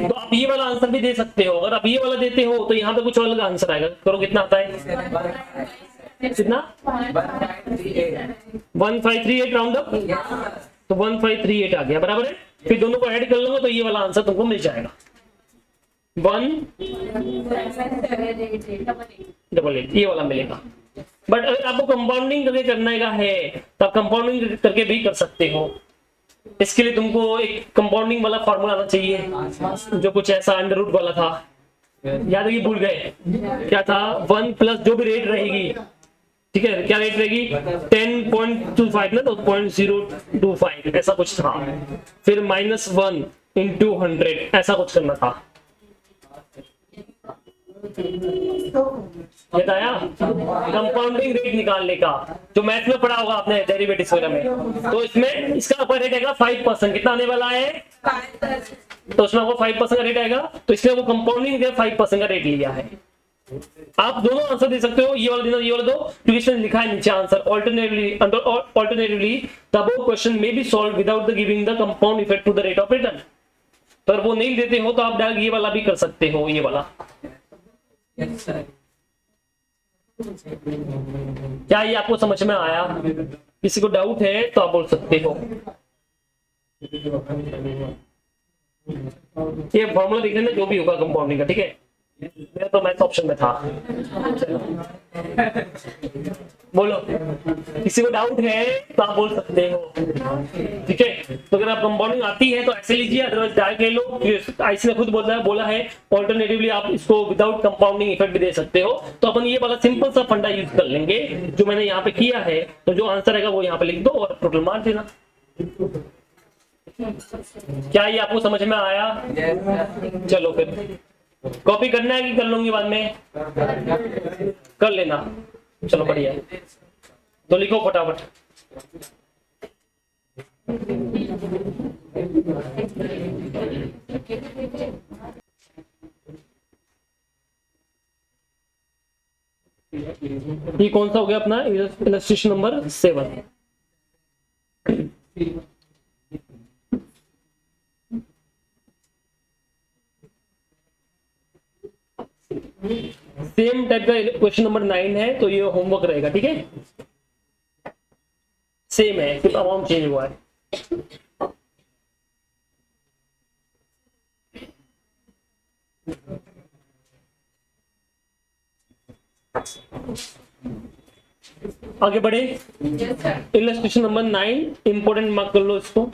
तो आप ये वाला आंसर भी दे सकते हो। अगर आप ये वाला देते हो तो यहाँ पे कुछ अलग आंसर आएगा। करो कितना आता है? कितना? 1538 राउंड अप। तो 1538 आ गया, बराबर है। फिर दोनों को ऐड कर लूंगा तो ये वाला आंसर तुमको मिल जाएगा 188, ये वाला मिलेगा। बट अगर आपको कंपाउंडिंग करके करने का है तो आप कंपाउंडिंग करके भी कर सकते हो। इसके लिए तुमको एक कंपाउंडिंग वाला फॉर्मूला आना चाहिए, जो कुछ ऐसा अंडर रूट वाला था, याद है कि भूल गए? क्या था? 1 प्लस जो भी रेट रहेगी, ठीक है, क्या रेट रहेगी? 10.25 ना, तो 0.025 ऐसा कुछ था। फिर -1 इंटू 100 ऐसा कुछ करना था। याद आया? कंपाउंडिंग रेट निकालने का, जो मैथ में पढ़ा होगा आपने डेरिवेटिव्स वगैरह में। तो इसमें इसका अपर रेट आएगा 5%। कितना आने वाला है? तो उसमें वो 5% का रेट आएगा, तो इसलिए वो कंपाउंडिंग 5% का रेट लिया है। आप दोनों आंसर दे सकते हो, ये वाला देना, ये वाला दो, क्योंकि इसमें लिखा है नीचे answer alternatively the above question may be solved without the giving the compound effect to the rate of return. तो अगर वो नहीं देते हो तो आप डायरेक्ट ये वाला भी कर सकते हो, ये वाला। क्या ये आपको समझ में आया? किसी को डाउट है तो आप बोल सकते हो। ये फॉर्मूला देख लेना जो भी होगा कंपाउंडिंग का, ठीक है। मेरा तो मैथ ऑप्शन में था। बोलो, किसी को डाउट है तो आप बोल सकते हो, ठीक है। तो अगर आप कंपाउंडिंग आती है तो ऐसे लीजिए, अदरवाइज डायरेक्ट ले लो। आईसी ने खुद बोला है ऑल्टरनेटिवली आप इसको विदाउट कंपाउंडिंग इफेक्ट भी दे सकते हो। तो अपन ये वाला सिंपल सा फंडा यूज कर लेंगे जो मैंने यहाँ पे किया है। तो जो आंसर आएगा वो यहाँ पे लिख दो और टोटल मार देना। क्या ये आपको समझ में आया? चलो फिर कॉपी करना है कि कर लूंगी बाद में? कर लेना। चलो बढ़िया, तो लिखो फटाफट। ये कौन सा हो गया अपना इलस्ट्रेशन नंबर 7। सेम टाइप का क्वेश्चन नंबर 9 है, तो ये होमवर्क रहेगा, ठीक है। सेम है, सिर्फ अमाउंट चेंज हुआ है। आगे बढ़े। इलस्ट्रेशन नंबर 9 इंपोर्टेंट मार्क कर लो इसको।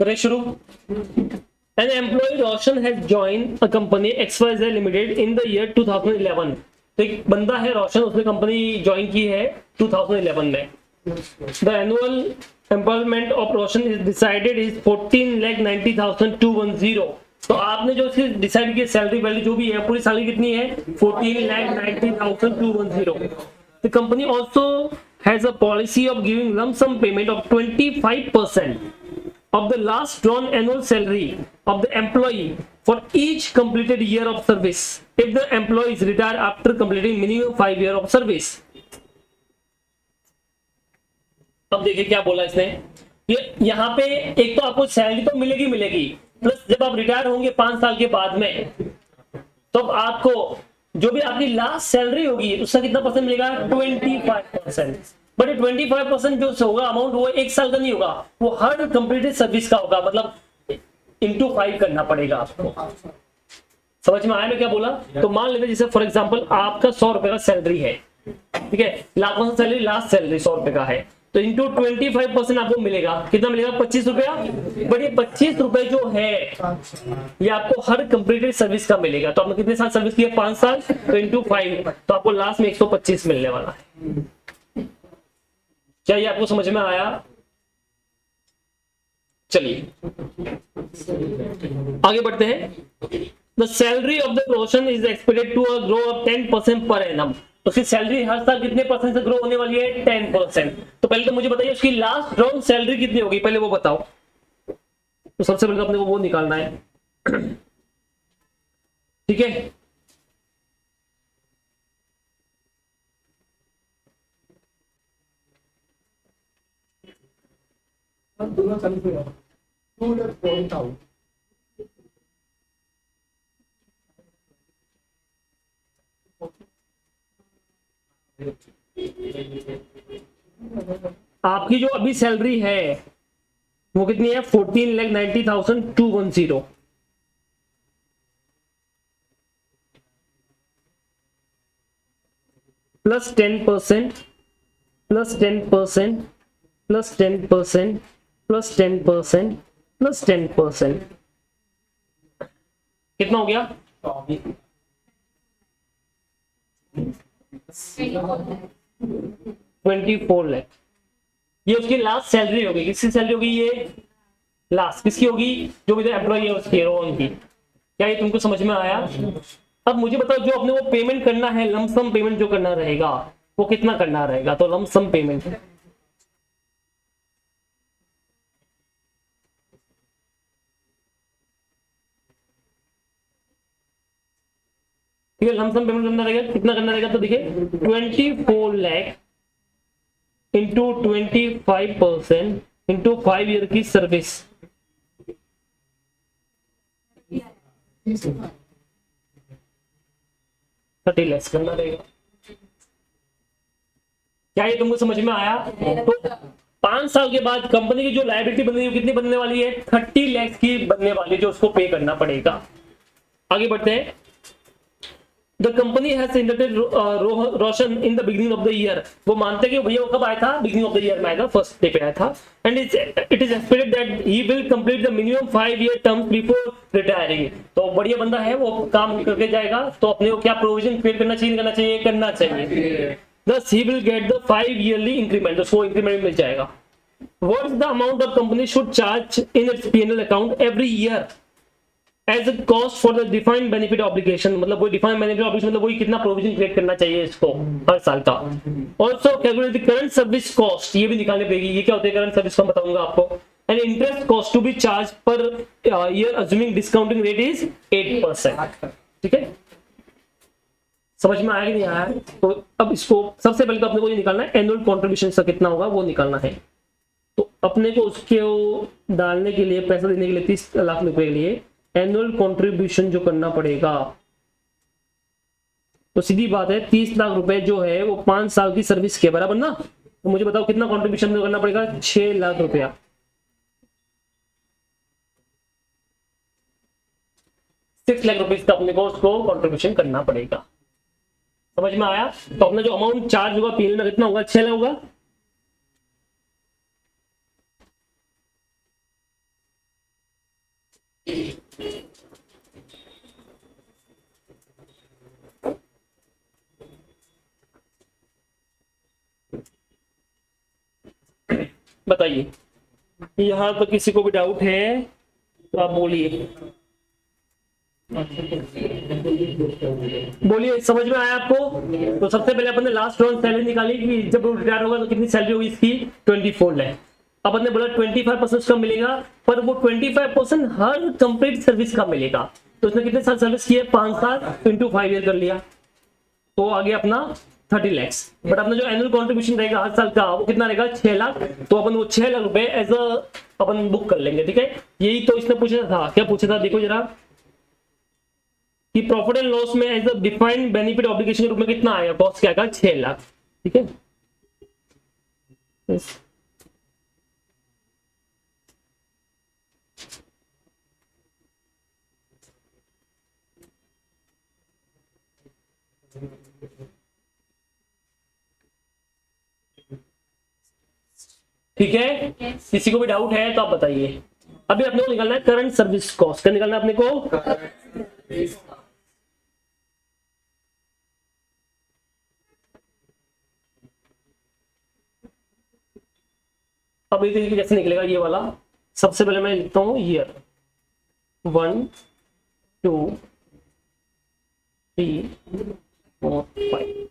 करें शुरू। An employee Roshan has joined a company XYZ Limited in the year 2011। तो एक बंदा है रोशन, उसने कंपनी ज्वाइन की है 2011 में। The annual employment of Roshan is decided is 14,90,210। तो आपने जो इसकी डिसाइड की सैलरी वैल्यू जो भी है, पूरी सैलरी कितनी है? 14,90,210। The company also has a policy of giving lump sum payment of 25% of the last drawn annual salary of the employee for each completed year of service if the employee is retired after completing minimum 5 years of service। अब देखिए क्या बोला इसने। ये यहाँ पे एक तो आपको सैलरी तो मिलेगी, प्लस जब आप रिटायर होंगे 5 साल के बाद में, तो आपको जो भी आपकी लास्ट सैलरी होगी उसका कितना परसेंट मिलेगा? 25%। बट 25% जो होगा अमाउंट, वो 1 साल का नहीं होगा, वो हर कंप्लीटेड सर्विस का होगा। मतलब इंटू 5 करना पड़ेगा आपको। समझ में आया मैं क्या बोला? तो मान लेते जैसे फॉर एग्जांपल आपका 100 रुपए का सैलरी है, ठीक है, लास्ट सैलरी, लास्ट सैलरी 100 रुपए का है, तो इंटू 25% आपको मिलेगा, कितना मिलेगा? 25 रुपया। बट ये 25 रुपए जो है ये आपको हर कंप्लीटेड सर्विस का मिलेगा। तो आपने कितने साल सर्विस की है? 5 साल, तो इंटू 5, तो आपको लास्ट में 125 मिलने वाला है। क्या ये आपको समझ में आया? चलिए आगे बढ़ते हैं। The salary of the person is expected to grow up 10% per annum. उसकी सैलरी हर साल कितने परसेंट से ग्रो होने वाली है? 10%। तो पहले तो मुझे बताइए उसकी लास्ट राउंड सैलरी कितनी होगी, पहले वो बताओ। तो सबसे पहले तो अपने को वो निकालना है, ठीक है। आपकी जो अभी सैलरी है वो कितनी है? 14,90,210 plus 10% plus 10% plus 10% plus 10% plus 10%, कितना हो गया? 24 लाख। ये उसकी लास्ट सैलरी होगी। किसकी सैलरी होगी? ये लास्ट किसकी होगी? जो भी एम्प्लॉय है उसकी, रोहन की। क्या ये तुमको समझ में आया? अब मुझे बताओ जो अपने वो पेमेंट करना है, लमसम पेमेंट जो करना रहेगा वो कितना करना रहेगा? तो लमसम पेमेंट, ठीक है, लमसम पेमेंट करना रहेगा, कितना करना रहेगा? तो देखिए 24 लाख इंटू 25% इंटू 5 ईयर की सर्विस, 30 लाख करना रहेगा। क्या ये तुमको समझ में आया? तो 5 साल के बाद कंपनी की जो लायबिलिटी बन रही है कितनी बनने वाली है? 30 लाख की बनने वाली, जो उसको पे करना पड़ेगा। आगे बढ़ते हैं। The company has inducted Roshan in the beginning of the year. वो मानते हैं कि भैया वो कब आया था? बिगिनिंग ऑफ द ईयर में आया था, फर्स्ट डे पे आया था। And it is expected that he will complete the minimum 5 year term before retiring. तो बढ़िया बंदा है, वो काम करके जाएगा। तो अपने को क्या प्रोविजन क्रिएट करना चाहिए? करना चाहिए, करना चाहिए। Thus he will get the 5 yearly increment, उसको इंक्रीमेंट मिल जाएगा। What is the amount the company should charge in its P&L account every year as a cost for the defined benefit obligation? मतलब वो defined benefit obligation मतलब वही कितना provision create करना चाहिए इसको हर साल का। Also calculate the current service cost, ये भी निकालनी पड़ेगी। ये क्या होता है करंट सर्विस? का बताऊंगा आपको। And interest cost to be charged per year assuming discounting rate is 8%, ठीक है। समझ में आया कि नहीं आया? तो अब इसको सबसे पहले तो अपने को ये निकालना है एनुअल कॉन्ट्रीब्यूशन का कितना होगा, वो निकालना है। तो अपने को उसके डालने के लिए, पैसा देने के लिए 30 लाख रुपए के लिए एनुअल कॉन्ट्रीब्यूशन जो करना पड़ेगा, तो सीधी बात है 30 लाख रुपए जो है वो 5 साल की सर्विस के बराबर ना। तो मुझे बताओ कितना कॉन्ट्रीब्यूशन करना पड़ेगा? 6 लाख रुपया। 6 लाख रुपीज का अपने को उसको कॉन्ट्रीब्यूशन करना पड़ेगा। समझ में आया? तो अपना जो अमाउंट चार्ज होगा पीएल में कितना होगा? 6 लाख होगा। बताइए, यहां तो किसी को भी डाउट है तो आप बोलिए, बोलिए। समझ में आया आपको? तो सबसे पहले अपन ने लास्ट राउंड सैलरी निकाली कि जब वो रिटायर होगा तो कितनी सैलरी होगी इसकी? 24 लाख। अपन ने बोला 25% उसका मिलेगा, पर वो 25% हर कंप्लीट सर्विस का मिलेगा। तो उसने कितने साल सर्विस की है? 5 साल इंटू 5 ईयर कर लिया, तो आगे अपना 30 लाख। बट अपना जो एनुअल कॉन्ट्रीब्यूशन रहेगा हर साल का वो कितना रहेगा? 6 लाख। तो अपन वो 6 लाख रुपए एज अ अपन बुक कर लेंगे, ठीक है। यही तो इसने पूछा था। क्या पूछा था? देखो जरा कि प्रॉफिट एंड लॉस में as a defined benefit obligation के रूप में कितना आएगा? कॉस्ट क्या आएगा? 6 लाख, ठीक है। ठीक है, किसी को भी डाउट है तो आप बताइए। अभी अपने को निकालना है करंट सर्विस कॉस्ट। क्या निकालना है अपने को? अब ये देखिए कैसे निकलेगा ये वाला। सबसे पहले मैं लिखता हूँ ईयर 1 2 3 4 5,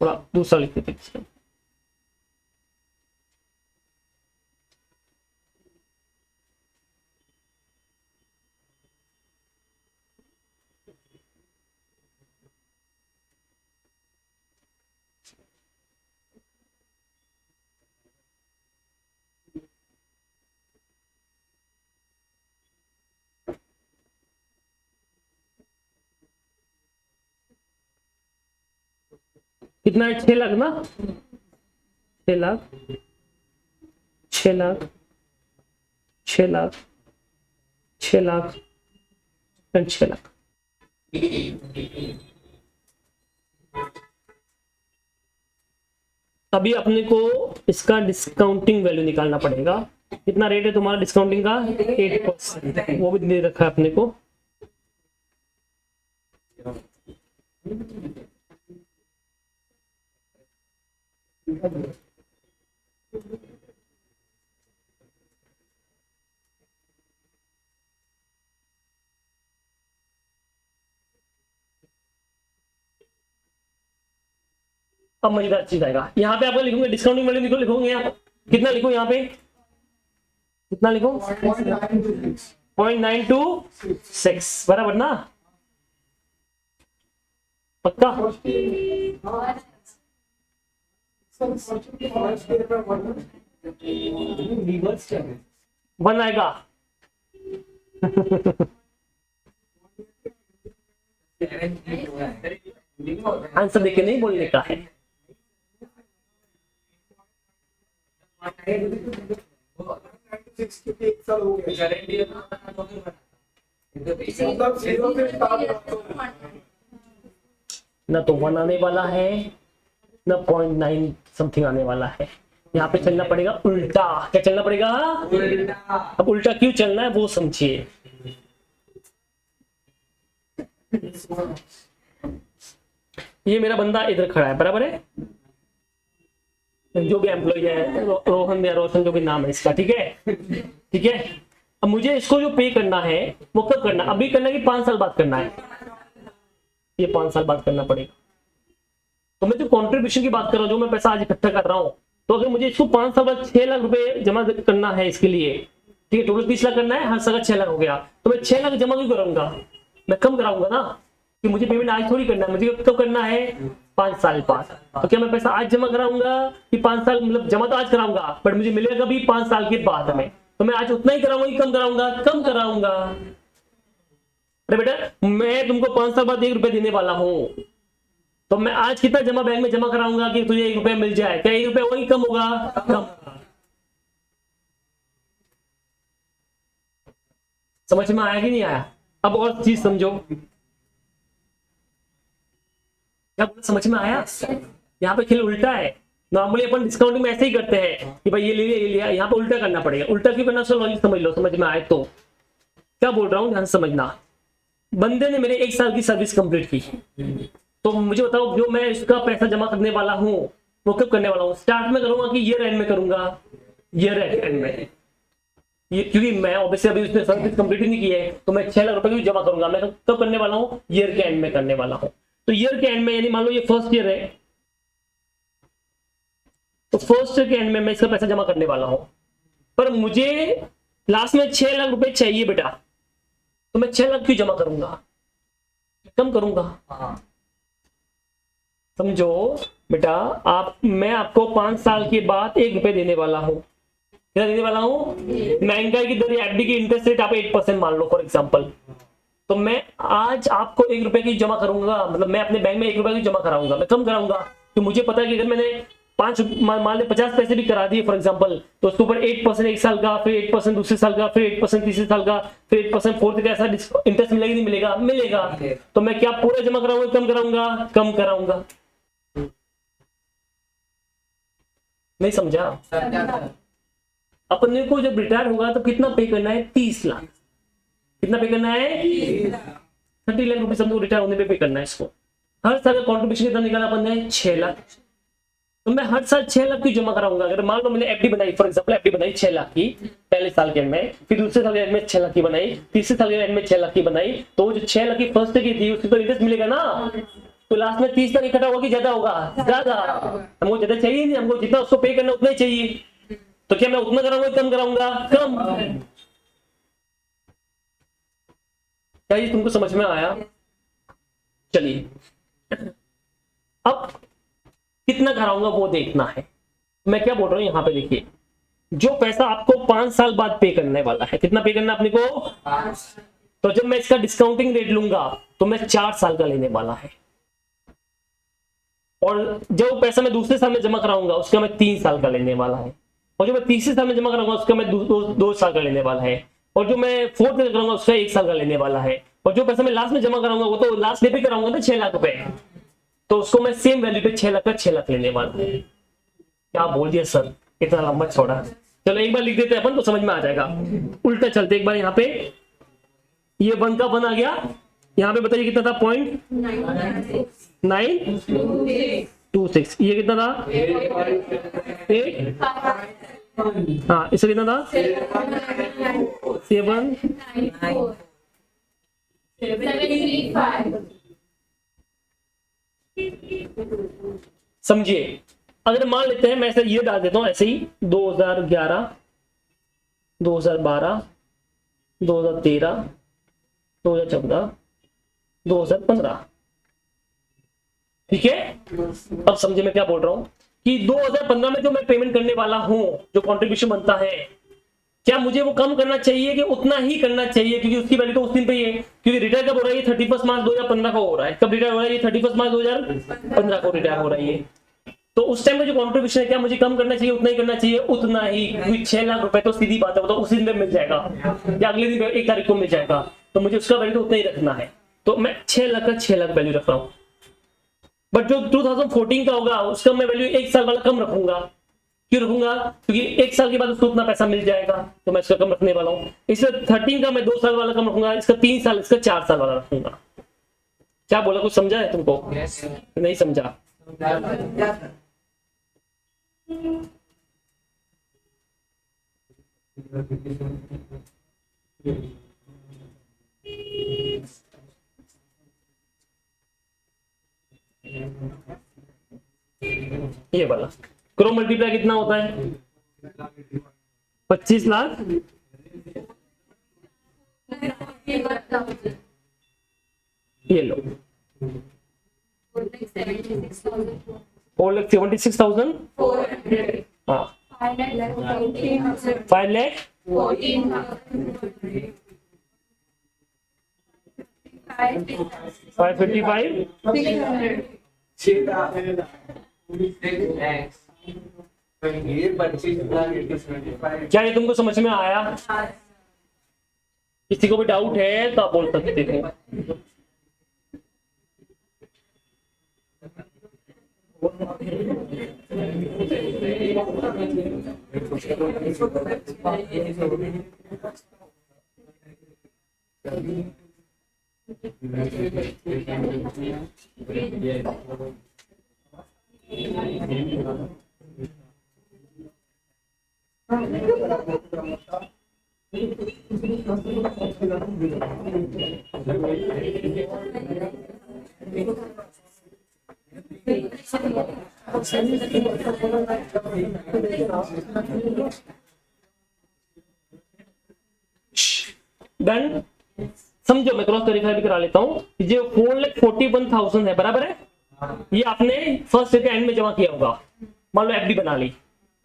थोड़ा दूसरा लिख देते हैं। कितना है? 6 लाख ना, 6 लाख 6 लाख 6 लाख 6 लाख एंड 6 लाख। अभी अपने को इसका डिस्काउंटिंग वैल्यू निकालना पड़ेगा। कितना रेट है तुम्हारा डिस्काउंटिंग का? 8%, वो भी दे रखा है अपने को। अब मजेदार चीज आएगा, यहाँ पे आपको लिखूंगे डिस्काउंटिंग वैल्यू लिखोगे आप कितना लिखो यहाँ पे, कितना लिखो? 0.926 बराबर ना? पक्का? 1 आएगा। आंसर देख के नहीं बोलने का है। ना तो 1 आने वाला है ना 0.9 समथिंग आने वाला है। यहाँ पे चलना पड़ेगा उल्टा। क्या चलना पड़ेगा? उल्टा। अब उल्टा क्यों चलना है वो समझिए। ये मेरा बंदा इधर खड़ा है, बराबर है, जो भी एम्प्लॉय है, रोहन या रोशन जो भी नाम है इसका, ठीक है, ठीक है। अब मुझे इसको जो पे करना है वो कब करना? अभी करना है कि 5 साल बाद करना है? ये 5 साल बाद करना पड़ेगा। तो मैं जो कॉन्ट्रीब्यूशन की बात कर रहा हूँ, जो मैं पैसा आज इकट्ठा कर रहा हूँ, तो अगर मुझे इसको 5 साल बाद 6 लाख रुपए जमा करना है इसके लिए, ठीक है, टोटल 20 लाख करना है, हर साल 6 लाख हो गया, तो मैं 6 लाख जमा क्यों कराऊंगा? मैं कम कराऊंगा ना, कि मुझे पेमेंट आज थोड़ी करना है, मुझे कब करना है? 5 साल बाद। तो क्या मैं पैसा आज जमा कराऊंगा कि 5 साल, मतलब जमा तो आज कराऊंगा बट मुझे मिलेगा कभी 5 साल के बाद में, तो मैं आज उतना ही कराऊंगा कि कम कराऊंगा? कम कराऊंगा। अरे बेटा मैं तुमको 5 साल बाद 1 रुपया देने वाला हूं, तो मैं आज कितना जमा बैंक में जमा कराऊंगा कि तुझे 1 रुपया मिल जाए? क्या 1 रुपया वही कम होगा? कम। समझ में आया कि नहीं आया? अब और चीज समझो, क्या समझ में आया? यहाँ पे खेल उल्टा है। नॉर्मली अपन डिस्काउंटिंग में ऐसे ही करते हैं कि भाई ये ले लिया ये लिया, यहाँ पे उल्टा करना पड़ेगा। उल्टा क्यों करना? उसका लॉजिक समझ लो, समझ में आए तो। क्या बोल रहा हूँ ध्यान समझना। बंदे ने मेरे 1 साल की सर्विस कंप्लीट की, तो मुझे बताओ जो मैं इसका पैसा जमा करने वाला हूँ वो कब करने वाला हूँ? स्टार्ट में करूंगा कि ईयर एंड में करूंगा? ईयर एंड में। ये क्योंकि मैं ऑब्वियसली अभी उसने सर्विस कंप्लीट नहीं की है, तो मैं 6 लाख रुपए जमा करूंगा। मैं कब करने वाला हूँ? ईयर के एंड में करने वाला हूँ। तो ईयर के एंड में, यानी मान लो ये फर्स्ट ईयर है, तो फर्स्ट ईयर के एंड में मैं इसका पैसा जमा करने वाला हूं, पर मुझे लास्ट में 6 लाख रुपए चाहिए बेटा, तो मैं 6 लाख क्यों जमा करूंगा? कम करूंगा। समझो बेटा, मैं आपको 5 साल के बाद 1 रुपए देने वाला हूं। क्या देने वाला हूं? महंगाई की दर, एफडी की इंटरेस्ट रेट आप 8% मान लो फॉर एग्जांपल, तो मैं आज आपको 1 रुपए की जमा करूंगा, मतलब मैं अपने बैंक में 1 रुपए की जमा कराऊंगा। मैं कम कराऊंगा तो मुझे पता है कि अगर मैंने 5 मान ले 50 पैसे भी करा दिए फॉर एग्जांपल, तो उसके ऊपर 8% 1 साल का, फिर 8% दूसरे साल का, फिर 8% तीसरे साल का, फिर 8% फोर्थ का, ऐसा इंटरेस्ट मिलेगा नहीं मिलेगा? मिलेगा। तो मैं क्या पूरा जमा कराऊंगा? कम कराऊंगा? कम कराऊंगा। नहीं समझा? अपने को जब रिटायर होगा तो कितना पे करना है? 30 लाख। कितना पे करना है? 30 लाख रुपए हमको रिटायर होने पे करना है इसको। हर साल का कॉन्ट्रीब्यूशन कितना निकाला अपन ने? 6 लाख। तो मैं हर साल 6 लाख की जमा कराऊंगा। अगर मान लो मैंने एफडी बनाई, फॉर एग्जांपल एफडी बनाई 6 लाख की पहले साल के एंड में, फिर दूसरे साल के एंड में 6 लाख की बनाई, तीसरे साल के एंड में 6 लाख की बनाई, तो वो जो 6 लाख की फर्स्ट की थी उसकी तो इंटरेस्ट मिलेगा ना। तो लास्ट में 30 लाख इकट्ठा होगा कि ज्यादा होगा? ज्यादा। हमको ज्यादा चाहिए नहीं, हमको जितना उसको पे करना उतना ही चाहिए। तो क्या मैं उतना कराऊंगा कम कराऊंगा? कम। क्या ये तुमको समझ में आया? चलिए अब कितना कराऊंगा वो देखना है। मैं क्या बोल रहा हूं यहां पे देखिए, जो पैसा आपको 5 साल बाद पे करने वाला है, कितना पे करना अपने को? 5। तो जब मैं इसका डिस्काउंटिंग रेट लूंगा तो मैं 4 साल का लेने वाला है, और जो पैसा मैं दूसरे साल में जमा कराऊंगा उसका मैं 3 साल का लेने वाला है, और जो मैं तीसरे साल में जमा कराऊंगा उसका मैं 2 साल का लेने वाला है, और जो मैं फोर्थ में कराऊंगा उसका 1 साल का लेने वाला है, और जो पैसा मैं लास्ट में जमा कराऊंगा वो तो लास्ट डे पे कराऊंगा ना 6 लाख रुपए, तो उसको मैं सेम वैल्यू पे 6 लाख का 6 लाख लेने वाला है। क्या बोल दिया सर, इतना लंबा छोड़ा। चलो एक बार लिख देते हैं अपन तो समझ में आ जाएगा। उल्टा चलते एक बार, यहाँ पे ये 1 का 1 आ गया, यहाँ पे बताइए कितना था? 0.926। ये कितना था? 8। हाँ इससे कितना था? 7। समझिए, अगर मान लेते हैं, मैं ऐसे ये डाल देता हूं ऐसे ही, 2011, 2012, 2013, 2014, 2015, ठीक है। अब समझिए मैं क्या बोल रहा हूं कि 2015 में जो मैं पेमेंट करने वाला हूं, जो कंट्रीब्यूशन बनता है, क्या मुझे वो कम करना चाहिए कि उतना ही करना चाहिए? क्योंकि उसकी वैल्यू तो उस दिन पे ही है। क्योंकि रिटायर कब हो रहा है? 31 मार्च 2015 को हो रहा है। कब रिटायर हो रहा है? ये 31 मार्च 2015 को रिटायर हो रहा है। तो उस टाइम का जो कॉन्ट्रीब्यूशन है, क्या मुझे कम करना चाहिए? उतना ही करना चाहिए? उतना ही। क्योंकि 6 लाख रुपए तो सीधी बात है, वो तो उसी दिन में मिल जाएगा या अगले दिन 1 तारीख को मिल जाएगा, तो मुझे उसका वैल्यू तो उतना ही रखना है। तो मैं 6 लाख का 6 लाख वैल्यू रख रहा हूँ। बट जो 2014 का होगा उसका मैं वैल्यू 1 साल वाला कम रखूंगा। क्यों रखूंगा? क्योंकि 1 साल के बाद उसको उतना पैसा मिल जाएगा, तो मैं इसका कम रखने वाला हूँ। इसलिए 13 का मैं 2 साल वाला कम रखूंगा, इसका 3 साल, इसका 4 साल वाला रखूंगा। क्या बोला, कुछ समझा है तुमको? नहीं समझा? ये वाला करो, मल्टीप्लाई कितना होता है? 25 लाख। ये लो 4,76,000। हाँ 5 लाख 555। क्या ये तुमको समझ में आया? किसी को भी डाउट है तो आप बोल सकते थे। डन। समझो, मैं क्रॉस वेरीफाई भी करा लेता हूँ। जो 4,41,000 है, बराबर है? ये आपने फर्स्ट के एंड में जमा किया होगा। मान लो एफडी बना ली,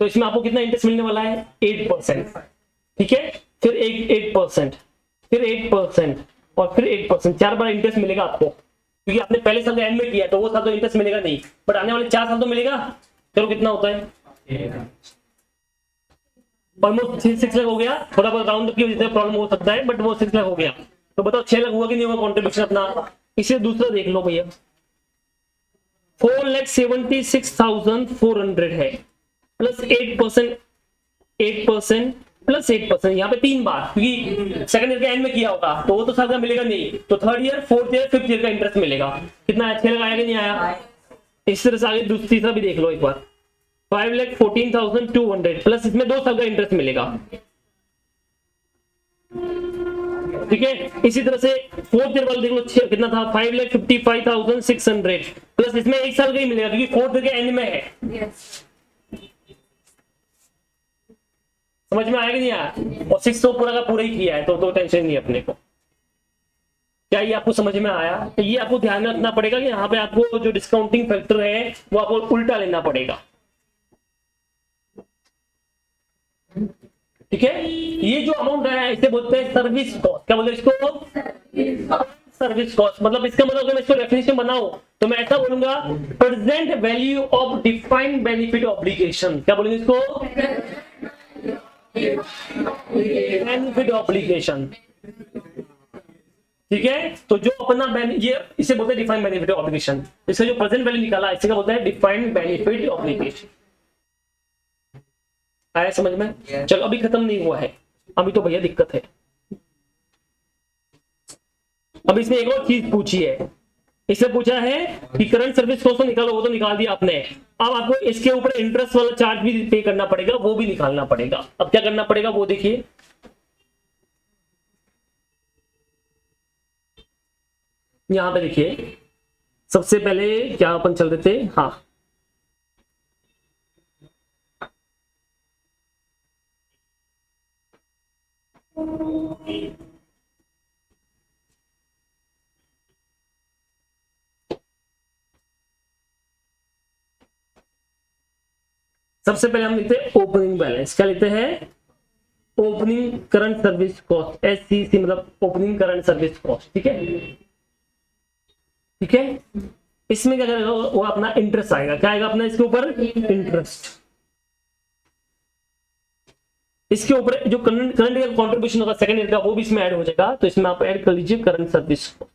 तो इसमें आपको कितना इंटरेस्ट मिलने वाला है? 8%। ठीक है, फिर 8%, फिर 8% और फिर 8%। 4 बार इंटरेस्ट मिलेगा आपको, क्योंकि आपने पहले साल एंड में किया, तो वो साल तो इंटरेस्ट मिलेगा नहीं, बट आने वाले 4 साल तो मिलेगा। चलो कितना होता है? ऑलमोस्ट 6 लाख हो गया। थोड़ा बहुत राउंड की वजह से प्रॉब्लम हो सकता है, बट वो 6 लाख हो गया। तो बताओ 6 लाख हुआ कि नहीं हुआ कॉन्ट्रीब्यूशन अपना? इसे दूसरा देख लो भैया, 4,76,400 है। प्लस 8%, 8% प्लस 8%, यहाँ पे 3 बार, क्योंकि सेकंड ईयर के एंड में किया होगा तो वो तो साल का मिलेगा नहीं, तो third year, fourth year, fifth year का इंटरेस्ट मिलेगा। कितना अच्छा लगाया कि नहीं आया? इस तरह से आगे तीसरा भी देख लो एक बार, 5,14,200 प्लस इसमें 2 साल का इंटरेस्ट मिलेगा। ठीक है, इसी तरह से फोर्थ ईयर वाला देख लो, कितना था? 5,55,600 प्लस इसमें 1 साल का ही मिलेगा, क्योंकि फोर्थ ईयर के एंड में है। समझ में आया कि नहीं आया? और 6 तो पूरा का पूरा ही किया है, तो टेंशन नहीं अपने को। क्या ये आपको समझ में आया? तो ये आपको ध्यान में रखना पड़ेगा कि यहाँ पे आपको जो डिस्काउंटिंग फैक्टर है वो आपको उल्टा लेना पड़ेगा। ठीक है, ये जो अमाउंट है इसे बोलते हैं सर्विस कॉस्ट। क्या बोलते हैं इसको? Service cost. मतलब इसका मतलब अगर मैं इसको डेफिनेशन बनाऊं तो मैं ऐसा बोलूंगा, present value of defined benefit obligation. क्या बोलेंगे इसको? Benefit obligation. ठीक है, तो जो अपना ये इसे बोलते हैं डिफाइंड बेनिफिट ऑब्लिगेशन। इसका जो प्रेजेंट वैल्यू निकाला इसे क्या बोलते हैं? Defined benefit obligation. आया समझ में? चलो, अभी खत्म नहीं हुआ है, अभी तो भैया दिक्कत है। अब इसमें एक और चीज पूछी है, इससे पूछा है कि करंट सर्विस कॉस्ट तो निकालो, वो तो निकाल दिया आपने। अब आपको इसके ऊपर इंटरेस्ट वाला चार्ज भी पे करना पड़ेगा, वो भी निकालना पड़ेगा। अब क्या करना पड़ेगा वो देखिए, यहां पे देखिए, सबसे पहले क्या अपन चल रहे थे, हाँ सबसे पहले हम लिखते हैं ओपनिंग बैलेंस। क्या लिखते हैं? Opening current service cost, SCC मतलब ओपनिंग करंट सर्विस कॉस्ट। ठीक है, ठीक है, इसमें क्या करेगा वो अपना इंटरेस्ट आएगा। क्या आएगा अपना इसके ऊपर? इंटरेस्ट। इसके ऊपर जो करंट ईयर कॉन्ट्रीब्यूशन होगा सेकंड ईयर का, वो भी इसमें ऐड हो जाएगा। तो इसमें आप ऐड कर लीजिए करंट सर्विस कॉस्ट,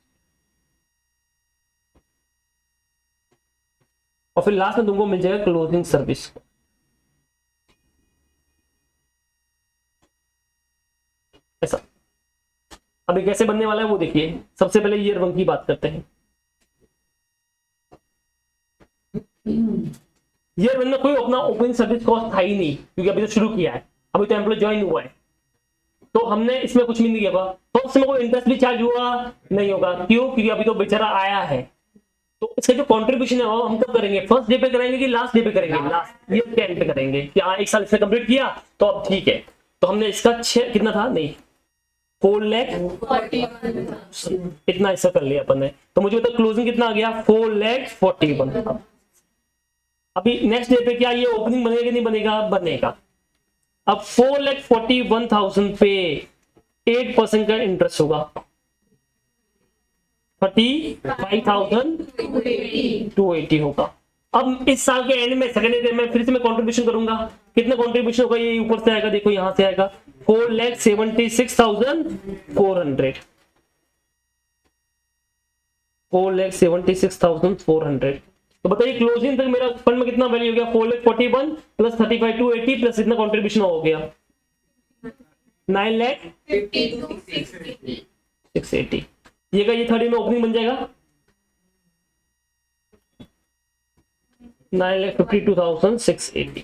और फिर लास्ट में तुमको मिल जाएगा क्लोजिंग सर्विस। ऐसा अभी कैसे बनने वाला है वो देखिए। सबसे पहले ईयर 1 की बात करते हैं। ईयर 1 में कोई अपना ओपनिंग सर्विस कॉस्ट था ही नहीं, क्योंकि अभी तो शुरू किया है, अभी तो एम्प्लॉय ज्वाइन हुआ है, तो हमने इसमें कुछ भी नहीं किया। तो उसमें कोई इंटरेस्ट भी चार्ज हुआ नहीं होगा। क्यों? क्योंकि अभी तो बेचारा आया है। तो इसका जो कंट्रीब्यूशन है वो हम कब करेंगे? फर्स्ट डे पे करेंगे कि लास्ट डे पे करेंगे? लास्ट ईयर के एंड पे करेंगे कि हाँ 1 साल इसने कंप्लीट किया तो अब ठीक है। तो हमने इसका 6 कितना था, नहीं 4 लाख इतना ऐसा कर लिया अपन ने। तो मुझे बता क्लोजिंग कितना आ गया? 4,41,000। अभी नेक्स्ट डे पे क्या ये ओपनिंग बनेगा कि नहीं बनेगा? बनेगा। अब 4,41,000 पे 8% का इंटरेस्ट होगा, 35,280 होगा। अब इस साल के एंड में सेकंड ईयर में फिर से मैं कंट्रीब्यूशन करूंगा। कितना कंट्रीब्यूशन होगा? ये ऊपर से आएगा, देखो यहां से आएगा 4,76,400, 4,76,400। तो बताइए क्लोजिंग तक मेरा फंड में कितना वैल्यू हो गया? 4,41 प्लस 35,280 प्लस इतना कंट्रीब्यूशन हो गया 9,52,680। ये का ये थर्ड ईयर में ओपनिंग बन जाएगा 9,52,680।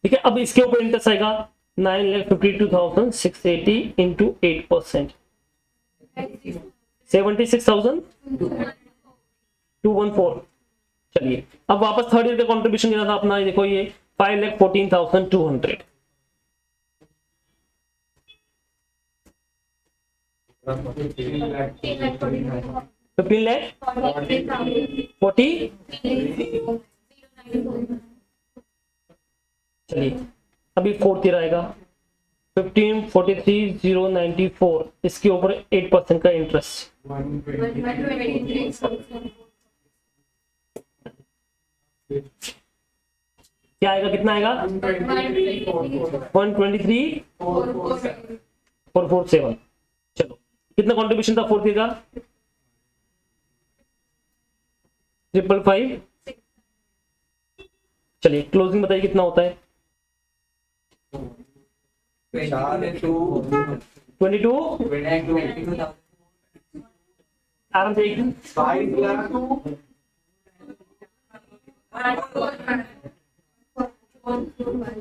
ठीक है, अब इसके ऊपर इंटरेस्ट आएगा 9,52,680 इंटू 8%, 76,214। चलिए, अब वापस थर्ड ईयर का कंट्रीब्यूशन देना था अपना, देखो ये 5,14,200। 15 लाख 40। चलिए, अभी फोर्थ ईयर आएगा 15,43,094, इसके ऊपर 8% का इंटरेस्ट, क्या आएगा? कितना आएगा? 123,447। चलो, कितना कंट्रीब्यूशन था फोर्थ ईयर का? 555। चलिए, क्लोजिंग बताइए कितना होता है? 22 आराम से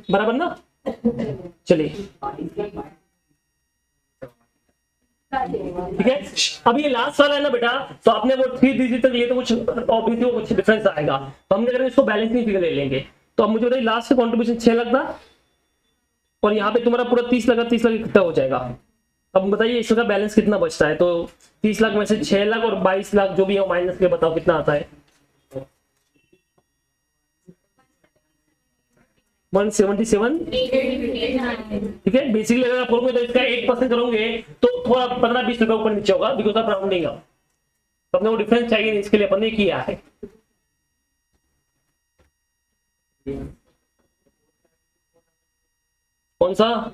बराबर ना। चलिए ठीक है। अब ये लास्ट वाला है ना बेटा, तो आपने वो 3 डिजिट तक लिए तो कुछ ऑब्वियसली वो कुछ डिफरेंस आएगा, तो हम क्या करेंगे इसको बैलेंसिंग फिगर ले लेंगे। तो अब मुझे बताइए लास्ट का कंट्रीब्यूशन 6 लाख था और यहाँ पे तुम्हारा पूरा 30 लाख इकट्ठा हो जाएगा। अब बताइए इसका बैलेंस कितना बचता है, तो 30 लाख में से 6 लाख और 22 लाख जो भी है माइनस के बताओ कितना आता है। 177 ठीक है। बेसिकली अगर आप करोगे तो इसका 8% करोगे तो थोड़ा 15-20 रुपए ऊपर नीचे होगा बिकॉज ऑफ राउंडिंग अप। तो अपने वो डिफरेंस चाहिए नहीं, इसके लिए अपन ने किया है। कौन सा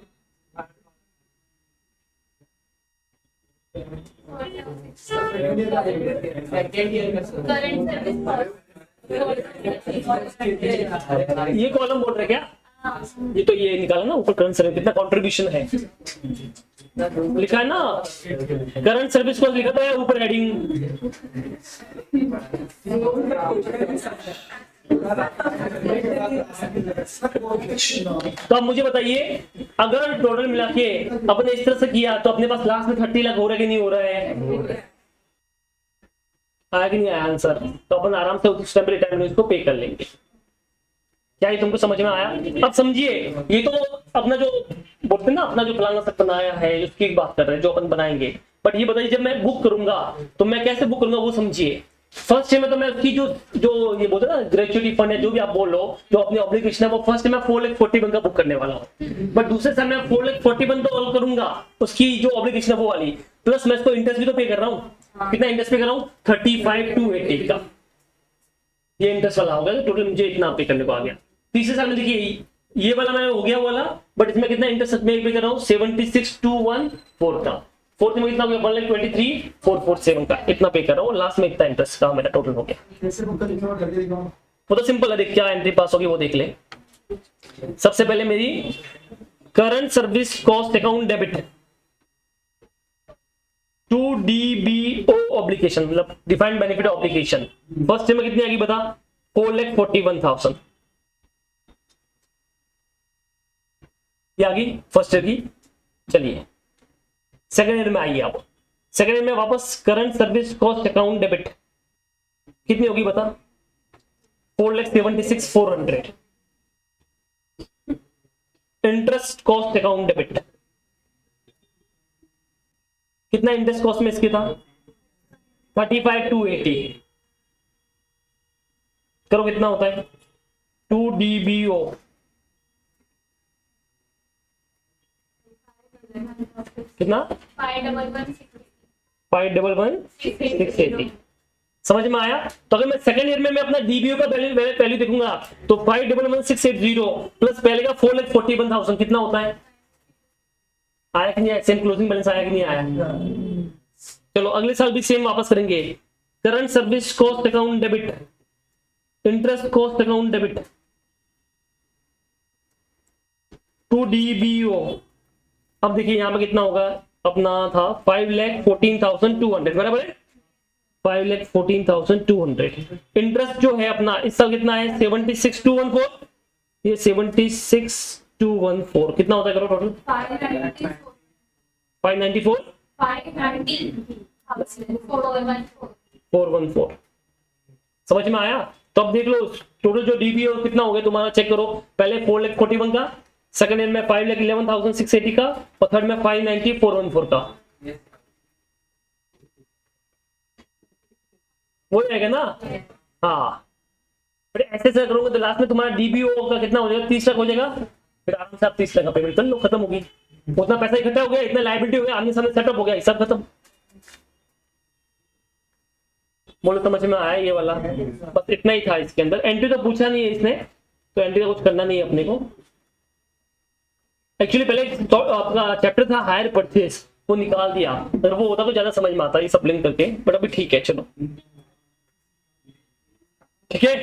ये कॉलम बोल रहे क्या? ये तो ये निकाला ना ऊपर करंट सर्विस कितना कंट्रीब्यूशन है लिखा है ना, करंट सर्विस को लिखा था ऊपर हेडिंग। तो अब मुझे बताइए अगर टोटल मिला के अपने इस तरह से किया तो अपने पास लास्ट में 30 लाख हो रहा है कि नहीं हो रहा है? आया कि नहीं आया आंसर? तो अपन आराम से उस टाइम इसको पे कर लेंगे। क्या ये तुमको समझ में आया? अब समझिए ये तो अपना जो बोलते हैं ना अपना जो प्लान बनाया है उसकी बात कर रहे हैं जो अपन बनाएंगे। बट ये बताइए जब मैं बुक करूंगा तो मैं कैसे बुक करूंगा वो समझिए। फर्स्ट में तो मैं उसकी जो ये बोलते हैं ना ग्रेचुइटी फंड है जो भी आप बोल लो जो अपनी ऑब्लिगेशन है वो फर्स्ट मैं 4,41 का बुक करने वाला हूँ। बट दूसरे समय मैं 4,41 तो ऑल करूंगा उसकी जो ऑब्लिगेशन है वो वाली, प्लस मैं इसको इंटरेस्ट भी तो पे कर रहा हूँ। कितना इंटरेस्ट पे कर रहा हूँ? 35,280 का ये इंटरेस्ट वाला होगा। टोटल मुझे इतना पे करने को आ गया। तीसरे साल में देखिए ये वाला मैं हो गया वाला, बट इसमें कितना इंटरेस्ट मैं पे कर रहा हूँ? 76,214 का। फोर्थ में कितना हो गया? 1,23,447 का इतना पे कर रहा हूँ। लास्ट में इतना इंटरेस्ट का मेरा टोटल हो गया। वो तो सिंपल है, देख क्या एंट्री पास होगी वो देख ले। सबसे पहले मेरी current service cost account debit to DBO obligation मतलब डिफाइंड बेनिफिट ऑब्लिगेशन फर्स्ट में कितनी आएगी बता? 4,41,000 ये आ गई फर्स्ट ईयर की। चलिए सेकेंड ईयर में आइए आप। सेकेंड ईयर में वापस current service cost account debit कितनी होगी बता? 4,76,400। इंटरेस्ट कॉस्ट अकाउंट डेबिट कितना इंटरेस्ट कॉस्ट में इसके था? 35,280 करो कितना होता है? 2 DBO कितना? 5,11,680 समझ में आया? तो अगर मैं सेकंड ईयर में मैं अपना DBO का वैल्यू देखूंगा तो 5,11,680 प्लस पहले का 4,41,000 कितना होता है? आया कि नहीं आया? सेम क्लोजिंग बैलेंस आया कि नहीं आया? चलो अगले साल भी सेम वापस करेंगे। Current service cost account debit interest cost account debit to DBO। अब देखिए यहाँ पे कितना होगा? अपना था 5,14,200 बराबर है 5,14,200। इंटरेस्ट जो है अपना इस साल कितना है? 76,214। ये 76,214 कितना होता है करो टोटल? 594 414 समझ में आया? तो अब देख लो टोटल जो DBO कितना हो गया तुम्हारा चेक करो। पहले 4,41 का, सेकंड ईयर में 5,11,680 का और थर्ड में 590,414 का। वो रहेगा ना? हाँ ऐसे से करोगे तो लास्ट में तुम्हारा DBO का कितना हो जाएगा? 30 लाख हो जाएगा। फिर आराम से आप 30 लाख का पेमेंट कर लो, खत्म होगी। उतना पैसा इकट्ठा हो गया, इतना लायबिलिटी हो गया, आमने सामने सेटअप हो गया, हिसाब खत्म। बोलो समझ में आया ये वाला? बस इतना ही था इसके अंदर। एंट्री तो पूछा नहीं है इसने, तो एंट्री का कुछ करना नहीं है अपने को। एक्चुअली पहले तो आपका चैप्टर था हायर परचेस, वो निकाल दिया। अगर वो होता तो ज्यादा समझ में आता ये सब लिंक करके, बट अभी ठीक है चलो। ठीक है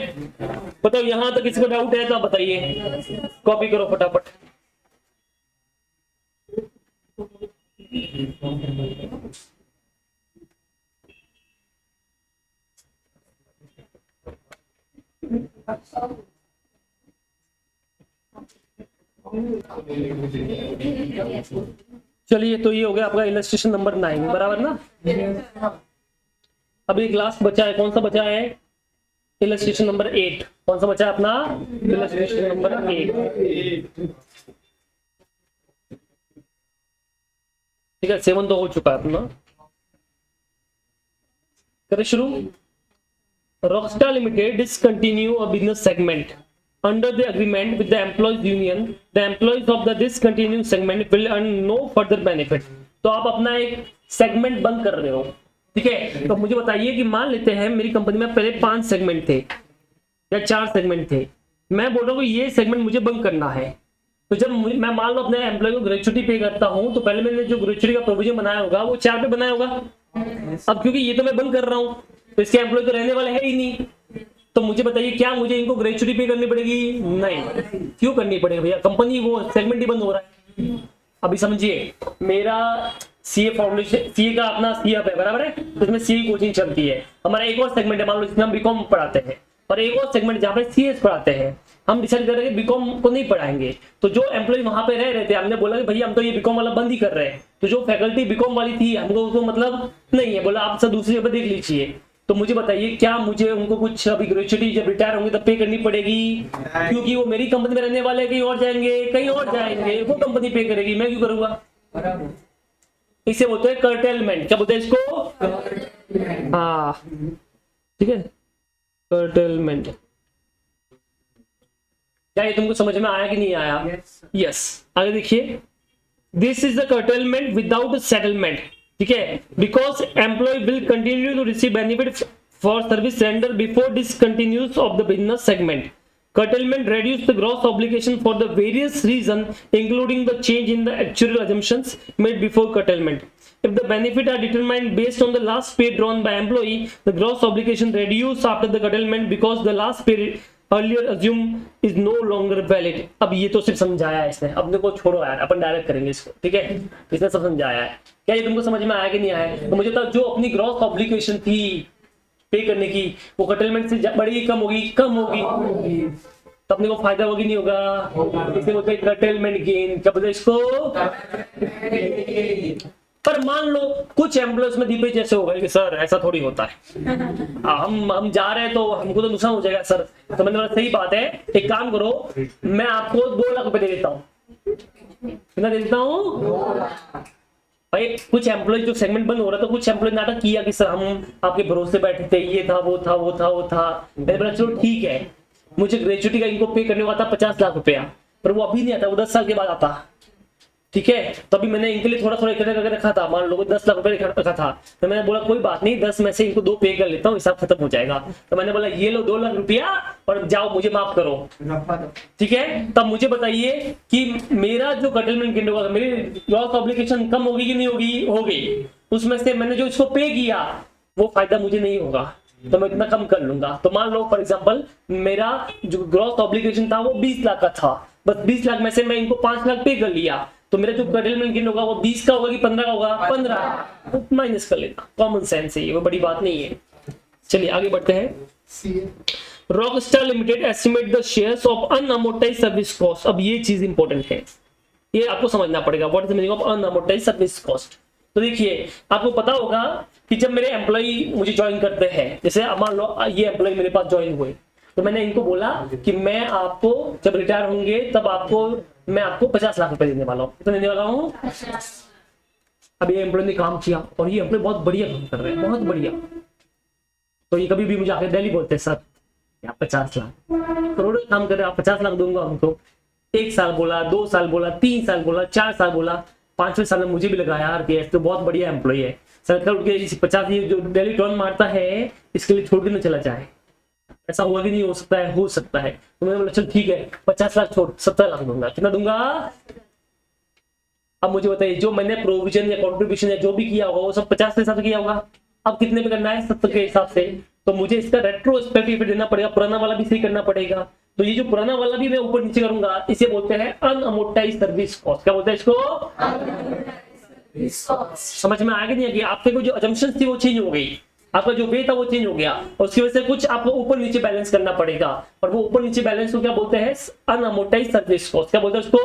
बताओ यहां तक किसी को डाउट है तो आप बताइए, कॉपी करो फटाफट। चलिए, तो ये हो गया आपका इलस्ट्रेशन नंबर 9, बराबर ना। अब एक लास्ट बचा है, कौन सा बचा है? Illustration number 8। कौन सा बचा है अपना? Illustration number 8। ठीक है, 7 तो हो चुका है अपना। करें शुरू। Rockstar limited discontinue a business segment under the agreement with the employees union. The employees of the discontinued segment will earn no further benefit. तो आप अपना एक सेगमेंट बंद कर रहे हो, ठीक है। तो मुझे बताइए कि मान लेते हैं मेरी कंपनी में पहले 5 सेगमेंट थे या 4 सेगमेंट थे, मैं बोल रहा हूँ ये सेगमेंट मुझे बंद करना है। तो जब मैं मान लो अपने एम्प्लॉय को ग्रेचुटी पे करता हूँ, तो पहले मैंने जो ग्रेचुटी का प्रोविजन बनाया होगा वो 4 पे बनाया होगा। अब क्योंकि ये तो मैं बंद कर रहा हूँ, तो इसके एम्प्लॉय तो रहने वाले है ही नहीं। तो मुझे बताइए, क्या मुझे इनको ग्रेचुटी पे करनी पड़ेगी? नहीं। क्यों करनी पड़ेगी भैया? कंपनी वो सेगमेंट ही बंद हो रहा है। अभी समझिए, मेरा सीए फाउंडेशन, सीए का अपना सीए है, बराबर है, तो उसमें सीए कोचिंग चलती है। हमारा एक और सेगमेंट है, मान लो इसमें हम बीकॉम पढ़ाते हैं, और एक और सेगमेंट जहाँ पे सीएस पढ़ाते हैं। हम डिसाइड कर रहे हैं बीकॉम को नहीं पढ़ाएंगे, तो जो एम्प्लॉय वहां पे रह रहे थे, हमने बोला कि भैया हम तो ये बीकॉम वाला बंद ही कर रहे हैं। तो जो फैकल्टी बीकॉम वाली थी, हमको उसको मतलब नहीं है, बोला आप सब दूसरी जगह देख लीजिए। तो मुझे बताइए, क्या मुझे उनको कुछ अभी ग्रेचुटी जब रिटायर होंगे तब पे करनी पड़ेगी? क्योंकि वो मेरी कंपनी में रहने वाले कहीं और जाएंगे, कहीं और जाएंगे, वो कंपनी पे करेगी, मैं क्यों करूंगा? इसे बोलते हैं कर्टेलमेंट। क्या बोलते हैं इसको? हाँ, ठीक है, कर्टेलमेंट। क्या ये तुमको समझ में आया कि नहीं आया? यस। आगे देखिए, this is the curtailment without settlement, ठीक है, because employee will continue to receive benefit for service render before discontinuance of the business segment. Curtailment reduce the gross obligation for the various reasons, including the change in the actual assumptions made before curtailment. If the benefit are determined based on the last pay drawn by employee, the gross obligation reduce after the curtailment because the last pay earlier assumed is no longer valid. अब ये तो सिर्फ समझाया है इसने, अपने को छोड़ो यार, अपन डायरेक्ट करेंगे इसको, ठीक है। इसने सब समझाया है। क्या ये तुमको समझ में आया कि नहीं आया? तो मुझे तो जो अपनी ग्रॉस ऑब्लिगेशन थी पे करने की, वो कर्टेलमेंट से बढ़ेगी, कम होगी? कम होगी। तो अपने को फायदा होगी नहीं होगा? इसे बोलते हैं कर्टेलमेंट गेन। क्या बोलते हैं इसको? पर मान लो कुछ एम्प्लॉयज में दीपे जैसे होगा कि सर ऐसा थोड़ी होता है, हम जा रहे हैं तो हमको तो नुकसान हो जाएगा सर। तो मैंने बोला सही बात है, एक काम करो, मैं आपको 2 लाख रुपए दे देता हूँ। कितना दे देता हूँ भाई? कुछ एम्प्लॉय जो सेगमेंट बंद हो रहा था, कुछ एम्प्लॉय नाटक किया कि सर हम आपके भरोसे बैठे थे, ये था वो था वो था वो था। मैंने बोला चलो ठीक है, मुझे ग्रेचुटी का इनको पे करने वाला था 50 लाख रुपया, पर वो अभी नहीं आता, वो 10 साल के बाद आता, ठीक है। तो अभी मैंने इनके लिए थोड़ा थोड़ा इकट्ठा करके रखा था, मान लो 10 लाख रुपए रखा था। तो मैंने बोला कोई बात नहीं, 10 में से इनको 2 पे कर लेता हूँ, हिसाब खत्म हो जाएगा। तो मैंने बोला ये लो 2 लाख रुपया और जाओ, मुझे माफ करो, ठीक है। तब मुझे बताइए कि मेरा जो कर्टेलमेंट गेन होगा, मेरी ग्रॉस ऑब्लिगेशन कम होगी कि नहीं होगी? होगी। उसमें से मैंने जो इसको पे किया वो फायदा मुझे नहीं होगा, तो मैं इतना कम कर लूंगा। तो मान लो फॉर एग्जांपल मेरा जो ग्रॉस ऑब्लिगेशन था वो 20 लाख का था, बस 20 लाख में से मैं इनको 5 लाख पे कर लिया, तो मेरा जो कर्टेलमेंट गेन होगा वो 20 का होगा कि 15 का होगा? 15 माइनस कर लेना, कॉमन सेंस है ये, वो बड़ी बात नहीं है। चलिए आगे बढ़ते हैं। Rockstar limited estimate the shares of unamortized service cost. अब ये चीज इंपॉर्टेंट है, ये आपको समझना पड़ेगा, what is the meaning of unamortized service cost. तो देखिए, आपको पता होगा कि जब मेरे एम्प्लॉय मुझे ज्वाइन करते हैं, जैसे मान लो ये एम्प्लॉय मेरे पास ज्वाइन हुए, तो मैंने इनको बोला कि मैं आपको जब रिटायर होंगे तब मैं आपको 50 लाख रुपए देने वाला हूँ। कितना देने वाला हूँ? अब ये एम्प्लॉय ने काम किया और ये एम्प्लॉय बहुत बढ़िया काम कर रहे हैं, बहुत बढ़िया। तो ये कभी भी मुझे आके डेली बोलते हैं सर आप 50 लाख करोड़ काम कर रहे हैं, आप 50 लाख दूंगा उनको। 1 साल बोला, 2 साल बोला, 3 साल बोला, 4 साल बोला, 5वें साल में मुझे भी लगा यार कि तो बहुत बढ़िया एम्प्लॉय है, सरकार उठ के 50 ये जो डेली टर्न मारता है इसके लिए छोड़ के ना चला जाए। ऐसा हुआ कि नहीं हो सकता है? हो सकता है। तो मैंने बोला चल ठीक है, 50 लाख छोड़, 70 लाख दूंगा। कितना दूंगा? अब मुझे बताइए, जो मैंने प्रोविजन या कॉन्ट्रीब्यूशन या जो भी किया होगा वो सब 50 के हिसाब से किया होगा, अब कितने पे करना है? 70 के हिसाब से। तो मुझे इसका रेट्रोस्पेक्टिव देना पड़ेगा, पुराना वाला भी सही करना पड़ेगा। तो ये जो पुराना वाला भी मैं ऊपर नीचे करूंगा, इसे बोलते हैं अनअमोर्टाइज्ड सर्विस कॉस्ट। क्या बोलते हैं इसको? समझ में आ गया नहीं कि आपके को जो अजम्पशन थी वो चेंज हो गई, आपका जो वे था वो चेंज हो गया, और उसकी वजह से कुछ आपको ऊपर नीचे बैलेंस करना पड़ेगा, और वो ऊपर नीचे बैलेंस को क्या बोलते हैं, अनअमोर्टाइज्ड सर्विस कॉस्ट। क्या बोलते हैं उसको,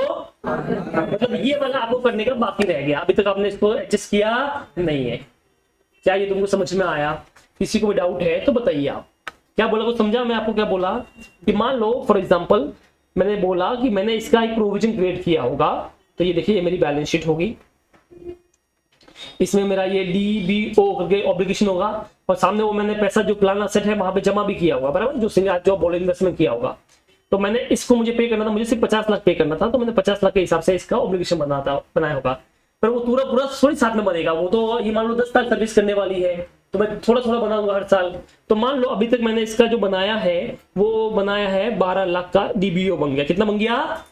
मतलब ये वाला आपको करने का बाकी रह गया, अभी तक आपने इसको एडजस्ट किया नहीं है। क्या ये तुमको समझ में आया? किसी को भी डाउट है तो बताइए आप। क्या बोला, कुछ समझा? मैं आपको क्या बोला कि मान लो फॉर एग्जांपल मैंने बोला कि मैंने इसका एक प्रोविजन क्रिएट किया होगा, तो ये देखिए ये मेरी बैलेंस शीट होगी, इसमें मेरा ये DBO करके ऑब्लिगेशन होगा, और सामने वो मैंने पैसा जो प्लान असेट है वहां पे जमा भी किया होगा, बराबर, जो सिंगल जॉब बोले इन्वेस्टमेंट किया होगा। तो मैंने इसको मुझे पे करना था, मुझे सिर्फ 50 लाख पे करना था, तो मैंने 50 लाख के हिसाब से इसका ऑब्लिगेशन बनाया होगा। पर वो पूरा पूरा थोड़ी साथ में बनेगा, वो तो ये मान लो 10 साल सर्विस करने वाली है, तो मैं थोड़ा थोड़ा बनाऊंगा हर साल। तो मान लो अभी तक मैंने इसका जो बनाया है वो बनाया है 12 लाख का DBO बन गया। कितना बन गया?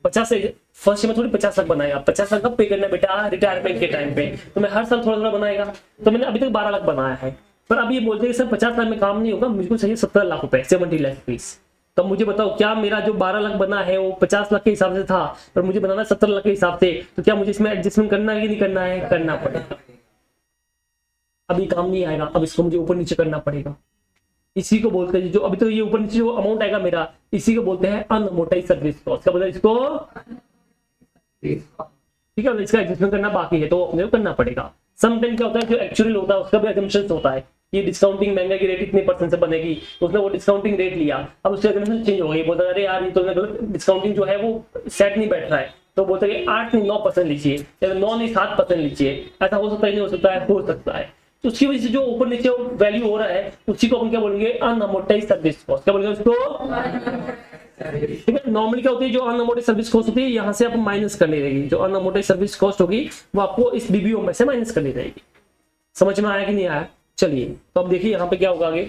50 से फर्स्ट में थोड़ी 50 लाख बनाएगा, 50 लाख कब पे करना बेटा, रिटायरमेंट के टाइम पे, तो मैं हर साल थोड़ा थोड़ा बनाएगा। तो मैंने अभी तक 12 लाख बनाया है, पर अब ये बोलते हैं सर 50 लाख में काम नहीं होगा, मुझको चाहिए 17 लाख रुपए, 70 लाख प्लीज। तो मुझे बताओ क्या मेरा जो 12 लाख बना है वो 50 लाख के हिसाब से था, पर मुझे बनाना 17 लाख के हिसाब से, तो क्या मुझे इसमें एडजस्टमेंट करना है कि नहीं करना है? करना पड़ेगा। अभी काम नहीं आएगा, अब इसको मुझे ऊपर नीचे करना पड़ेगा। इसी को बोलते हैं जो अभी तो ये ऊपर नीचे जो अमाउंट आएगा मेरा, इसी को बोलते हैं अनअमोर्टाइज्ड सर्विस कॉस्ट। क्या बोलते हैं इसको? ठीक है, इसका एडजस्टमेंट करना बाकी है तो अपने को करना पड़ेगा। समटाइम क्या होता है जो एक्चुअल होता है उसका भी असम्पशन होता है, ये डिस्काउंटिंग महंगा की रेट इतने % से बनेगी, तो उसने वो डिस्काउंटिंग रेट लिया, अब उसका असम्पशन चेंज हो गई, बोलता है अरे यार ये तो गलत डिस्काउंटिंग जो है वो सेट नहीं बैठ रहा है, तो बोलता है 8 नहीं 9% लीजिए, या 9 नहीं 7% लीजिए। ऐसा हो सकता है, नहीं हो सकता है, हो सकता है। तो उसकी वजह से जो ऊपर नीचे वैल्यू हो रहा है उसी को अपन क्या बोलेंगे, अनअमोर्टाइज्ड सर्विस कॉस्ट। क्या बोलेंगे उसको? ठीक है, नॉर्मली क्या होती है जो अनअमोर्टाइज्ड सर्विस कॉस्ट होती है यहाँ से आप माइनस करनी रहेगी, जो अनअमोर्टाइज्ड सर्विस कॉस्ट होगी वो आपको इस DBO में से माइनस करनी रहेगी। समझ में आया कि नहीं आया? चलिए तो अब देखिए यहाँ पे क्या होगा आगे।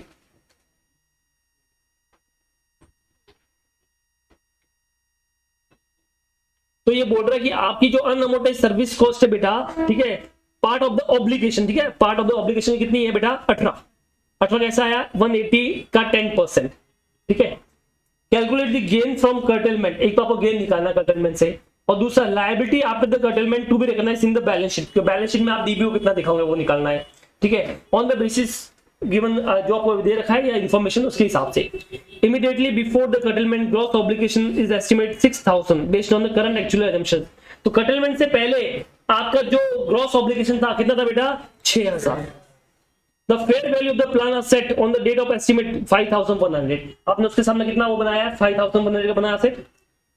तो ये बोल रहा है कि आपकी जो अनअमोर्टाइज्ड सर्विस कॉस्ट है बेटा, ठीक है, पार्ट ऑफ द ऑब्लिगेशन, ठीक है, पार्ट ऑफ द ऑब्लिगेशन कितनी है बेटा? 18 कैसा आया? 180 का 10%, ठीक है। Calculate the gain from curtailment, एक तो आपको गेन निकालना कर्टेलमेंट से, और दूसरा liability after the curtailment to be recognised in the balance sheet, तो बैलेंस शीट में आप DBO कितना दिखाओगे वो निकालना है, ठीक है, ऑन द बेसिस गिवन जो आपको दे रखा है या इंफॉर्मेशन उसके हिसाब से। Immediately before the curtailment gross obligation is estimate 6000 based on the current actual assumption. तो कर्टेलमेंट से पहले आपका जो ग्रॉस ऑब्लिगेशन था कितना था बेटा? 6000। The fair value of the plan asset on the date of estimate 5100। आपने उसके सामने कितना वो बनाया है? 5100 का बनाया asset.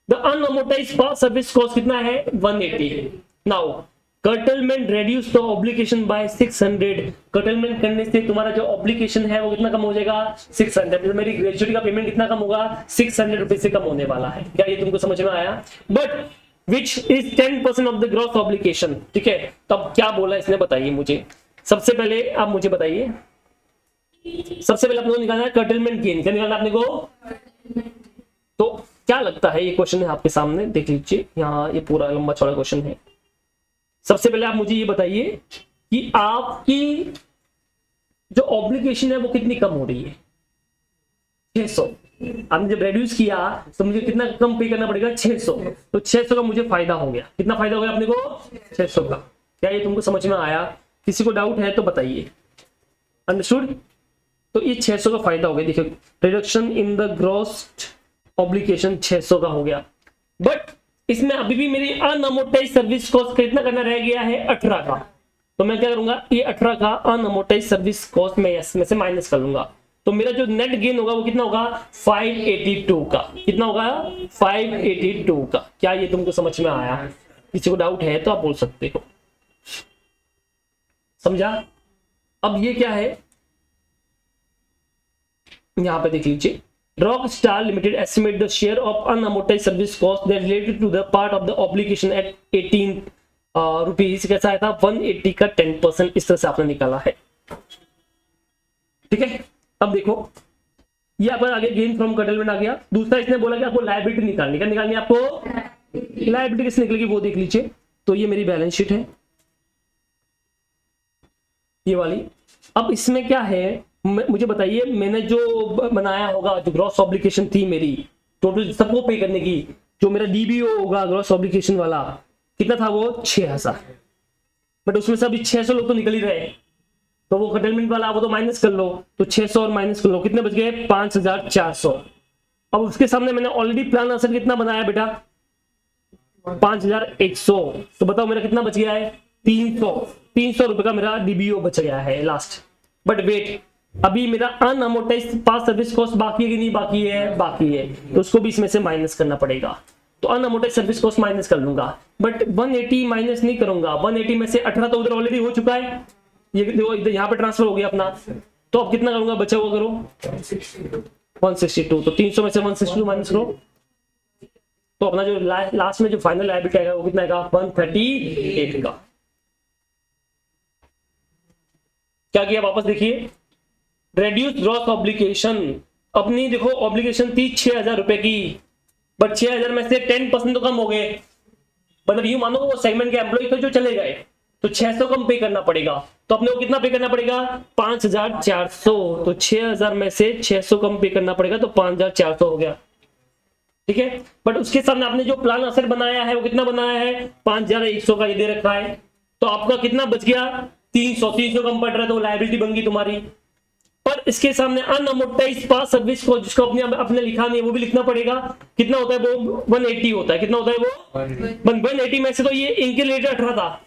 The unamortized past service cost कितना है? 180। Now curtailment reduce the obligation by 600। Curtailment करने से तुम्हारा जो ऑब्लिगेशन है वो कितना कम हो जाएगा? 600। मेरी ग्रेजुएटी का पेमेंट कितना कम होगा? 600 रुपए से कम होने वाला है। क्या ये तुमको समझ में आया? But which is 10% of the gross obligation, ठीक है। तब क्या बोला इसने बताइए मुझे। सबसे पहले आप मुझे बताइए, सबसे पहले अपने को निकालना है कर्टेलमेंट गेन। क्या निकालना है अपने को? तो क्या लगता है, ये क्वेश्चन है आपके सामने, देख लीजिए यहाँ, ये पूरा लंबा चौड़ा क्वेश्चन है। सबसे पहले आप मुझे ये बताइए कि आपकी जो ऑब्लिगेशन है वो कितनी कम हो रही है? 600। आपने जब रेड्यूस किया तो मुझे कितना कम पे करना पड़ेगा? 600। तो 600 का मुझे फायदा हो गया। कितना फायदा हो गया अपने को? 600 का। क्या ये तुमको समझ में आया? किसी को डाउट है तो बताइए। अंडरस्टूड? तो ये 600 का फायदा हो गया। देखिए reduction in the gross obligation 600 का हो गया, बट इसमें अभी भी मेरी अनअमोर्टाइज्ड सर्विस कॉस्ट कितना करना रह गया है? 18 का। तो मैं क्या करूंगा, ये 18 का अनअमोर्टाइज्ड सर्विस कॉस्ट में इसमें से माइनस कर लूंगा, तो मेरा जो नेट गेन होगा वो कितना होगा? 582 का। कितना होगा? 582 का। क्या ये तुमको समझ में आया? किसी को डाउट है तो आप बोल सकते हो। समझा? अब ये क्या है, यहां पे देख लीजिए, rock star limited estimate the share of unamortized service cost that related to the part of the obligation at 18 rupees. कैसा आया था? 180 का 10%। इस तरह से आपने निकाला है, ठीक है। अब देखो ये आपका आगे गेन फ्रॉम कर्टेलमेंट आ गया। दूसरा इसने बोला कि आपको लायबिलिटी निकालनी। क्या निकालनी है आपको? लायबिलिटी किससे निकलेगी वो देख लीजिए। तो ये मेरी बैलेंस शीट है, ये वाली। अब इसमें क्या है मुझे बताइए, मैंने जो बनाया होगा, जो ग्रॉस ऑब्लिगेशन थी मेरी टोटल सबको पे करने की, जो मेरा DBO होगा ग्रॉस ऑब्लिगेशन वाला, कितना था वो? 6000। बट उसमें से अभी 600 लोग तो निकल ही रहे, तो वो कटेलमेंट वाला वो तो माइनस कर लो, तो 600 और माइनस कर लो, कितने बच गए 5400। अब उसके सामने मैंने ऑलरेडी प्लान आंसर कितना बनाया बेटा 5100, तो बताओ मेरा कितना बच गया है 300 रुपए का मेरा डीबीओ बच गया है लास्ट। बट वेट, अभी मेरा अनअमोर्टाइज्ड पास सर्विस कॉस्ट बाकी है कि नहीं बाकी है, बाकी है, तो उसको भी इसमें से माइनस करना पड़ेगा। तो अनअमोर्टाइज्ड सर्विस कॉस्ट माइनस कर लूंगा, बट 180 माइनस नहीं करूंगा, 180 में से 18 तो उधर ऑलरेडी हो चुका है, ये देखो इधर यहाँ पे ट्रांसफर हो गया अपना, तो अब कितना करूंगा बचा हुआ करो 162, तो 300 में से 162 माइनस करो, तो अपना जो लास्ट में जो फाइनल लायबिलिटी आएगा वो कितना आएगा 138 का। क्या किया वापस देखिए, रेड्यूस ग्रॉस ऑब्लिगेशन, अपनी देखो ऑब्लिगेशन थी 6000 रुपए की, बट 6000 में से 10% तो कम हो गए, मतलब यूं मानो वो सेगमेंट के एम्प्लॉय थे जो चले गए, तो 600 कम पे करना पड़ेगा, तो अपने को कितना पे करना पड़ेगा 5400, तो 6000 में से 600 कम पे करना पड़ेगा, तो 5400 हो गया, ठीक है। बट उसके सामने आपने जो प्लान असेट बनाया है वो कितना बनाया है 5100 का ये दे रखा है, तो आपका कितना बच गया 300 कम पड़ रहा है, तो लायबिलिटी बन गई तुम्हारी। पर इसके सामने अनअमोर्टाइज्ड पास सर्विस को जिसको अपने लिखा नहीं है वो भी लिखना पड़ेगा, कितना होता है वो 180 होता है, कितना होता है वो 180 में से तो ये इनके रिलेटेड 18 था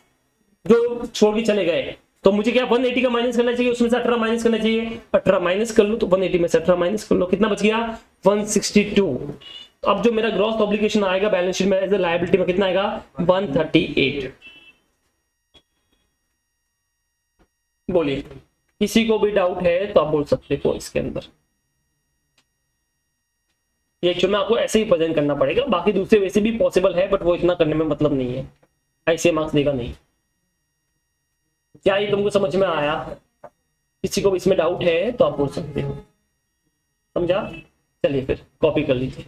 जो छोड़ के चले गए, तो मुझे क्या 180 का माइनस करना चाहिए, उसमें से 18 माइनस करना चाहिए, 18 माइनस कर लो, तो 180 में से 18 माइनस कर लो, कितना बच गया 162। अब जो मेरा ग्रॉस ऑब्लिगेशन आएगा बैलेंस शीट में एज ए लायबिलिटी में कितना आएगा 138। बोलिए, किसी को भी डाउट है तो आप बोल सकते हो इसके अंदर, ये एक्चुअली में आपको ऐसे ही प्रेजेंट करना पड़ेगा, बाकी दूसरे वैसे भी पॉसिबल है, बट वो इतना करने में मतलब नहीं है, ऐसे मार्क्स देगा नहीं। क्या ये तुमको समझ में आया? किसी को भी इसमें डाउट है तो आप बोल सकते हो, समझा? चलिए फिर कॉपी कर लीजिए।